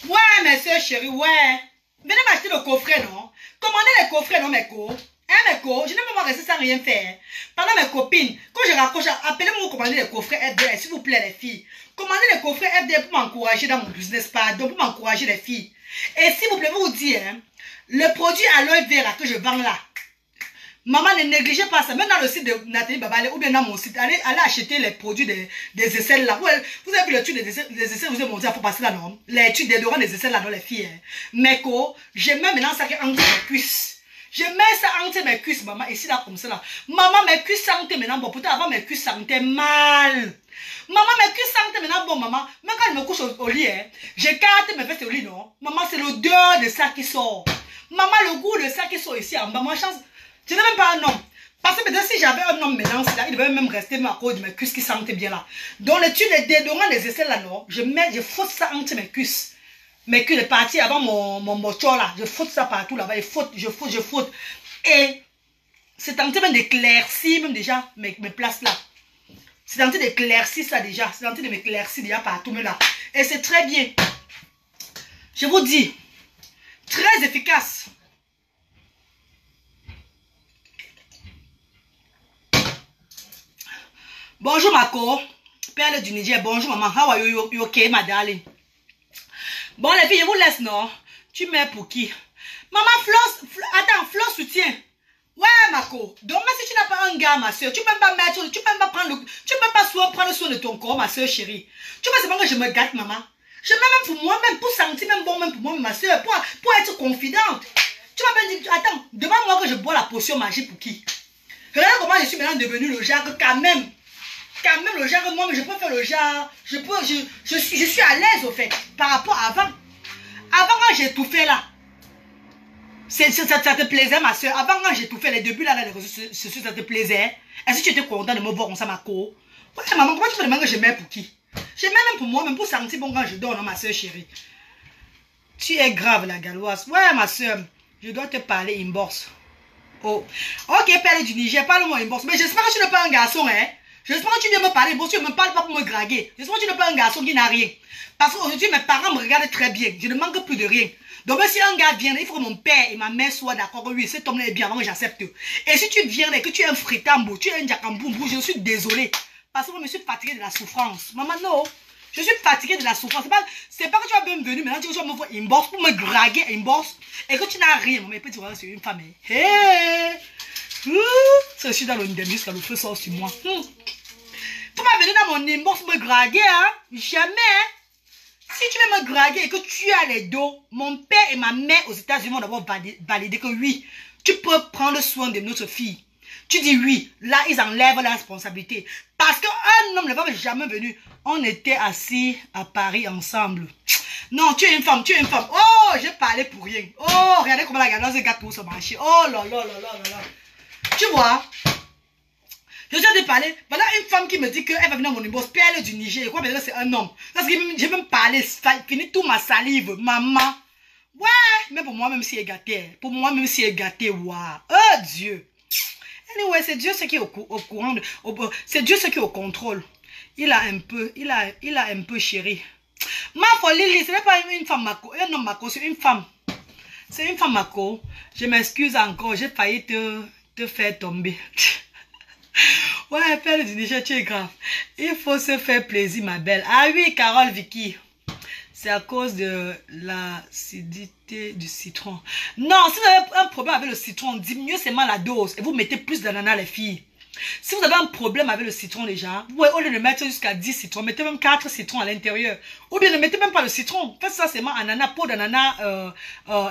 Ouais, mes soeurs chéries, ouais. Venez m'acheter le coffret, non? Commandez les coffrets, non, mes co. Hein, mes co, je ne peux pas rester sans rien faire. Pendant mes copines, quand je raccroche, appelez-moi pour commander les coffrets FDL, s'il vous plaît, les filles. Commandez les coffrets FDL pour m'encourager dans mon business, pardon, pour m'encourager les filles. Et s'il vous plaît, je vous dis, hein, le produit aloe vera que je vends là, maman, ne négligez pas ça. Même dans le site de Nathalie Babalé ou bien dans mon site, allez acheter les produits des aisselles là. Vous avez vu l'étude des aisselles, vous avez monté, il faut passer là, non? L'étude des dorants des aisselles là, dans les filles. Hein. Mais quoi, j'ai même maintenant ça qui entre les cuisses. Je mets ça entre mes cuisses, maman, ici, là, comme ça, là. Maman, mes cuisses sentaient maintenant bon. Pourtant, avant, mes cuisses sentaient mal. Maman, mes cuisses sentaient maintenant bon, maman. Même quand je me couche au lit, hein, j'écarte mes fesses au lit, non. Maman, c'est l'odeur de ça qui sort. Maman, le goût de ça qui sort ici, en bas, moi, chance. Je n'ai même pas un homme. Parce que si j'avais un homme maintenant, là, il devait même rester à cause de mes cuisses qui sentaient bien là. Donc, les déodorants, les aisselles là, non, je frotte ça entre mes cuisses. Mes cuisses est parti avant mon mocho là. Je frotte ça partout là-bas. Je frotte. Et c'est en train d'éclaircir même déjà mes places là. C'est en train d'éclaircir ça déjà. C'est en train de m'éclaircir déjà partout même là. Et c'est très bien. Je vous dis, très efficace. Bonjour Mako, perle du Niger. Bonjour maman, how are you? You okay, ma darling? Bon les filles, je vous laisse, non? Tu mets pour qui? Maman, Flo soutient. Ouais Mako, donc même si tu n'as pas un gars, ma soeur, tu peux même pas mettre, tu peux même pas prendre soin de ton corps, ma soeur chérie. Tu vois, c'est pas que je me gâte, maman. Je mets même pour moi, même pour sentir même bon, même pour moi, ma soeur, pour être confidente. Tu vas même dire, attends, demande-moi que je bois la potion magique pour qui? Regarde comment je suis maintenant devenu le genre quand même le genre, moi, mais je peux faire le genre, je suis à l'aise au fait, par rapport à avant. Avant quand j'ai tout fait là, ça te plaisait ma soeur, avant quand j'ai tout fait, les débuts là, les réseaux sociaux, ça te plaisait. Est-ce que tu étais content de me voir comme ça, ma co? Ouais, maman, pourquoi tu me demandes que je mets pour qui? Je mets même pour moi, même pour sentir bon quand je dors, non, ma soeur chérie. Tu es grave la galoise. Ouais, ma soeur, je dois te parler inbox. Oh, ok, père du Niger, parle-moi inbox. Mais j'espère que tu n'es pas un garçon, hein. J'espère que tu viens me parler, bon, tu ne me parles pas pour me draguer. J'espère que tu n'es pas un garçon qui n'a rien. Parce qu'aujourd'hui, mes parents me regardent très bien. Je ne manque plus de rien. Donc, même si un gars vient, il faut que mon père et ma mère soient d'accord que oui, cet homme-là est bien, avant que j'accepte. Et si tu viens et que tu es un fritambo, tu es un jacamboumbo, je suis désolée. Parce que moi, je suis fatiguée de la souffrance. Maman, non. Je suis fatiguée de la souffrance. C'est pas que tu as bien venu, maintenant tu vas me voir inbox pour me draguer inbox. Et que tu n'as rien. Mais peut-être que tu es une femme. Hey! Je suis dans l'indemnisme, quand le feu sort sur moi. Tu vas venir dans mon inbox me draguer, hein? Jamais, hein? Si tu veux me draguer et que tu as les dos, mon père et ma mère aux États-Unis vont d'abord valider que oui, tu peux prendre soin de notre fille. Tu dis oui, là ils enlèvent la responsabilité. Parce qu'un homme ne va jamais venir. On était assis à Paris ensemble. Non, tu es une femme, tu es une femme. Oh, j'ai parlé pour rien. Oh, regardez comment la galeuse gâteau se marcher. Oh là là là là là là. Tu vois? Je viens de parler. Voilà une femme qui me dit qu'elle va venir dans mon inbox, perle du Niger. Et quoi, maintenant c'est un homme. Parce que j'ai même parlé, fini toute ma salive. Maman. Ouais, mais pour moi, même si elle est gâtée. Pour moi, même si elle est gâtée, waouh. Oh Dieu. Anyway, c'est Dieu ce qui est au courant. C'est Dieu ce qui est au contrôle. Il a un peu chéri. Ma folie, ce n'est pas une femme Mako. Un homme Mako, c'est une femme. C'est une femme Mako. Je m'excuse encore, j'ai failli te faire tomber. Ouais, père du Niger, tu es grave. Il faut se faire plaisir, ma belle. Ah oui, Carole Vicky. C'est à cause de l'acidité du citron. Non, si vous avez un problème avec le citron, diminuez seulement la dose et vous mettez plus d'ananas, les filles. Si vous avez un problème avec le citron déjà, vous pouvez, au lieu de mettre jusqu'à 10 citrons, mettez même 4 citrons à l'intérieur. Ou bien ne mettez même pas le citron. Faites ça seulement ananas, peau d'ananas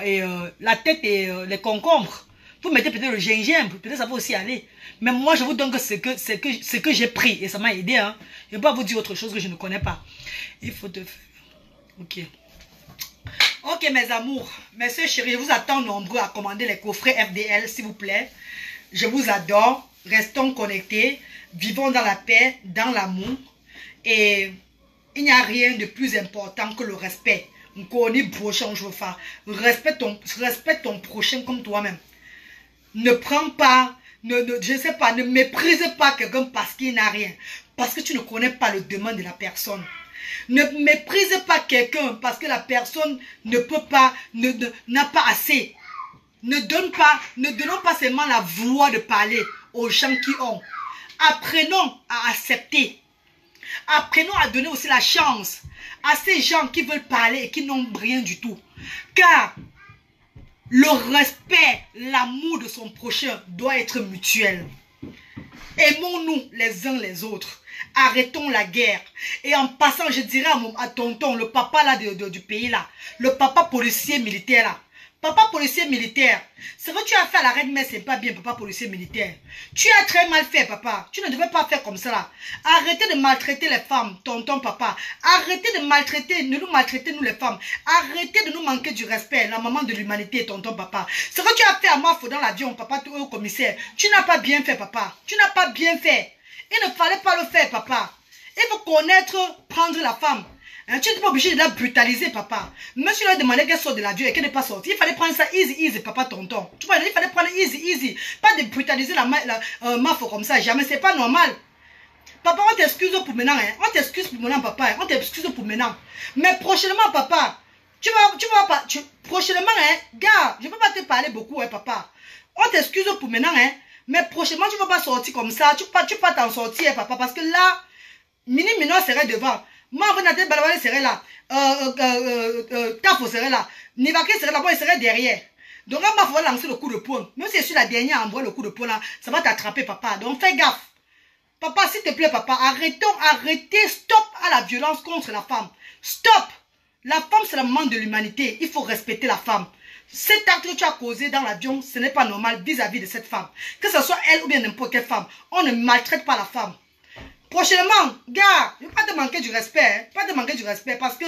et la tête et les concombres. Vous mettez peut-être le gingembre, peut-être ça va aussi aller. Mais moi, je vous donne que ce que j'ai pris et ça m'a aidé. Hein. Je ne vais pas vous dire autre chose que je ne connais pas. Il faut te faire. Ok. Ok, mes amours, mes soeurs chéries, je vous attends nombreux à commander les coffrets FDL, s'il vous plaît. Je vous adore. Restons connectés. Vivons dans la paix, dans l'amour. Et il n'y a rien de plus important que le respect. Respecte ton prochain comme toi-même. Ne prends pas, je sais pas, ne méprise pas quelqu'un parce qu'il n'a rien. Parce que tu ne connais pas le demande de la personne. Ne méprise pas quelqu'un parce que la personne ne peut pas, n'a pas assez. Ne donnons pas seulement la voix de parler aux gens qui ont. Apprenons à accepter. Apprenons à donner aussi la chance à ces gens qui veulent parler et qui n'ont rien du tout. Car le respect, l'amour de son prochain doit être mutuel. Aimons-nous les uns les autres. Arrêtons la guerre. Et en passant, je dirais à tonton, le papa là du pays là, le papa policier militaire là, Papa policier militaire, ce que tu as fait à la reine mère, c'est pas bien, papa policier militaire. Tu as très mal fait, papa. Tu ne devais pas faire comme ça. Arrêtez de maltraiter les femmes, tonton papa. Arrêtez de maltraiter, ne nous maltraiter, nous les femmes. Arrêtez de nous manquer du respect, la maman de l'humanité, tonton papa. Ce que tu as fait à moi, dans l'avion, papa, au commissaire, tu n'as pas bien fait, papa. Tu n'as pas bien fait. Il ne fallait pas le faire, papa. Il faut connaître, prendre la femme. Hein, tu n'es pas obligé de la brutaliser, papa. Monsieur lui a demandé qu'elle sorte de l'avion et qu'elle n'est pas sortie. Il fallait prendre ça easy, papa, tonton. Tu vois, il fallait prendre easy. Pas de brutaliser la meuf comme ça, jamais. C'est pas normal. Papa, on t'excuse pour maintenant. Hein. On t'excuse pour maintenant, papa. Hein. On t'excuse pour maintenant. Mais prochainement, papa, prochainement, hein, gars, je ne peux pas te parler beaucoup, hein, papa. On t'excuse pour maintenant, hein. Mais prochainement, tu ne vas pas sortir comme ça. Tu ne vas pas t'en sortir, hein, papa. Parce que là, Mini Mino serait devant. Moi, Renate Balawale serait là. Tafo serait là. Nivake serait là. Moi, il serait derrière. Donc, on va falloir lancer le coup de poing. Même si je suis la dernière à envoyer le coup de poing là, ça va t'attraper, papa. Donc, fais gaffe. Papa, s'il te plaît, papa, arrêtez, stop à la violence contre la femme. Stop. La femme, c'est la maman de l'humanité. Il faut respecter la femme. Cet acte que tu as causé dans l'avion, ce n'est pas normal vis-à-vis de cette femme. Que ce soit elle ou bien n'importe quelle femme. On ne maltraite pas la femme. Prochainement, gars, il ne faut pas te manquer du respect. Hein? Pas te manquer du respect parce que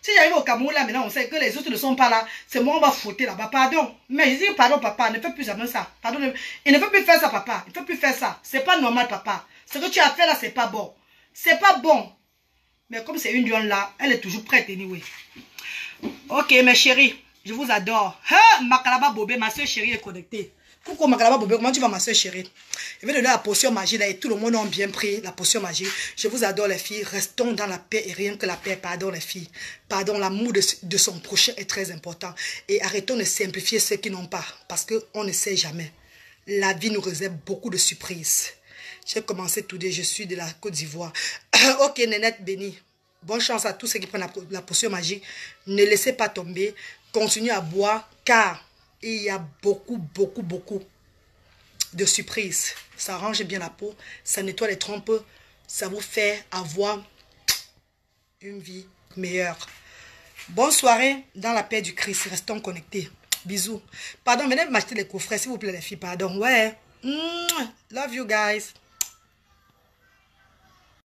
si j'arrive au Cameroun là, maintenant on sait que les autres ne sont pas là. C'est moi, on va fouetter là-bas. Pardon. Mais je dis pardon, papa, ne fais plus jamais ça. Pardon. Il ne peut plus faire ça, papa. Il ne peut plus faire ça. C'est pas normal, papa. Ce que tu as fait là, c'est pas bon. C'est pas bon. Mais comme c'est une lionne là, elle est toujours prête, anyway. Ok, mes chéris, je vous adore. Ha, Makalaba Bobé, ma soeur chérie est connectée. Coucou Makalaba Bobé, comment tu vas ma soeur chérie? Je vais donner la potion magique là et tout le monde a bien pris la potion magique. Je vous adore les filles, restons dans la paix et rien que la paix. Pardon les filles. Pardon, l'amour de son prochain est très important. Et arrêtons de simplifier ceux qui n'ont pas parce qu'on ne sait jamais. La vie nous réserve beaucoup de surprises. J'ai commencé tout de je suis de la Côte d'Ivoire. Ok, Nénette bénie. Bonne chance à tous ceux qui prennent la potion magique. Ne laissez pas tomber. Continuez à boire car il y a beaucoup de surprises. Ça range bien la peau. Ça nettoie les trompes. Ça vous fait avoir une vie meilleure. Bonne soirée dans la paix du Christ. Restons connectés. Bisous. Pardon, venez m'acheter les coffrets s'il vous plaît les filles. Pardon. Ouais. Love you guys.